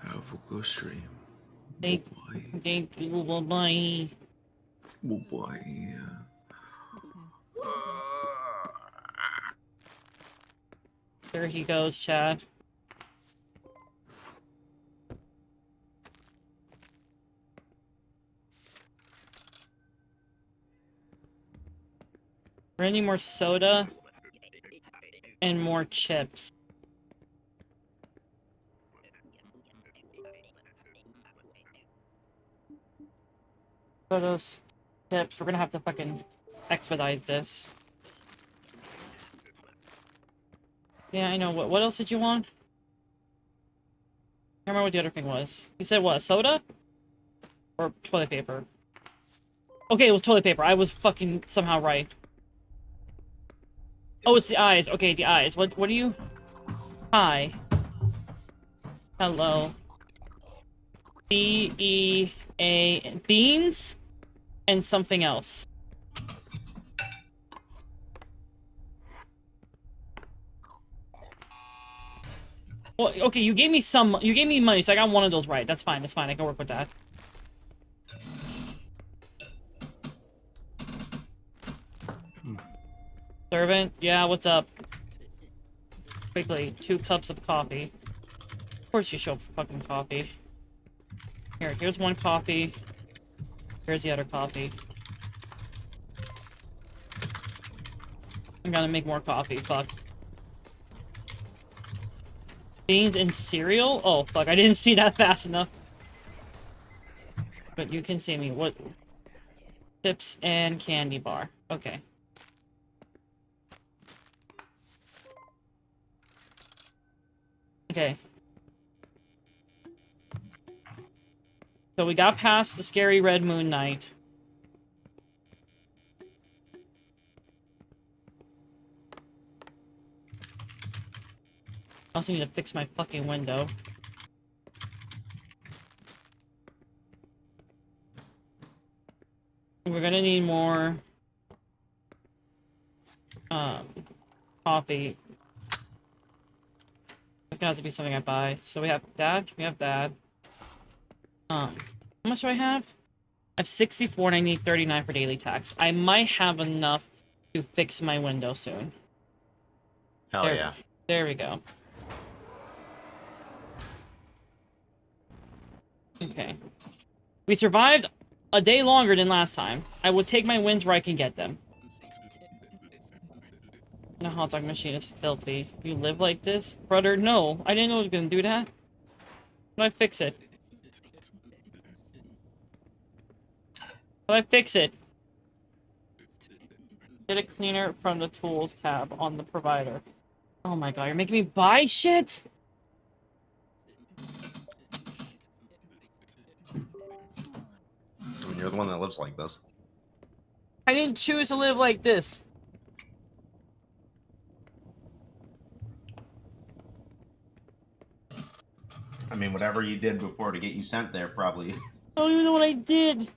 Have a good stream. Thank you. Bye-bye. Bye-bye. There he goes, Chad. I need more soda and more chips. Sodas, chips. We're gonna have to fucking expedite this. Yeah, I know. What else did you want? I remember what the other thing was. You said what? Soda? Or toilet paper? Okay, it was toilet paper. I was fucking somehow right. Oh, it's the eyes. Okay, the eyes. What are you? Hi. Hello. B-E-A... Beans? And something else. Well, okay, you gave me money, so I got one of those right. That's fine, I can work with that. Servant? Yeah, what's up? Quickly, 2 cups of coffee. Of course you show up for fucking coffee. Here's 1 coffee. Here's the other coffee. I'm gonna make more coffee, fuck. Beans and cereal? Oh, fuck, I didn't see that fast enough. But you can see me. What? Chips and candy bar. Okay. Okay. So we got past the scary red moon night. I also need to fix my fucking window. We're gonna need more coffee. It's gonna have to be something I buy. So we have that. We have that. How much do I have? I have 64 and I need 39 for daily tax. I might have enough to fix my window soon. Hell there, yeah. There we go. Okay. We survived a day longer than last time. I will take my wins where I can get them. The hot dog machine is filthy. You live like this? Brother, no. I didn't know you were gonna do that. How do I fix it? How do I fix it? Get a cleaner from the tools tab on the provider. Oh my god, you're making me buy shit? I mean, you're the one that lives like this. I didn't choose to live like this. I mean, whatever you did before to get you sent there, probably. I don't even know what I did.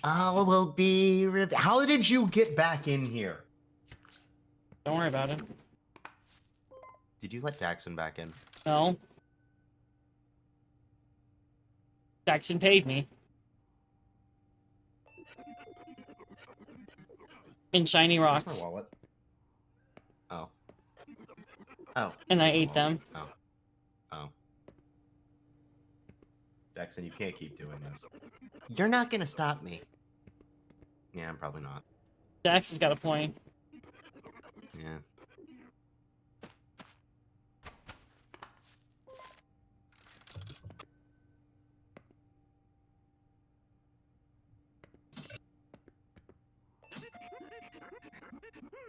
All will be. How did you get back in here? Don't worry about it. Did you let Jackson back in? No. Jackson paid me. In shiny rocks. My wallet. Oh. Oh. And I ate them. Oh. Oh. Jackson, you can't keep doing this. You're not gonna stop me. Yeah, I'm probably not. Jackson's got a point. Yeah.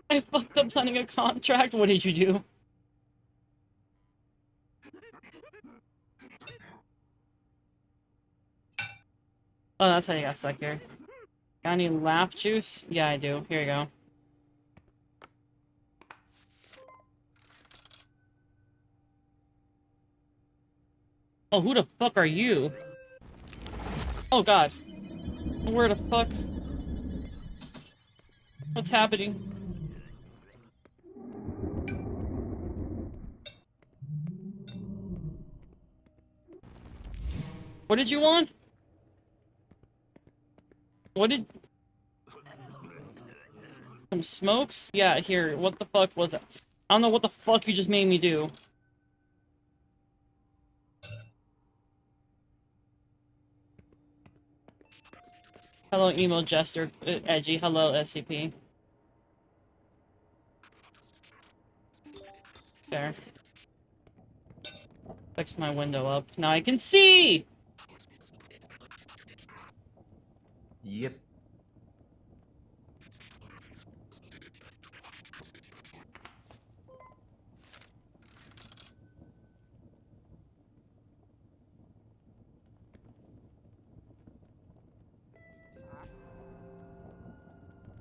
I fucked up signing a contract. What did you do? Oh, that's how you got stuck here. Got any laugh juice? Yeah, I do. Here you go. Oh, who the fuck are you? Oh god. Where the fuck? What's happening? What did you want? What did... Some smokes? Yeah, here. What the fuck was it? I don't know what the fuck you just made me do. Hello, emo jester, edgy. Hello, SCP. There. Fix my window up. Now I can see! Yep.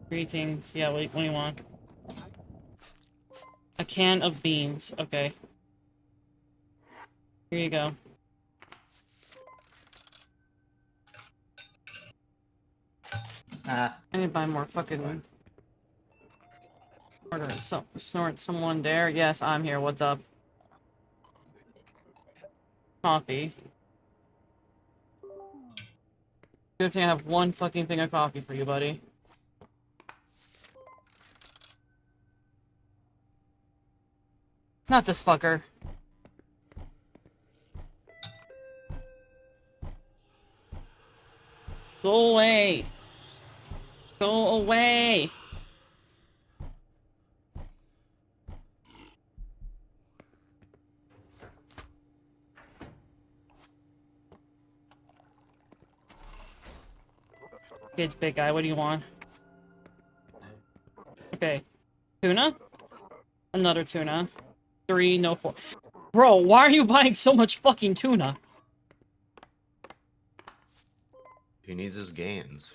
Greetings. Yeah, what do you want? A can of beans. Okay. Here you go. I need to buy more fucking... Ordering snort someone there. Yes, I'm here. What's up? Coffee. Good thing I have one fucking thing of coffee for you, buddy. Not this fucker. Go away. Go away. Okay, it's big guy. What do you want? Okay, Okay. Tuna? Another tuna. 3, no 4. Bro, why are you buying so much fucking tuna? He needs his gains.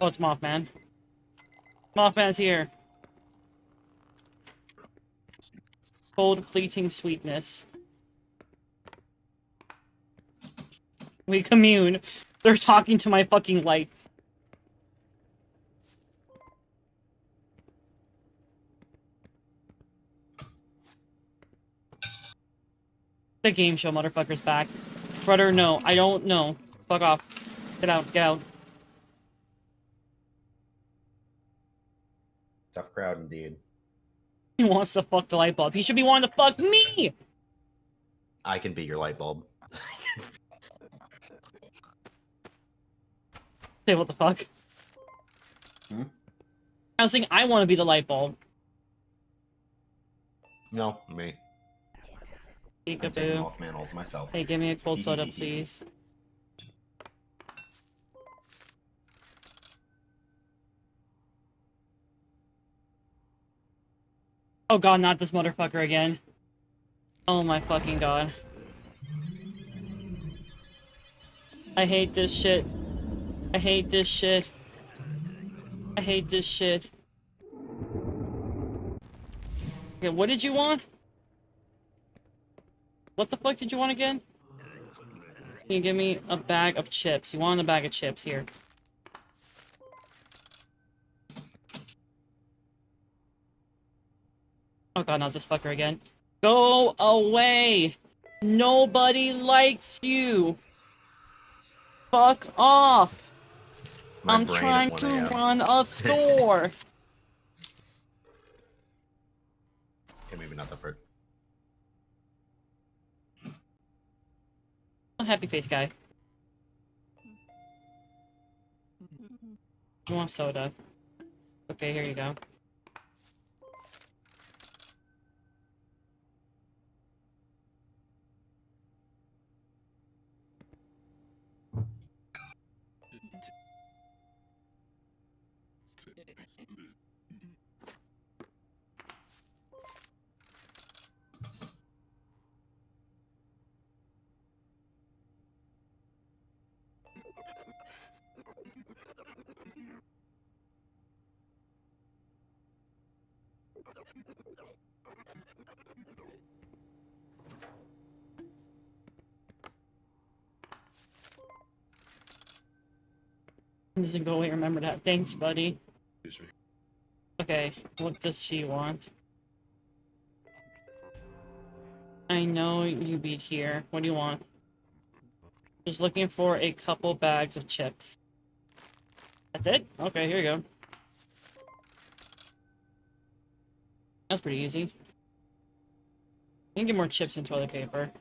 Oh, it's Mothman. Mothman's here. Cold, fleeting sweetness. We commune. They're talking to my fucking lights. The game show motherfucker's back. Brother, no. I don't know. Fuck off. Get out. Get out. Tough crowd indeed. He wants to fuck the light bulb. He should be wanting to fuck me! I can be your light bulb. Say, what the fuck? Hmm? I was saying I want to be the light bulb. No, me. I'm taking Peekaboo. Mothman all to myself. Hey, give me a cold soda, please. Oh god, not this motherfucker again. Oh my fucking god. I hate this shit. I hate this shit. I hate this shit. Okay, what did you want? What the fuck did you want again? Can you give me a bag of chips? You want a bag of chips here. Oh god, not this fucker again. Go away! Nobody likes you! Fuck off! My I'm brain at trying 1 to a.m. run a store! Okay, maybe not the first. A happy face guy. You want soda? Okay, here you go. Doesn't go away, remember that. Thanks, buddy. Excuse me. Okay, what does she want? I know you be here. What do you want? Just looking for a couple bags of chips. That's it? Okay, here you go. That's pretty easy. You can get more chips and toilet paper.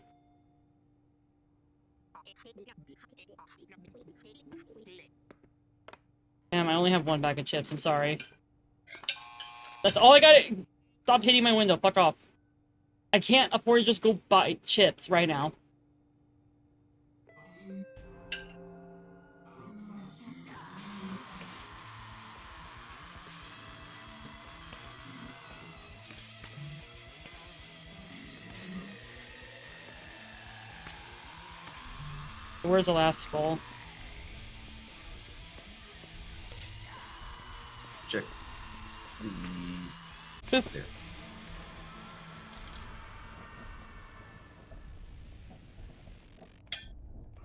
Damn, I only have one bag of chips. I'm sorry. That's all I got. Stop hitting my window. Fuck off. I can't afford to just go buy chips right now. Where's the last skull? Check. Boop. There.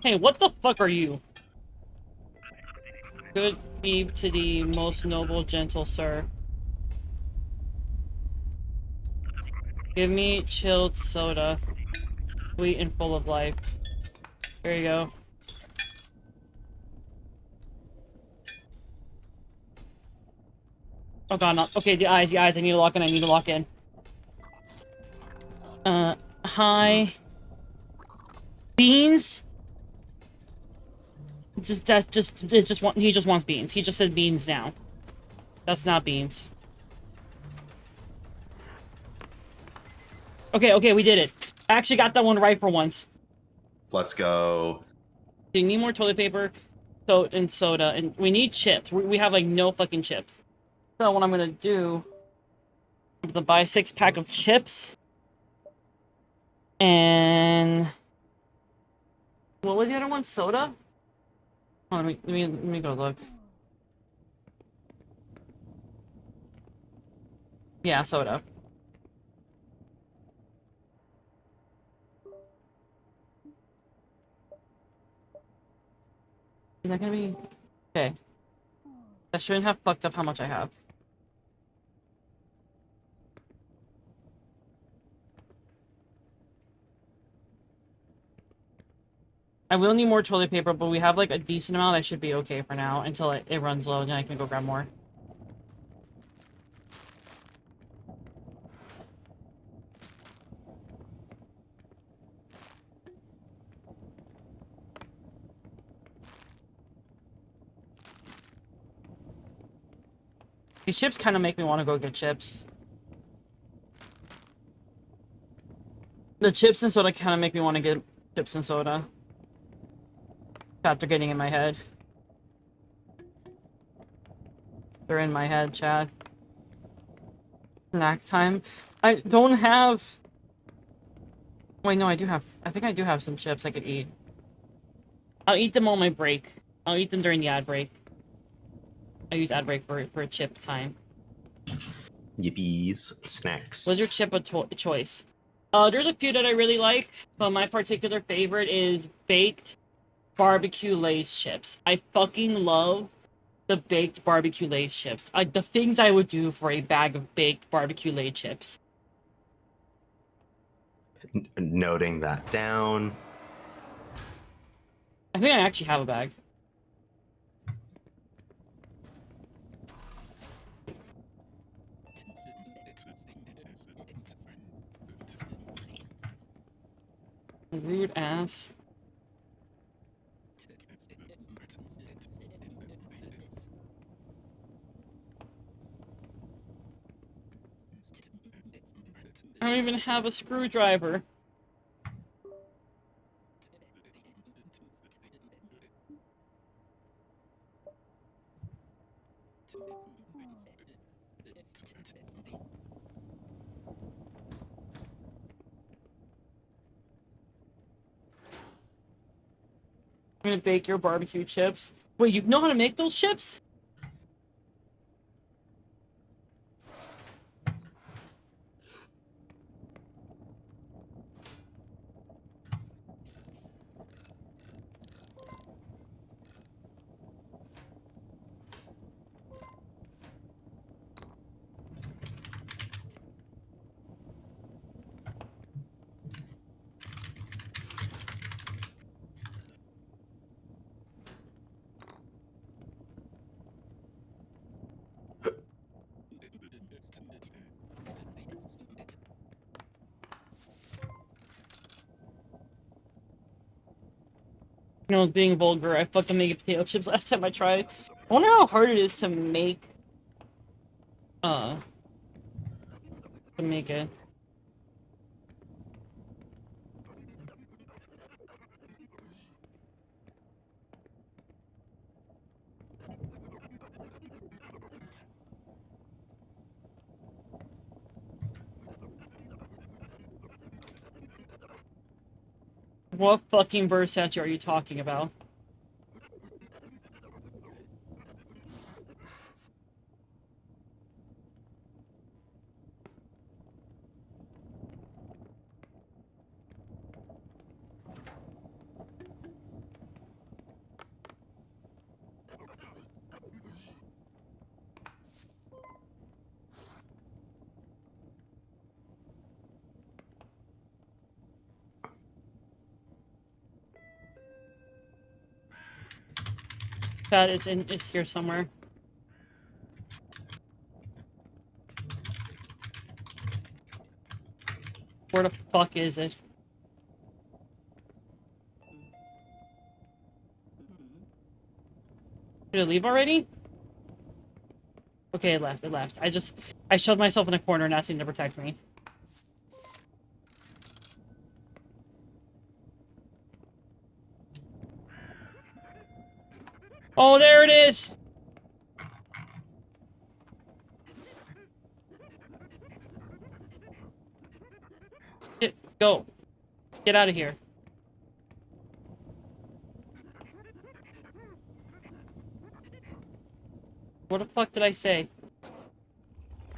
Hey, what the fuck are you? Good eve to the most noble, gentle sir. Give me chilled soda. Sweet and full of life. There you go. Oh god, no. Okay, the eyes, I need to lock in, I need to lock in. Hi. Beans? He just wants beans. He just said beans now. That's not beans. Okay, we did it. I actually got that one right for once. Let's go. Do you need more toilet paper? soda, and we need chips. We have like no fucking chips. So what I'm gonna do, I'm gonna buy a 6-pack of chips. And what was the other one? Soda? Oh, let me go look. Yeah, soda. Is that gonna be okay? That shouldn't have fucked up how much I have. I will need more toilet paper, but we have like a decent amount. I should be okay for now until it runs low, and then I can go grab more. These chips kind of make me want to go get chips. The chips and soda kind of make me want to get chips and soda. After getting in my head. They're in my head, Chad. Snack time. I don't have... Wait, no, I do have... I think I do have some chips I could eat. I'll eat them on my break. I'll eat them during the ad break. I use ad break for a chip time. Yippies. Snacks. What's your chip of choice? There's a few that I really like, but my particular favorite is baked barbecue Lay's chips. I fucking love the baked barbecue Lay's chips. The things I would do for a bag of baked barbecue Lay's chips. Noting that down. I think I actually have a bag. Rude ass. I don't even have a screwdriver. I'm gonna bake your barbecue chips. Wait, you know how to make those chips? You know, it's being vulgar. I fucking made potato chips last time I tried. I wonder how hard it is to make... to make it. What fucking Versace are you talking about? God, it's here somewhere. Where the fuck is it? Did it leave already? Okay, it left, it left. I shoved myself in a corner and asked him to protect me. Oh, there it is! Go. Get out of here. What the fuck did I say?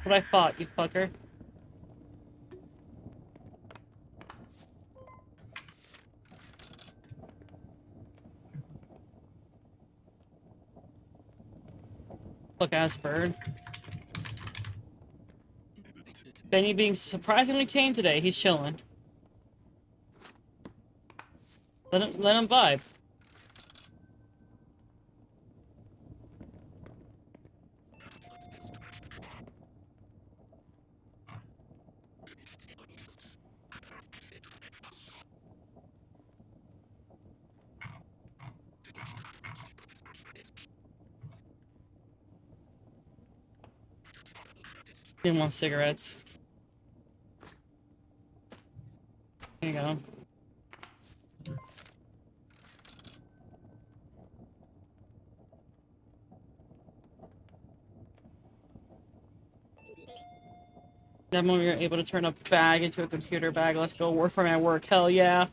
What I thought, you fucker. Fuck ass bird. Benny being surprisingly tame today. He's chilling. Let him vibe. Didn't want cigarettes. Here you go. That moment you're able to turn a bag into a computer bag. Let's go work for my work. Hell yeah.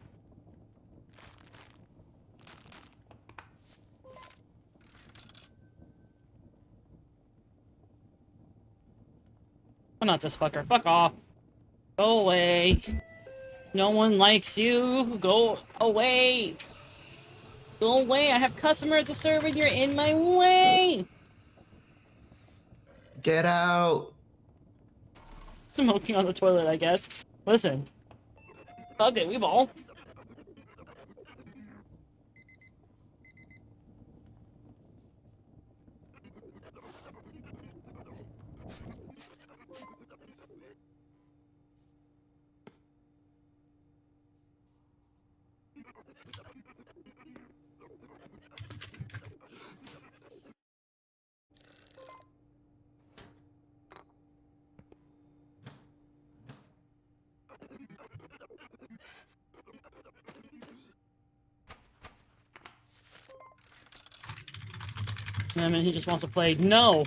I'm not this fucker. Fuck off. Go away. No one likes you. Go away. Go away. I have customers to serve and you're in my way. Get out. Smoking on the toilet, I guess. Listen. Okay, we ball. I mean, he just wants to play. No!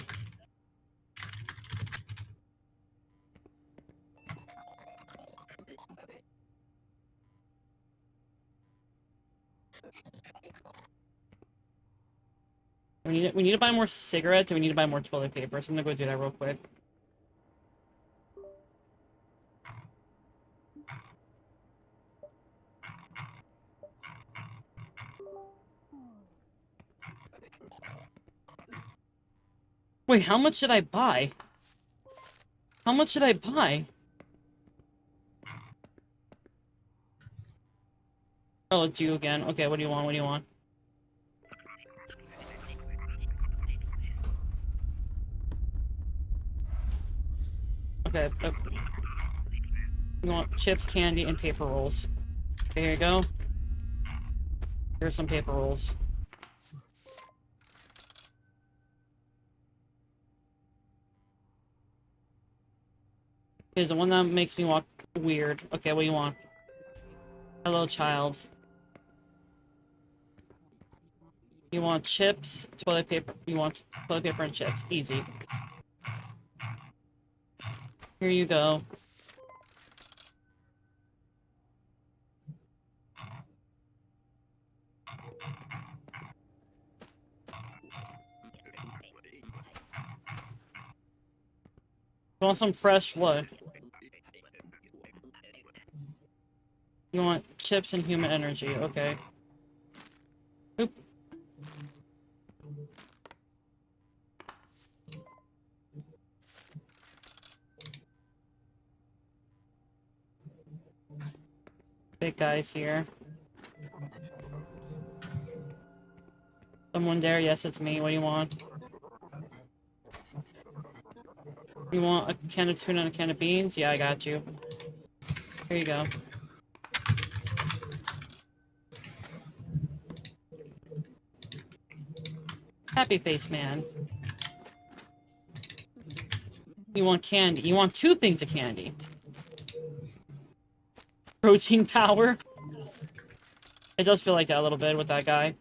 We need to buy more cigarettes and we need to buy more toilet paper, so I'm gonna go do that real quick. Wait, how much did I buy? How much did I buy? Oh, it's you again. Okay, what do you want? What do you want? Okay, you want chips, candy, and paper rolls. Okay, here you go. Here's some paper rolls. Here's the one that makes me walk weird. Okay, what do you want? Hello, child. You want chips, toilet paper. You want toilet paper and chips. Easy. Here you go. You want some fresh what? You want chips and human energy. Okay. Oop. Big guys here. Someone there? Yes, it's me. What do you want? You want a can of tuna and a can of beans? Yeah, I got you. Here you go. Happy face man. You want candy. You want 2 things of candy. Protein power. It does feel like that a little bit with that guy.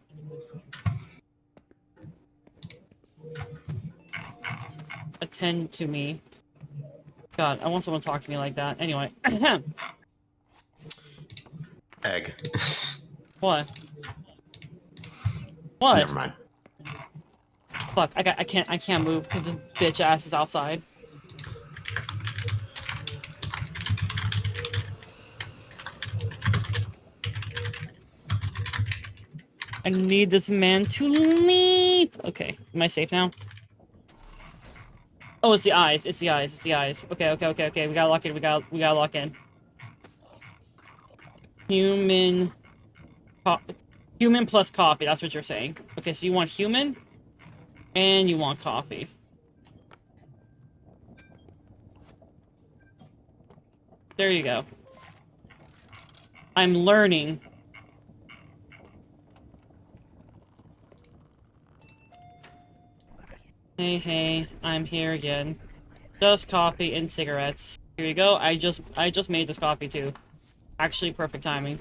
tend to me. God, I want someone to talk to me like that. Anyway. Egg. What? What? Never mind. Fuck, I can't move because this bitch ass is outside. I need this man to leave. Okay, am I safe now? Oh, it's the eyes. It's the eyes. It's the eyes. Okay, okay, okay, okay. We gotta lock in. We gotta lock in. Human. Human plus coffee. That's what you're saying. Okay, so you want human, and you want coffee. There you go. I'm learning. Hey, hey, I'm here again. Just coffee and cigarettes. Here you go. I just made this coffee too. Actually, perfect timing.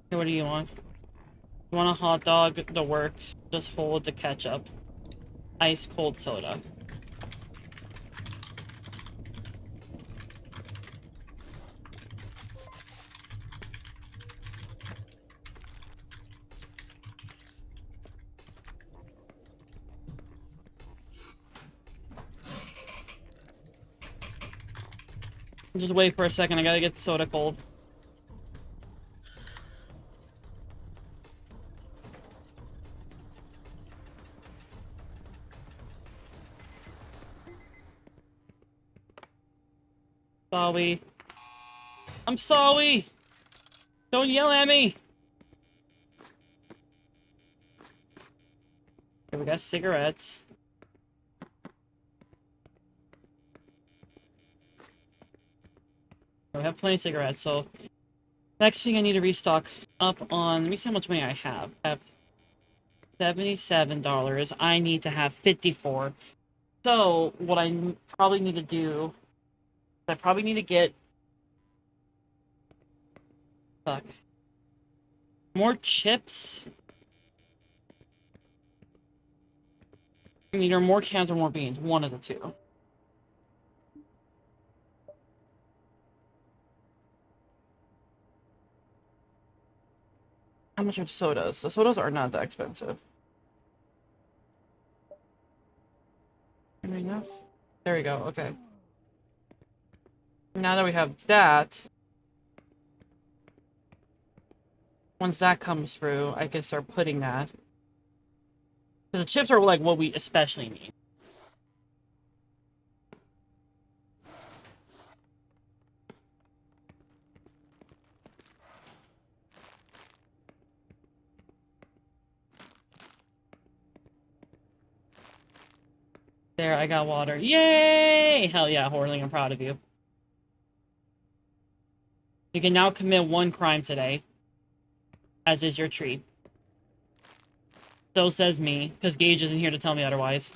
Okay, what do you want? You want a hot dog? The works. Just hold the ketchup. Ice cold soda. Just wait for a second, I gotta get the soda cold. Sorry. I'm sorry! Don't yell at me! Okay, we got cigarettes. We have plenty of cigarettes, so... Next thing I need to restock up on... Let me see how much money I have. I have $77. I need to have 54. So, what I probably need to do... I probably need to get... Fuck. More chips? Either more cans or more beans. One of the two. How much are sodas? The sodas are not that expensive. Enough? There we go, okay. Now that we have that... Once that comes through, I can start putting that. Because the chips are like what we especially need. There, I got water. Yay! Hell yeah, Horling, I'm proud of you. You can now commit one crime today. As is your treat. So says me, because Gage isn't here to tell me otherwise.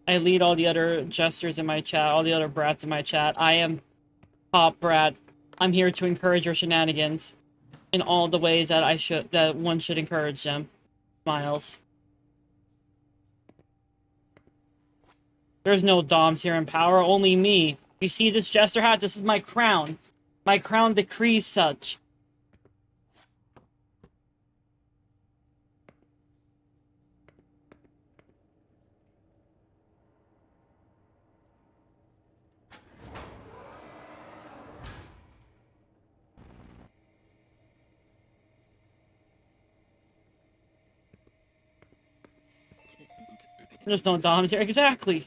I lead all the other jesters in my chat, all the other brats in my chat. I am top brat. I'm here to encourage your shenanigans in all the ways that one should encourage them. Miles. There's no Doms here in power, only me. You see this jester hat? This is my crown. My crown decrees such. There's no Doms here. Exactly.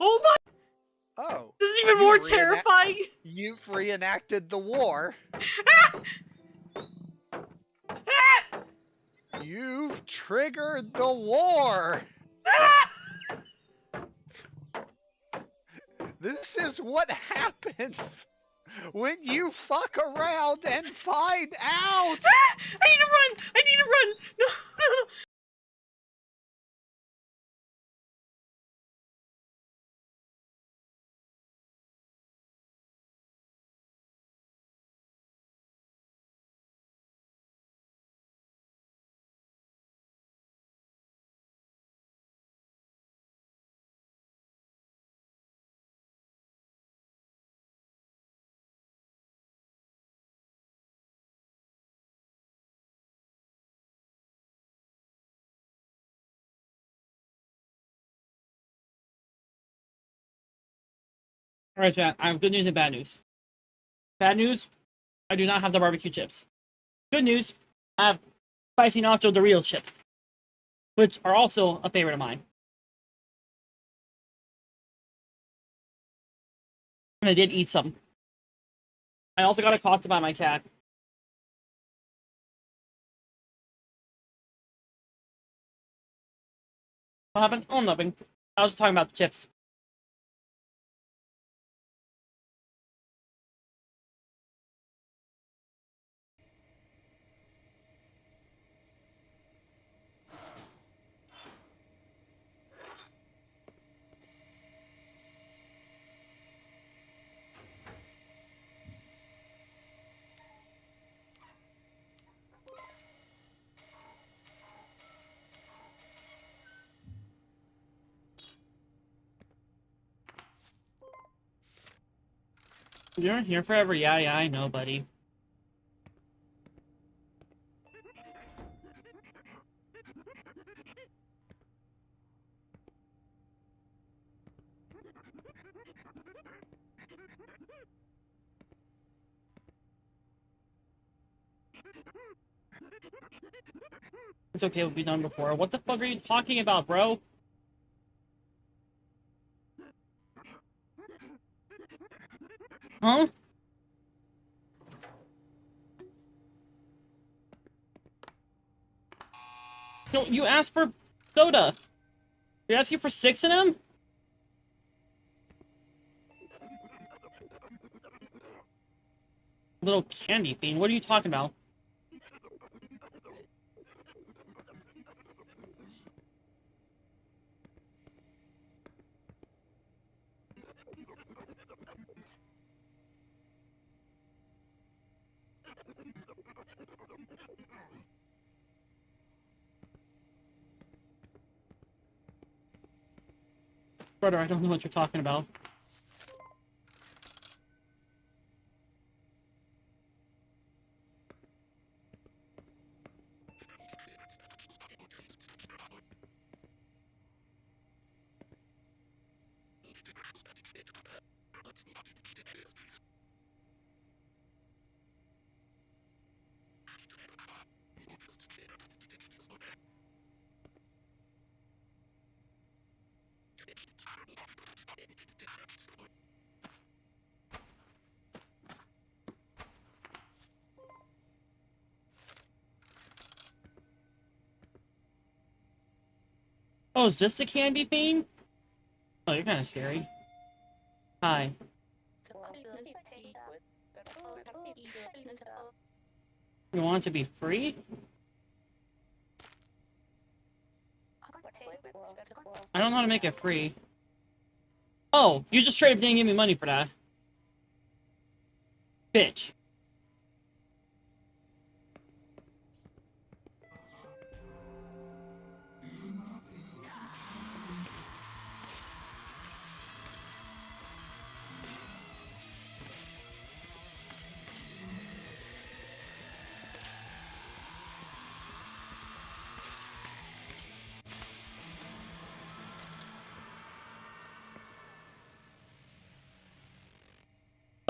Oh my! Oh. This is even you more reenact- terrifying! You've reenacted the war. You've triggered the war. This is what happens when you fuck around and find out. I need to run! I need to run! No, no, no. Alright, chat. I have good news and bad news. Bad news, I do not have the barbecue chips. Good news, I have spicy nacho Doritos chips, which are also a favorite of mine. And I did eat some. I also got accosted by my cat. What happened? Oh, nothing. I was just talking about the chips. You're here forever. Yeah, I know, buddy. It's okay, we've been done before. What the fuck are you talking about, bro? Huh? No, you asked for soda. You're asking for 6 of them? Little candy fiend. What are you talking about? Brother, I don't know what you're talking about. Oh, is this the candy thing? Oh, you're kind of scary. Hi. You want it to be free? I don't know how to make it free. Oh, you just straight up didn't give me money for that. Bitch.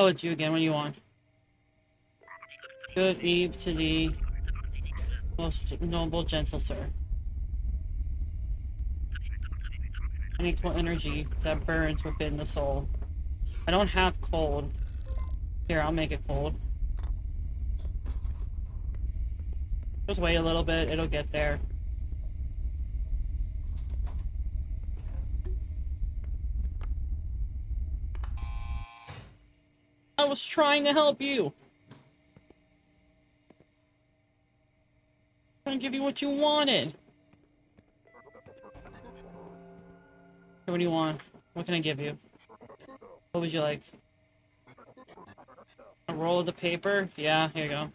Oh, it's you again. What do you want? Good eve to the most noble, gentle sir. Unequal energy that burns within the soul. I don't have cold. Here, I'll make it cold. Just wait a little bit, it'll get there. I was trying to help you! Trying to give you what you wanted! What do you want? What can I give you? What would you like? A roll of the paper? Yeah, here you go. Is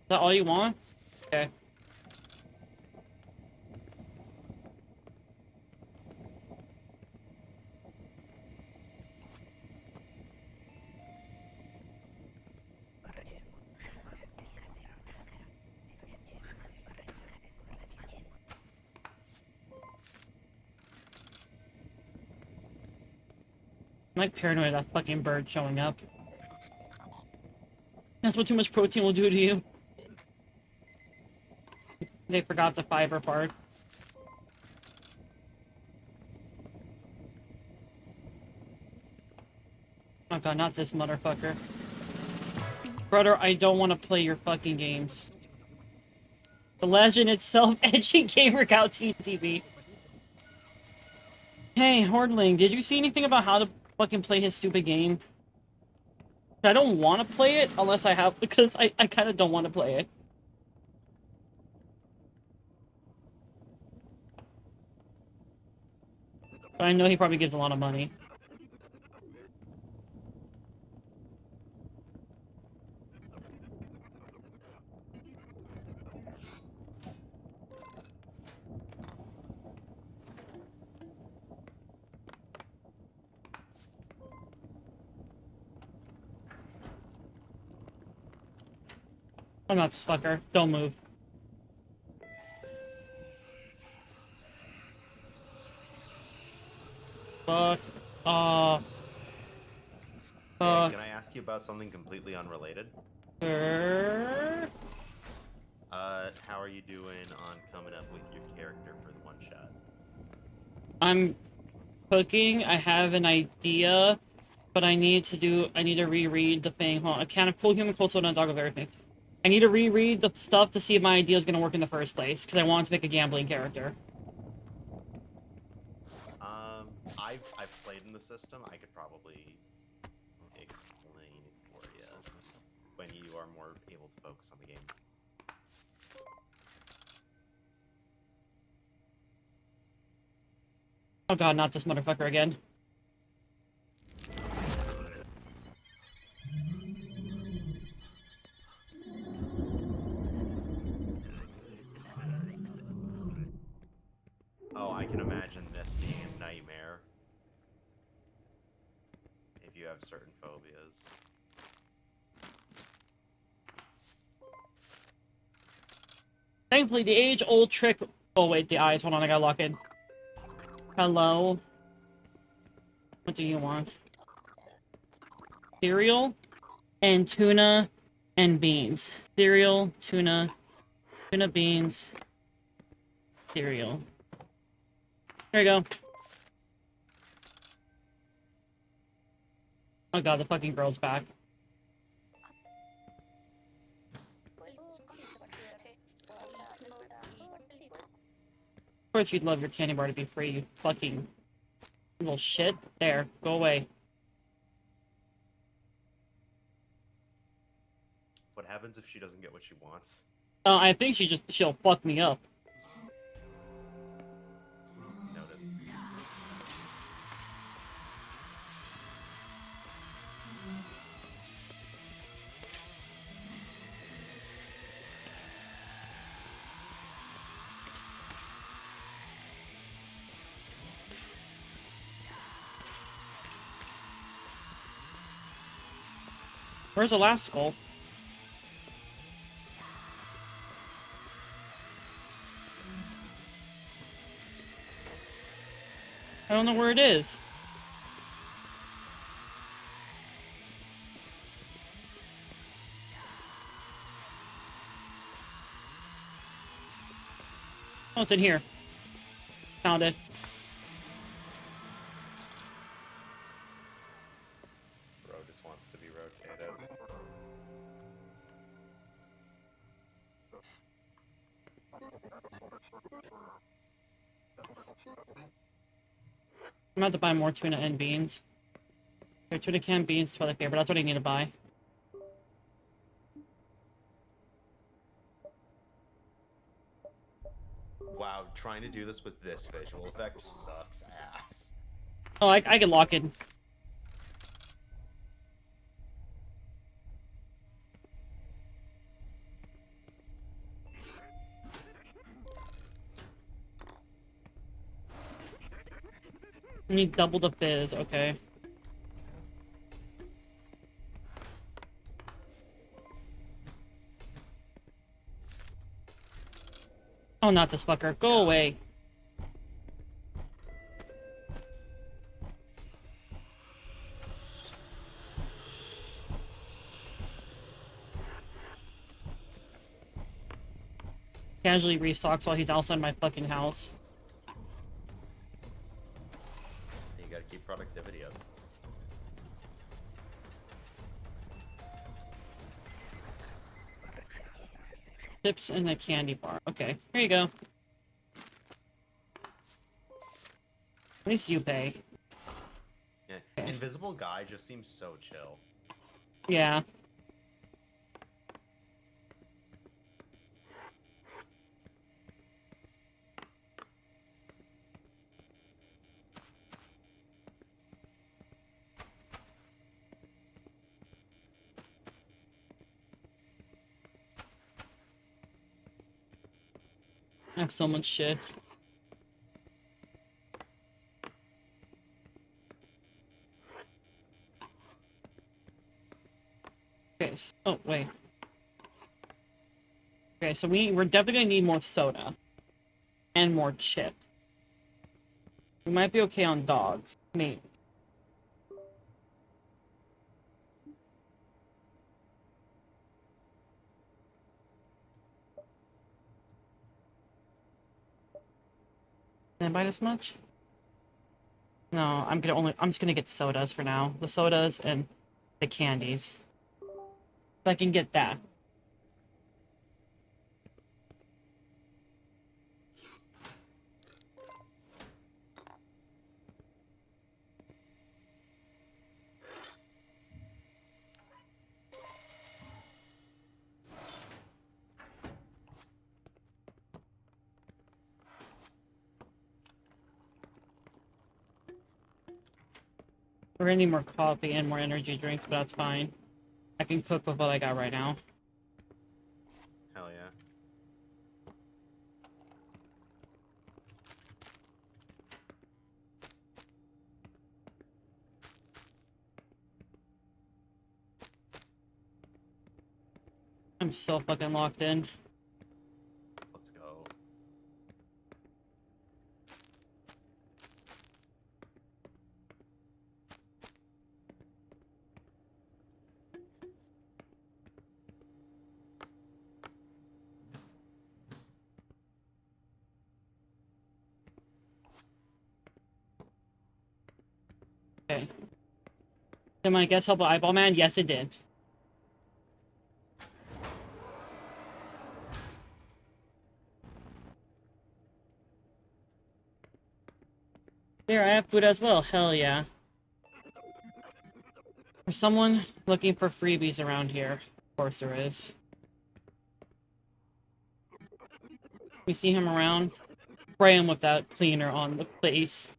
that all you want? Okay. I'm like paranoid of that fucking bird showing up. That's what too much protein will do to you. They forgot the fiber part. Oh god, not this motherfucker. Brother, I don't want to play your fucking games. The legend itself, edgy gamer cow TV. Hey, Hordling, did you see anything about how to fucking play his stupid game? I don't want to play it unless I have, because I kind of don't want to play it. But I know he probably gives a lot of money. I'm not this fucker. Don't move. Fuck. Hey, Fuck. can I ask you about something completely unrelated? Sure. How are you doing on coming up with your character for the one shot? I'm cooking. I have an idea, but I need to reread the thing. Hold on. I can't have cool human, cold soda, and dog of everything. I need to reread the stuff to see if my idea is going to work in the first place, because I want to make a gambling character. I've played in the system. I could probably explain it for you when you are more able to focus on the game. Oh god, not this motherfucker again. Oh, I can imagine this being a nightmare if you have certain phobias. Thankfully, the age-old trick... Oh wait, the eyes. Hold on, I gotta lock in. Hello? What do you want? Cereal and tuna and beans. Cereal, tuna, beans, cereal. There you go. Oh god, the fucking girl's back. Of course you'd love your candy bar to be free, you fucking little shit. There, go away. What happens if she doesn't get what she wants? I think she'll fuck me up. Noted. Where's the last skull? I don't know where it is. Oh, it's in here. Found it. I'm about to buy more tuna and beans. Okay, tuna can, beans, toilet paper. That's what I need to buy. Wow, trying to do this with this visual effect sucks ass. Oh, I can lock it. I need double the fizz, okay. Oh, not this fucker. Go away. Casually restocks while he's outside my fucking house. You gotta keep productivity up. Chips and a candy bar. Okay, here you go. At least you pay. Yeah. Okay. Invisible guy just seems so chill. Yeah. I have so much shit. Okay, oh, wait. Okay, so we're definitely gonna need more soda. And more chips. We might be okay on dogs. Maybe. Can I buy this much? No, I'm just gonna get sodas for now. The sodas and the candies. So I can get that. We're gonna need more coffee and more energy drinks, but that's fine. I can cook with what I got right now. Hell yeah. I'm so fucking locked in. Let's go. Okay. Did my guess help the eyeball man? Yes, it did. There, I have food as well. Hell yeah. For someone looking for freebies around here. Of course there is. We see him around. Spray him with that cleaner on the face.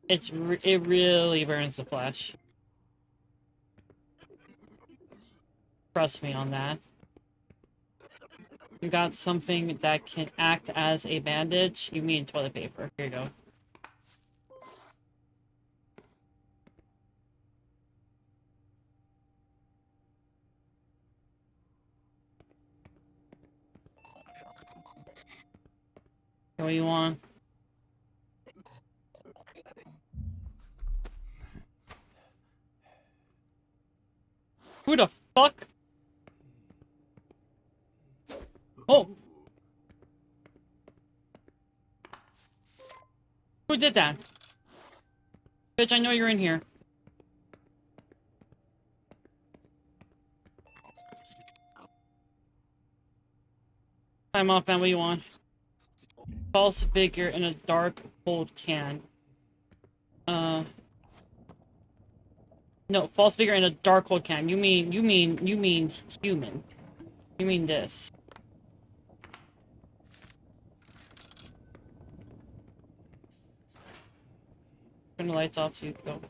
It really burns the flesh. Trust me on that. You got something that can act as a bandage? You mean toilet paper. Here you go. What do you want? Who the fuck? Oh! Who did that? Bitch, I know you're in here. Time off, man. What do you want? False figure in a dark, cold can. No, false figure in a dark, cold can. You mean human. You mean this. Turn the lights off so you can go.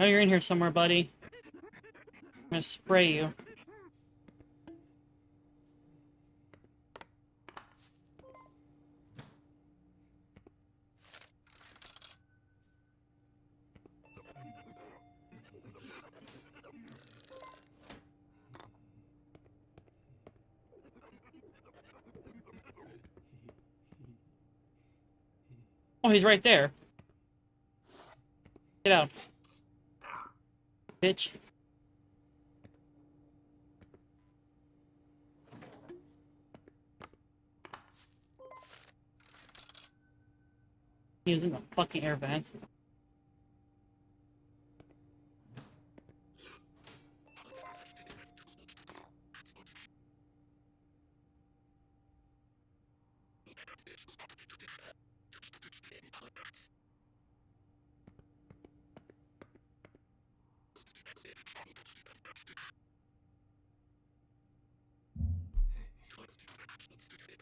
Oh, you're in here somewhere, buddy. I'm gonna spray you. Oh, he's right there. Get out. Bitch. He was in the fucking air vent.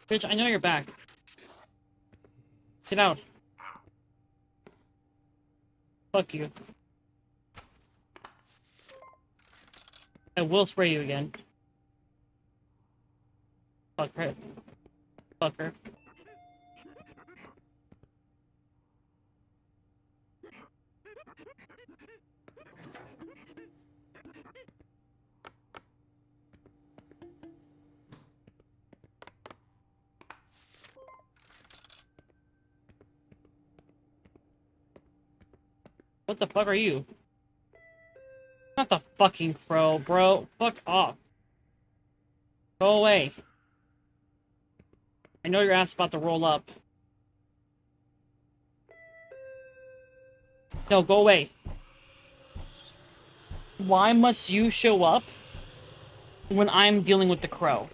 Bitch, I know you're back. Get out. Fuck you. I will spray you again. Fuck her. Fuck her. What the fuck are you? Not the fucking crow, bro. Fuck off. Go away. I know your ass is about to roll up. No, go away. Why must you show up when I'm dealing with the crow?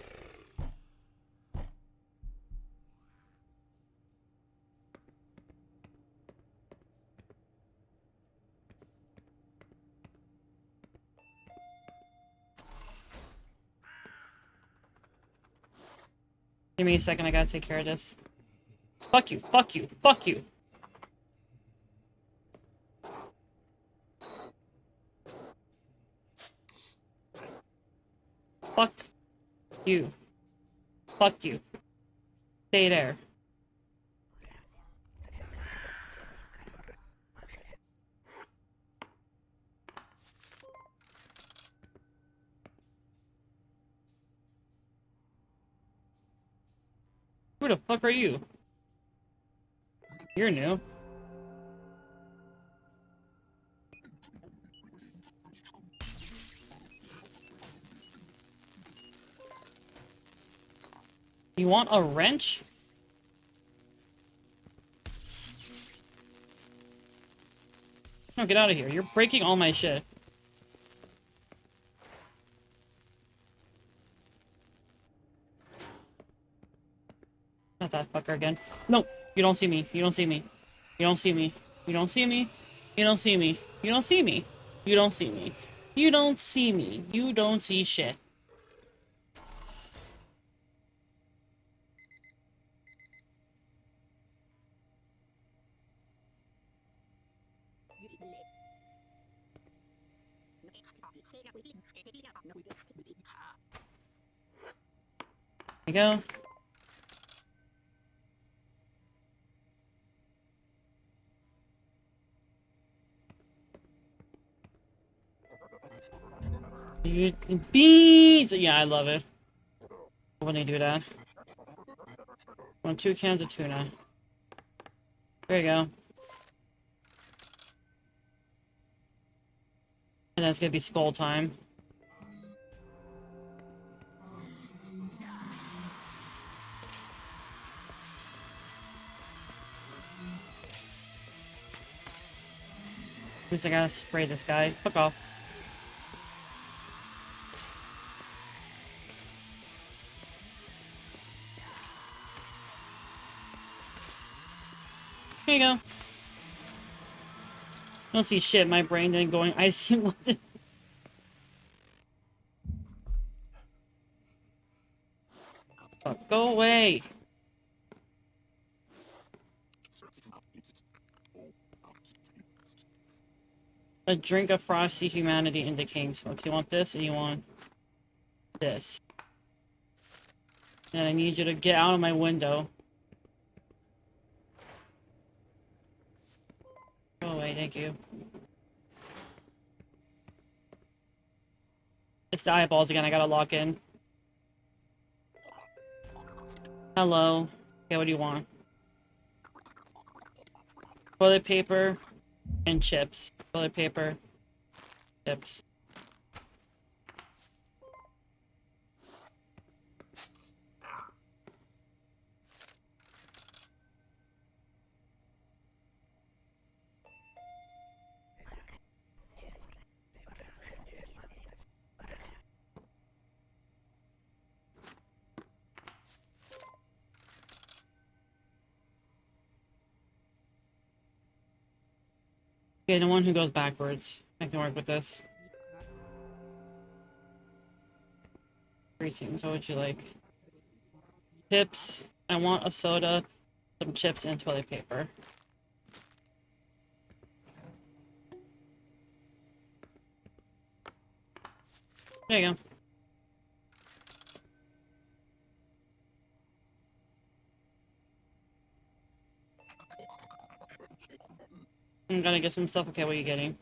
Give me a second, I gotta take care of this. Fuck you, fuck you, fuck you! Fuck you. Fuck you. Stay there. Who the fuck are you? You're new. You want a wrench? No, get out of here. You're breaking all my shit. Not that fucker again. No, you don't see me. You don't see me. You don't see me. You don't see me. You don't see me. You don't see me. You don't see me. You don't see me. You don't see shit. There you go. Beans! Yeah, I love it. when they do that. Want 2 cans of tuna. There you go. And then it's gonna be skull time. Oops, I gotta spray this guy. Fuck off. Here you go. I don't see shit. My brain then going, I see London. Fuck, go away. A drink of frosty humanity in decaying smokes. You want this and you want this. And I need you to get out of my window. Go away, thank you. It's the eyeballs again, I gotta lock in. Hello. Okay, what do you want? Toilet paper and chips. Toilet paper, chips. Okay, the one who goes backwards. I can work with this. Greetings, what would you like? Chips. I want a soda, some chips, and toilet paper. There you go. I'm gonna get some stuff. Okay, what are you getting?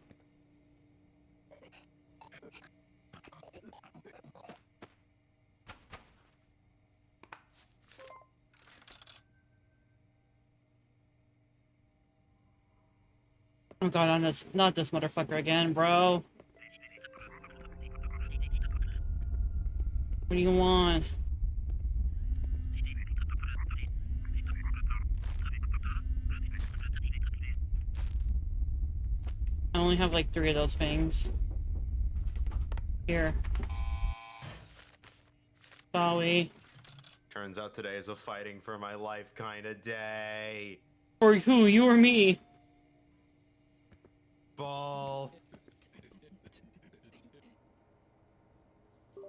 Oh god, not this motherfucker again, bro. What do you want? I only have like 3 of those things. Here. Bowie. Turns out today is a fighting for my life kind of day. For who? You or me? Both.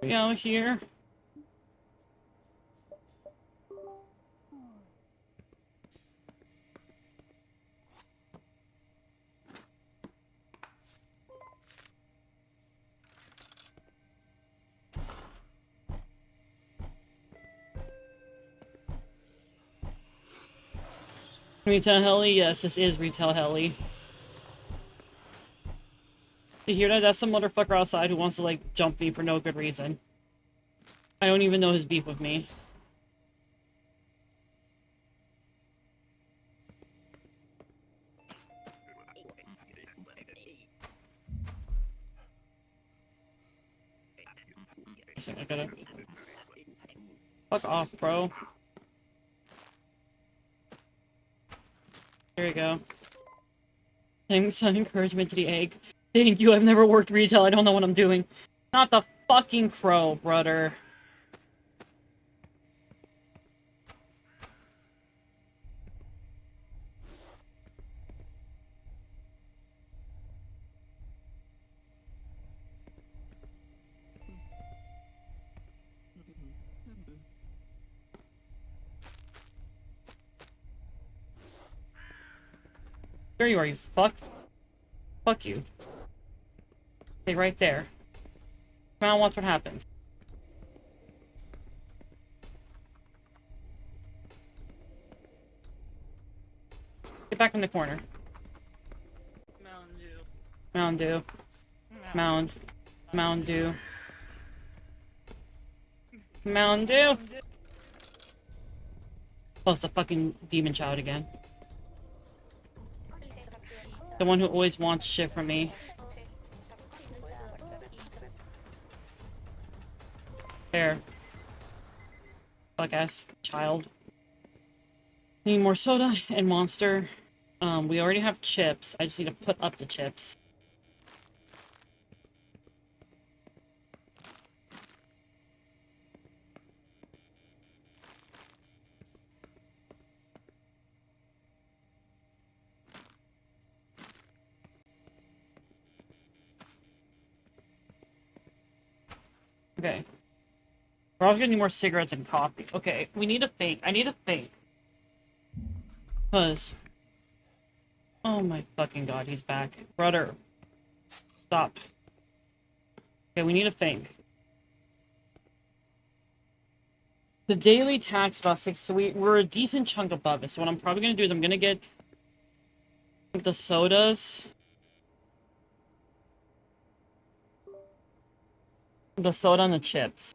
We out here. Retail heli? Yes, this is retail heli. You hear that? That's some motherfucker outside who wants to, like, jump me for no good reason. I don't even know his beef with me. I gotta... Fuck off, bro. There you go. Thanks, some encouragement to the egg. Thank you, I've never worked retail, I don't know what I'm doing. Not the fucking crow, brother. There you are, you fuck. Fuck you. Stay right there. Come on, watch what happens. Get back in the corner. Mountain Dew. Mountain Dew. Mountain Dew. Mountain Dew. Oh, it's the fucking demon child again. The one who always wants shit from me. There. Fuck ass child. Need more soda and Monster. We already have chips. I just need to put up the chips. Okay. We're also gonna need more cigarettes and coffee. Okay, we need to think. I need to think. Cause... Oh my fucking god, he's back. Brother. Stop. Okay, we need to think. The daily tax about 6, so we're a decent chunk above it. So what I'm probably gonna do is I'm gonna get the sodas. The soda and the chips.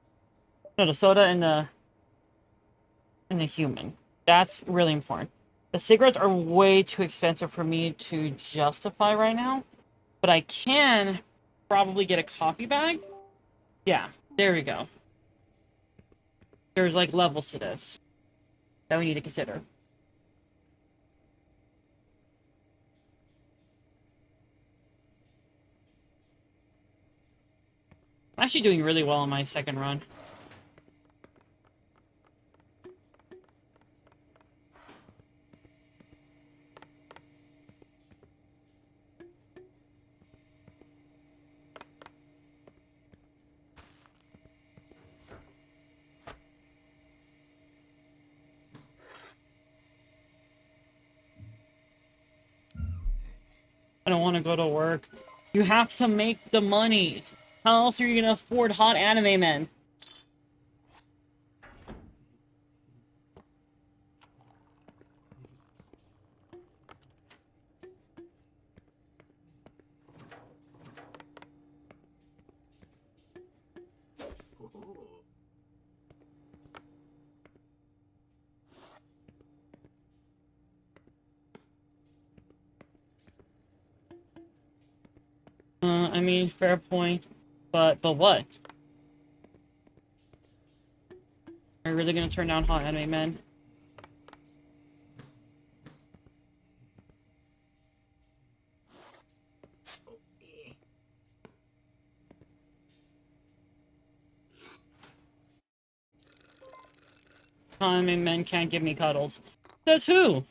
No, the soda and the human. That's really important. The cigarettes are way too expensive for me to justify right now. But I can probably get a coffee bag. Yeah, there we go. There's like levels to this that we need to consider. I'm actually doing really well on my second run. I don't want to go to work. You have to make the money. How else are you gonna afford hot anime men? I mean, fair point. But what? Are you really gonna turn down hot anime men? Hot anime men can't give me cuddles. Says who?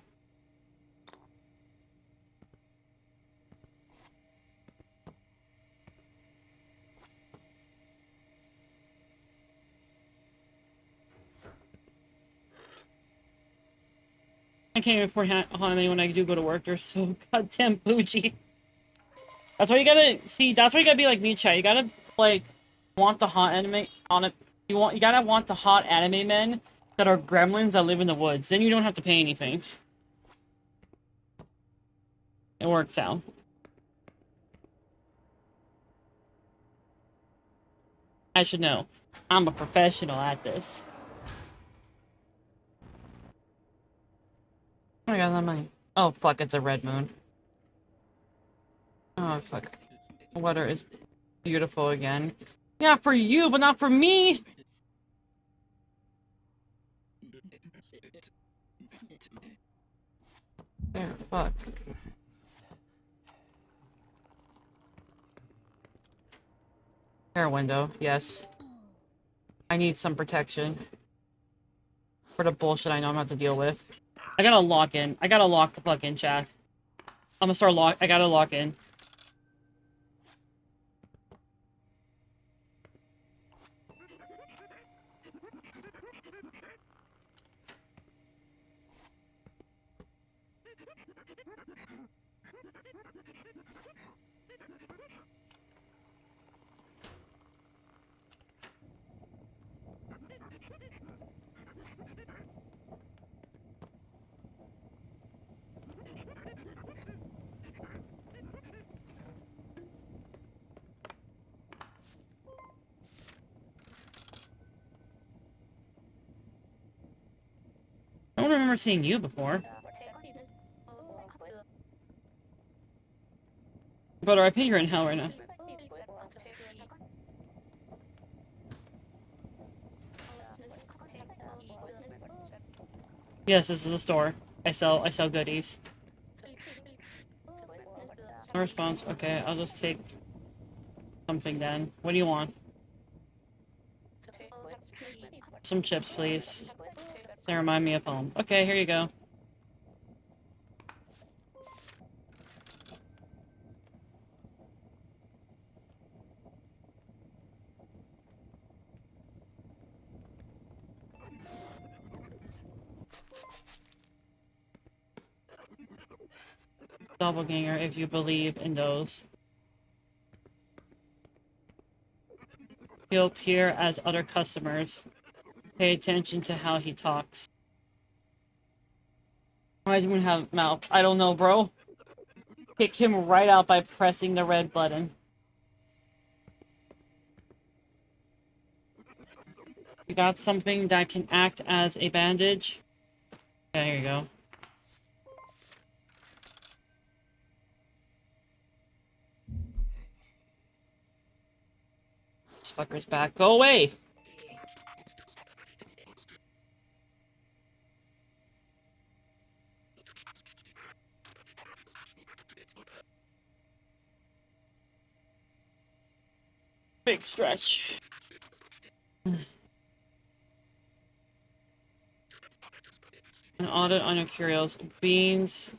I can't even afford hot anime when I do go to work. They're so goddamn bougie. That's why you gotta see. That's why you gotta be like me, chat. You gotta like want the hot anime on it. You gotta want the hot anime men that are gremlins that live in the woods. Then you don't have to pay anything. It works out. I should know. I'm a professional at this. Oh my god, that mine. Oh fuck, it's a red moon. Oh fuck. The weather is beautiful again. Yeah, for you, but not for me! There, fuck. Air window, yes. I need some protection. For the bullshit I know I'm gonna have to deal with. I gotta lock in. I gotta lock the fuck in, chat. I'm gonna start I gotta lock in. don't remember seeing you before. Brother, I think you're in hell right now. Yes, this is a store. I sell goodies. No response. Okay, I'll just take something then. What do you want? Some chips, please. They remind me of home. Okay, here you go. Doppelganger, if you believe in those. He'll appear as other customers. Pay attention to how he talks. Why does he have mouth? I don't know, bro. Kick him right out by pressing the red button. You got something that can act as a bandage? Yeah, here you go. This fucker's back. Go away! Big stretch. An audit on your curios. Beans,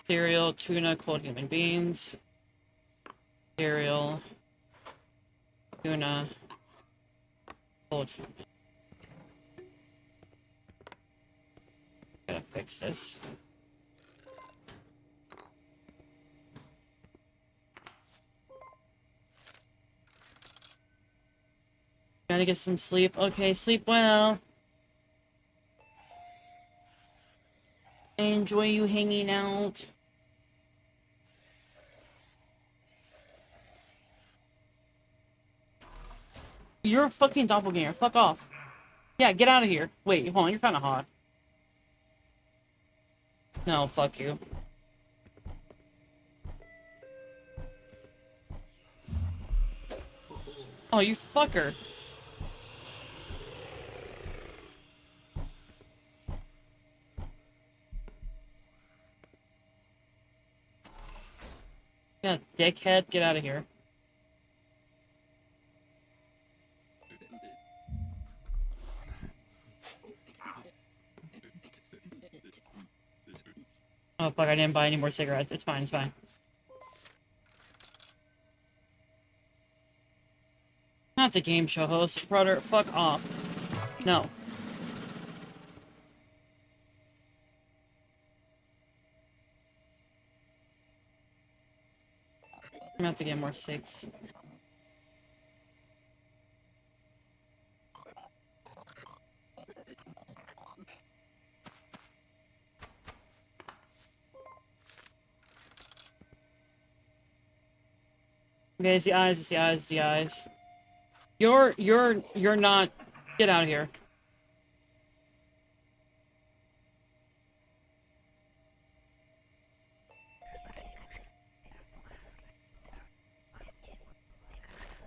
cereal, tuna, cold human beans. Cereal, tuna, cold human. Gotta fix this. Gotta get some sleep. Okay, sleep well. I enjoy you hanging out. You're a fucking doppelganger. Fuck off. Yeah, get out of here. Wait, hold on. You're kind of hot. No, fuck you. Oh, you fucker. Yeah, dickhead, get out of here. Oh fuck, I didn't buy any more cigarettes. It's fine, it's fine. Not the game show host, brother. Fuck off. No. I'm gonna have to get more cigs. Okay, it's the eyes, it's the eyes, it's the eyes. You're not. Get out of here.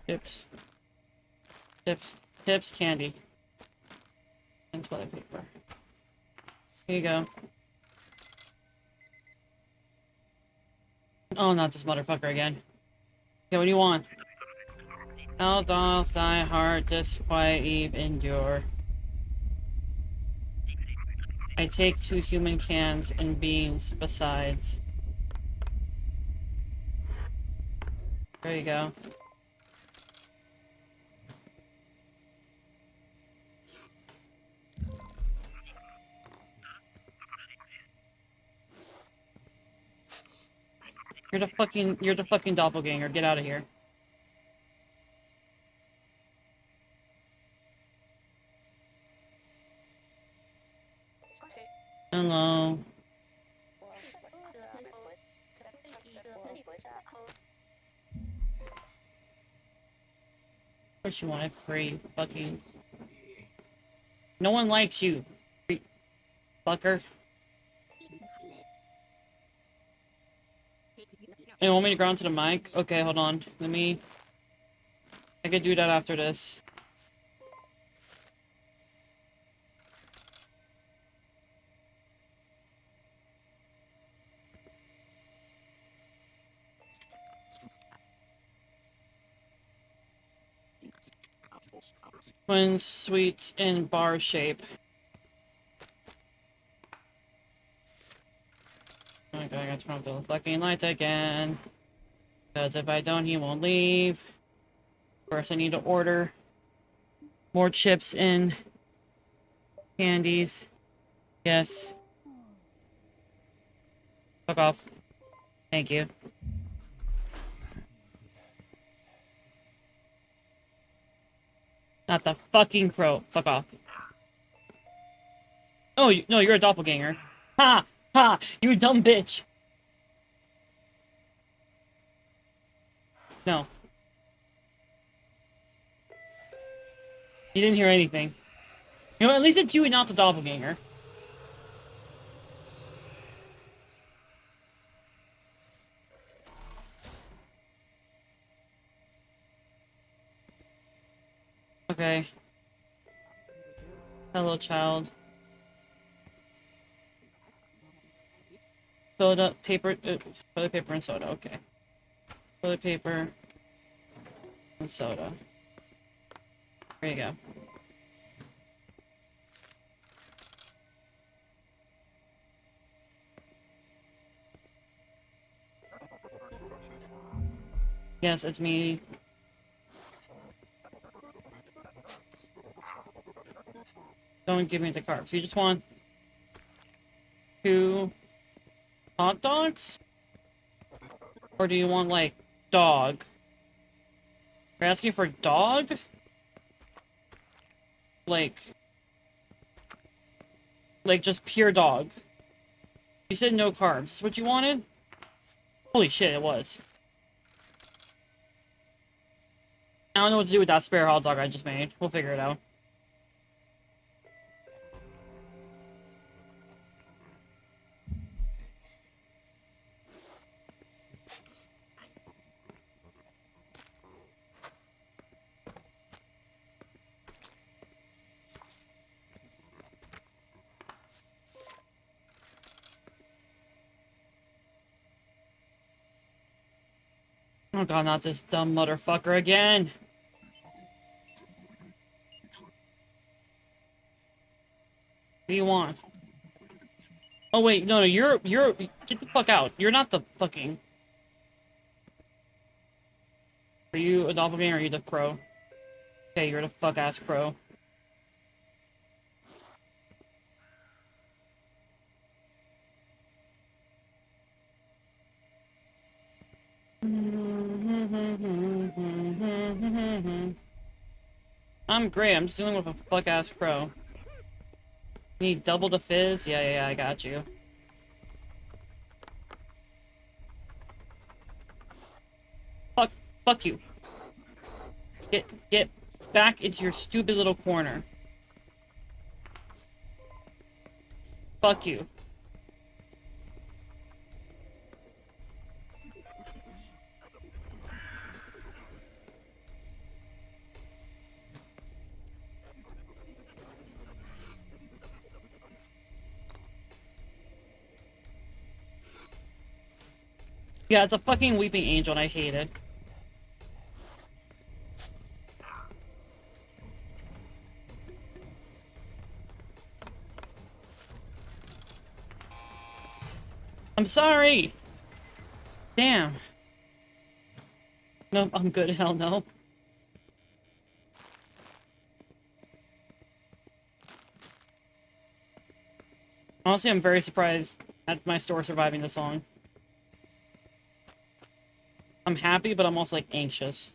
Chips. Chips. Chips, candy. And toilet paper. Here you go. Oh, not this motherfucker again. Okay, what do you want? How doth thy heart disquiet endure? I take 2 human cans and beans besides. There you go. You're the fucking doppelganger. Get out of here. Hello. Of course you want a free fucking... No one likes you. fucker. You want me to ground to the mic? Okay, hold on. Let me... I could do that after this. Twin sweets in bar shape. Okay, I gotta turn off the fucking lights again. Because if I don't, he won't leave. First, I need to order more chips and candies. Yes. Fuck off. Thank you. Not the fucking crow. Fuck off. Oh, no, you're a doppelganger. Ha! Ha! You dumb bitch! No. You didn't hear anything. You know, at least it's you and not the doppelganger. Okay. Hello, child. Soda, paper, toilet paper and soda, okay. Toilet paper and soda. There you go. Yes, it's me. Don't give me the carbs. You just want 2 hot dogs? Or do you want, like, dog? You're asking for dog? Like just pure dog. You said no carbs. Is what you wanted? Holy shit, it was. I don't know what to do with that spare hot dog I just made. We'll figure it out. Oh god, not this dumb motherfucker again! What do you want? Oh wait, no, you're, get the fuck out. You're not the fucking... Are you a doppelganger or are you the crow? Okay, you're the fuck-ass crow. I'm great, I'm just dealing with a fuck-ass crow. Need double the fizz? Yeah, I got you. Fuck you. Get back into your stupid little corner. Fuck you. Yeah, it's a fucking weeping angel and I hate it. I'm sorry! Damn. No, I'm good. Hell no. Honestly, I'm very surprised at my store surviving this long. I'm happy, but I'm also, like, anxious.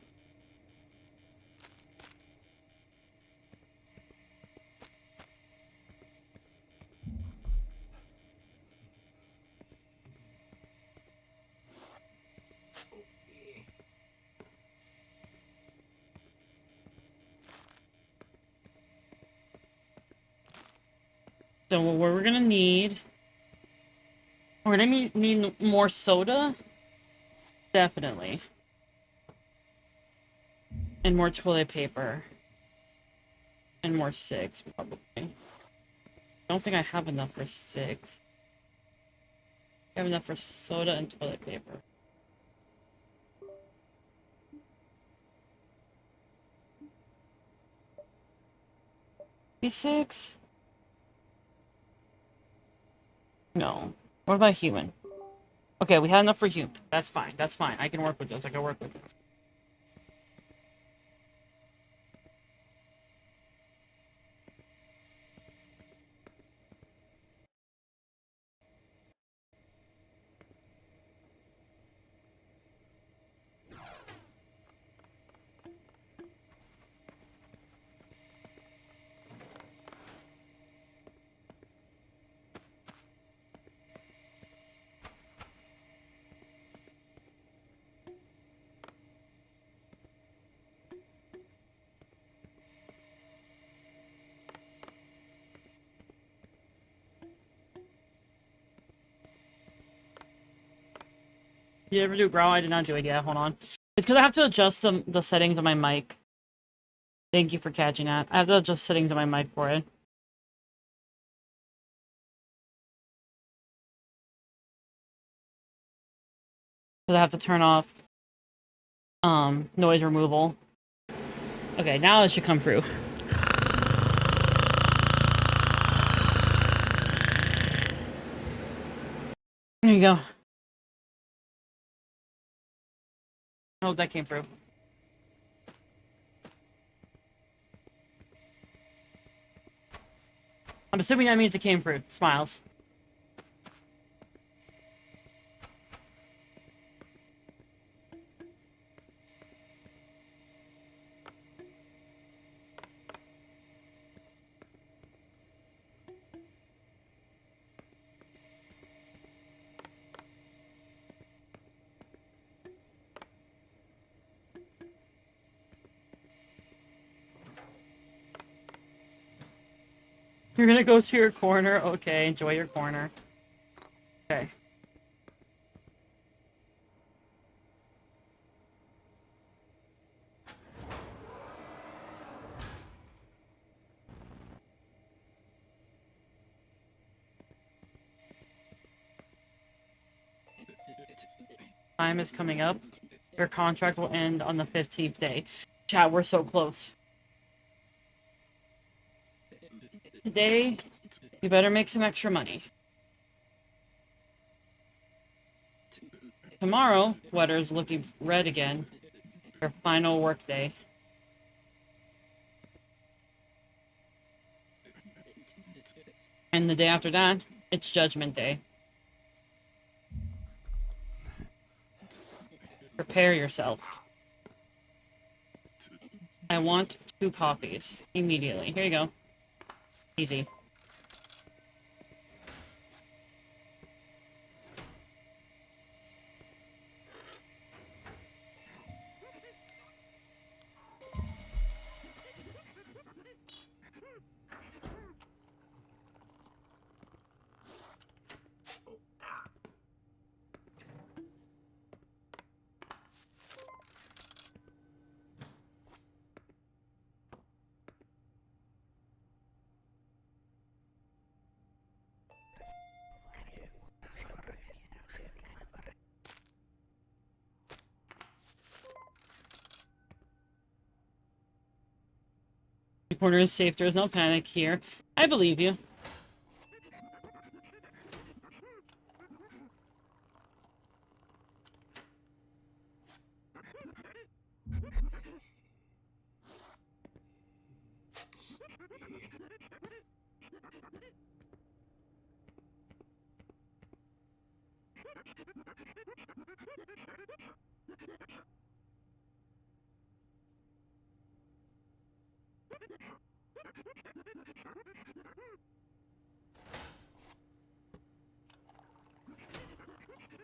So what we're gonna need... We're gonna need more soda. Definitely. And more toilet paper. And more 6, probably. I don't think I have enough for 6. I have enough for soda and toilet paper. P6? No. What about human? Okay, we had enough for human. That's fine. That's fine. I can work with this. I can work with this. You ever do growl? I did not do it yet. Hold on. It's because I have to adjust the settings of my mic. Thank you for catching that. I have to adjust settings of my mic for it. Because I have to turn off noise removal. Okay, now it should come through. There you go. I hope that came through. I'm assuming that means it came through. Smiles. You're gonna go to your corner? Okay, enjoy your corner. Okay. Time is coming up. Your contract will end on the 15th day. Chat, we're so close. Today, you better make some extra money. Tomorrow, weather's looking red again. Your final work day. And the day after that, it's Judgment Day. Prepare yourself. I want 2 coffees. Immediately. Here you go. Easy. The corner is safe. There is no panic here. I believe you.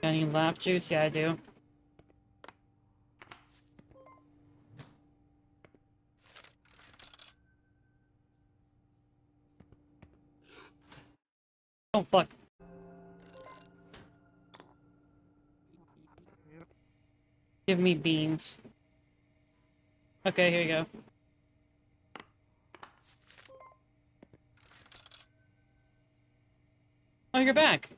Got any lap juice? Yeah, I do. Oh, fuck. Give me beans. Okay, here you go. Oh, you're back.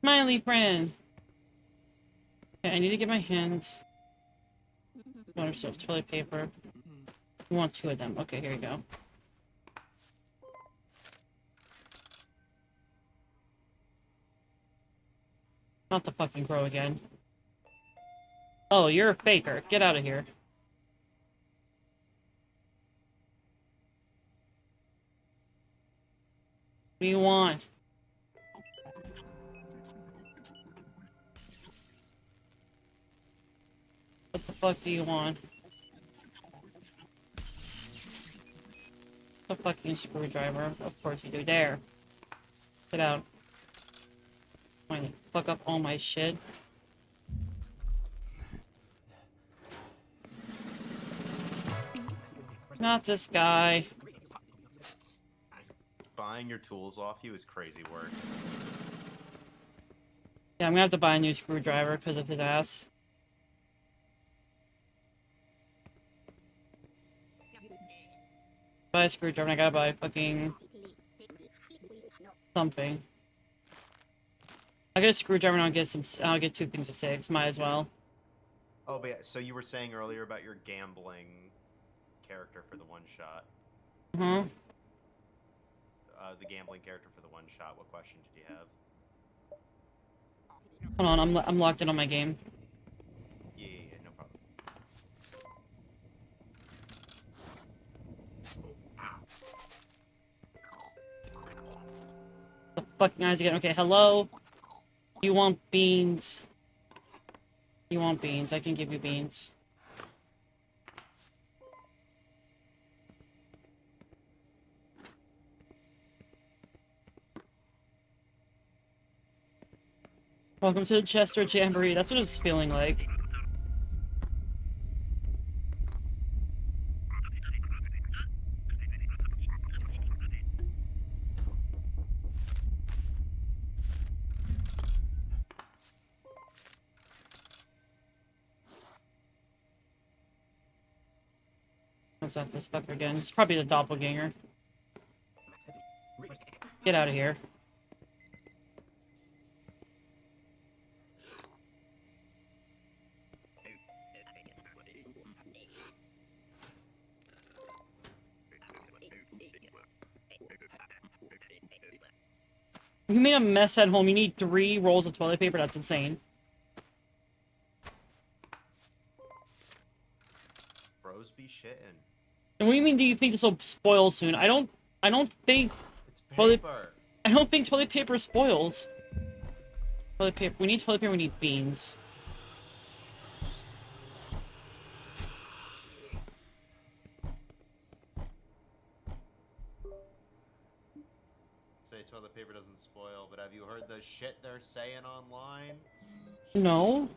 Smiley friend. Okay, I need to get my hands. Water soap, toilet paper. We want 2 of them. Okay, here you go. Not the fucking crow again. Oh, you're a faker. Get out of here. What do you want? What the fuck do you want? A fucking screwdriver. Of course you do. There. Get out. Why you fuck up all my shit? Not this guy. Buying your tools off you is crazy work. Yeah, I'm gonna have to buy a new screwdriver because of his ass. Buy a screwdriver, I gotta buy fucking something. I get a screwdriver and I'll get 2 things of 6, might as well. Oh, but yeah, so you were saying earlier about your gambling character for the one shot. Uh-huh. The gambling character for the one shot. What question did you have? Hold on, I'm locked in on my game. Yeah, no problem. The fucking eyes again. Okay, hello? You want beans? You want beans. I can give you beans. Welcome to the Chester Jamboree. That's what it's feeling like. What's that, this fucker again? It's probably the doppelganger. Get out of here. You made a mess at home. You need 3 rolls of toilet paper? That's insane. Bros be shitting. And what do you mean, do you think this will spoil soon? I don't think... It's paper. I don't think toilet paper spoils. Toilet paper. We need toilet paper, we need beans. Say toilet paper doesn't spoil, but have you heard the shit they're saying online? No?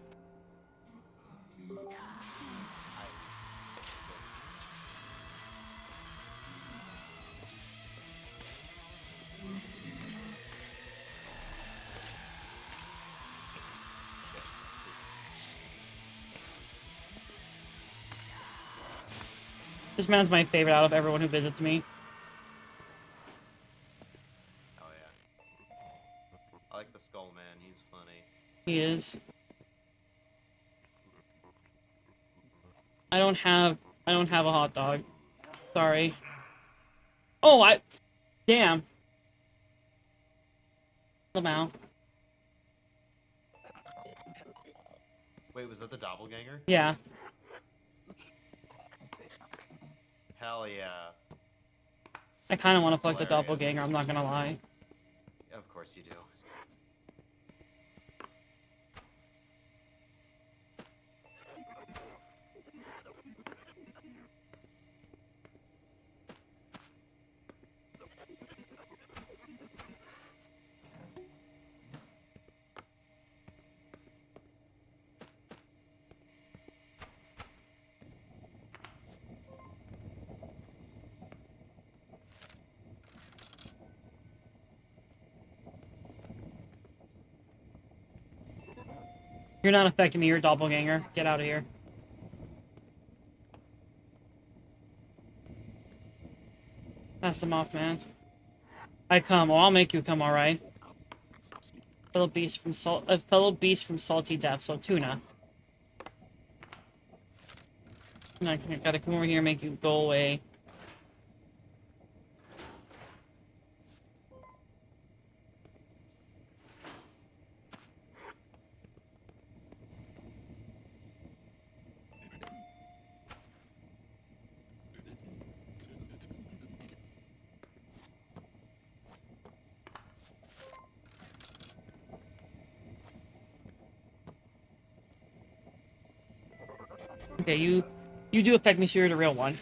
This man's my favorite out of everyone who visits me. Oh yeah. I like the Skull Man, he's funny. He is. I don't have a hot dog. Sorry. Oh, damn. Lamau. Wait, was that the doppelganger? Yeah. Hell yeah. I kind of want to fuck the Hilarious. doppelganger, I'm not gonna lie. Of course you do. You're not affecting me, you're a doppelganger. Get out of here. Pass them off, man. I come. Well, I'll make you come, alright? Fellow beast from salty depths, so tuna. And I gotta come over here and make you go away. Okay, you do affect me, so you're the real one.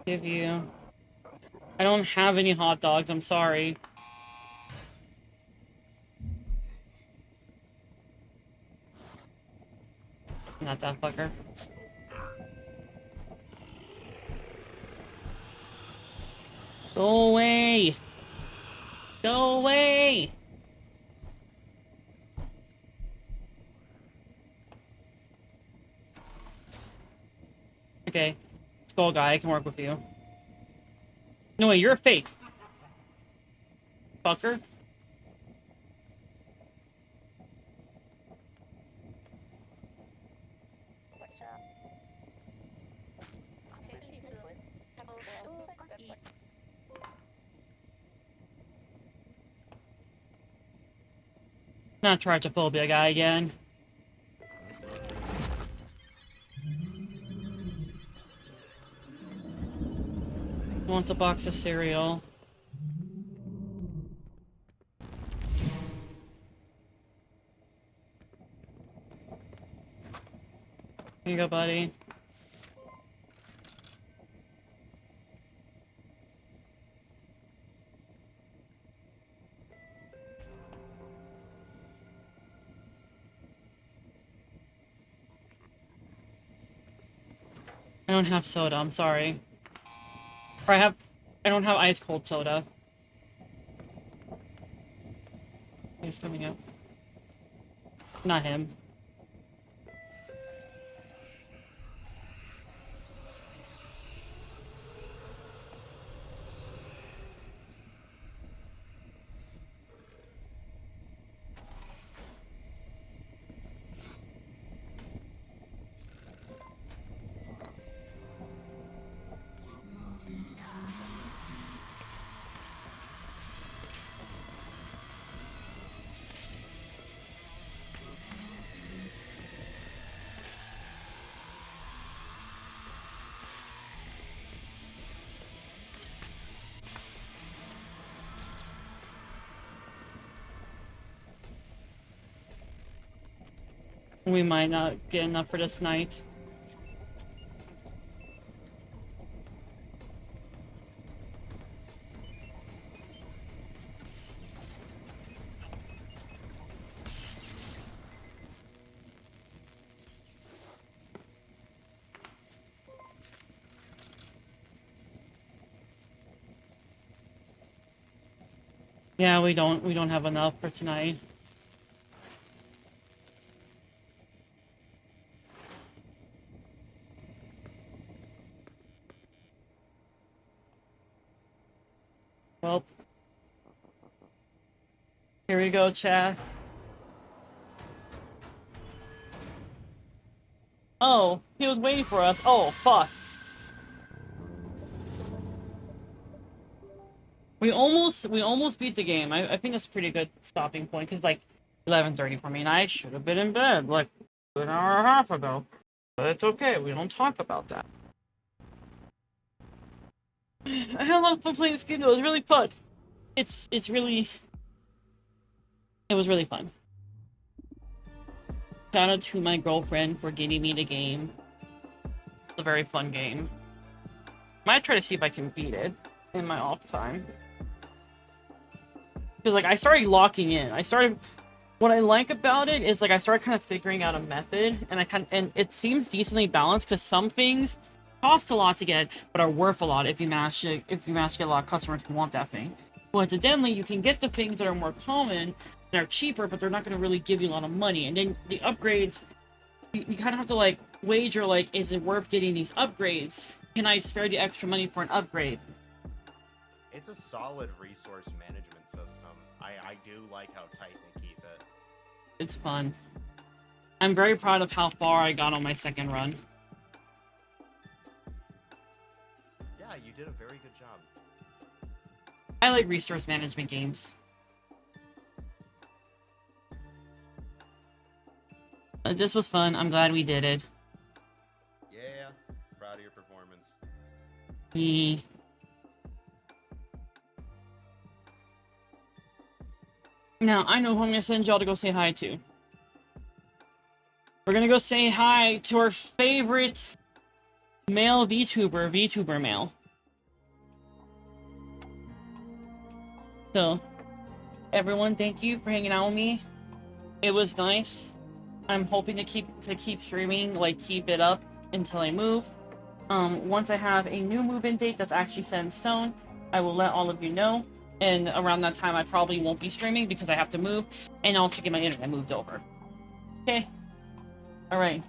Give you... I don't have any hot dogs, I'm sorry. Not that fucker. Go away! Go away! Okay. Skull guy, I can work with you. No, wait, you're a fake. Fucker. Not Trichophobia guy again. Wants a box of cereal. Here you go, buddy. I don't have soda, I'm sorry. Or I don't have ice cold soda. He's coming up. Not him. We might not get enough for this night. Yeah, we don't have enough for tonight. Well, here we go, chat. Oh, he was waiting for us. Oh, fuck. We almost beat the game. I think it's a pretty good stopping point because like 11:30 for me, and I should have been in bed like an hour and a half ago. But it's okay. We don't talk about that. I had a lot of fun playing this game. Though. It was really fun. It was really fun. Shout out to my girlfriend for getting me the game. It's a very fun game. Might try to see if I can beat it in my off time. Because like I started locking in. What I like about it is like I started kind of figuring out a method, and it seems decently balanced because some things cost a lot to get, but are worth a lot if you manage to get a lot of customers who want that thing. Coincidentally, you can get the things that are more common and are cheaper, but they're not going to really give you a lot of money. And then the upgrades, you kind of have to like wager like, is it worth getting these upgrades? Can I spare the extra money for an upgrade? It's a solid resource management system. I do like how tight they keep it. It's fun. I'm very proud of how far I got on my second run. Yeah, you did a very good job. I like resource management games. This was fun. I'm glad we did it. Yeah, proud of your performance. Yeah. Now, I know who I'm going to send y'all to go say hi to. We're going to go say hi to our favorite male VTuber male. So, everyone, thank you for hanging out with me. It was nice. I'm hoping to keep streaming, like keep it up until I move. Once I have a new move-in date that's actually set in stone, I will let all of you know. And around that time, I probably won't be streaming because I have to move and also get my internet moved over. Okay. All right.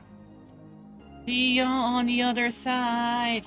See you on the other side.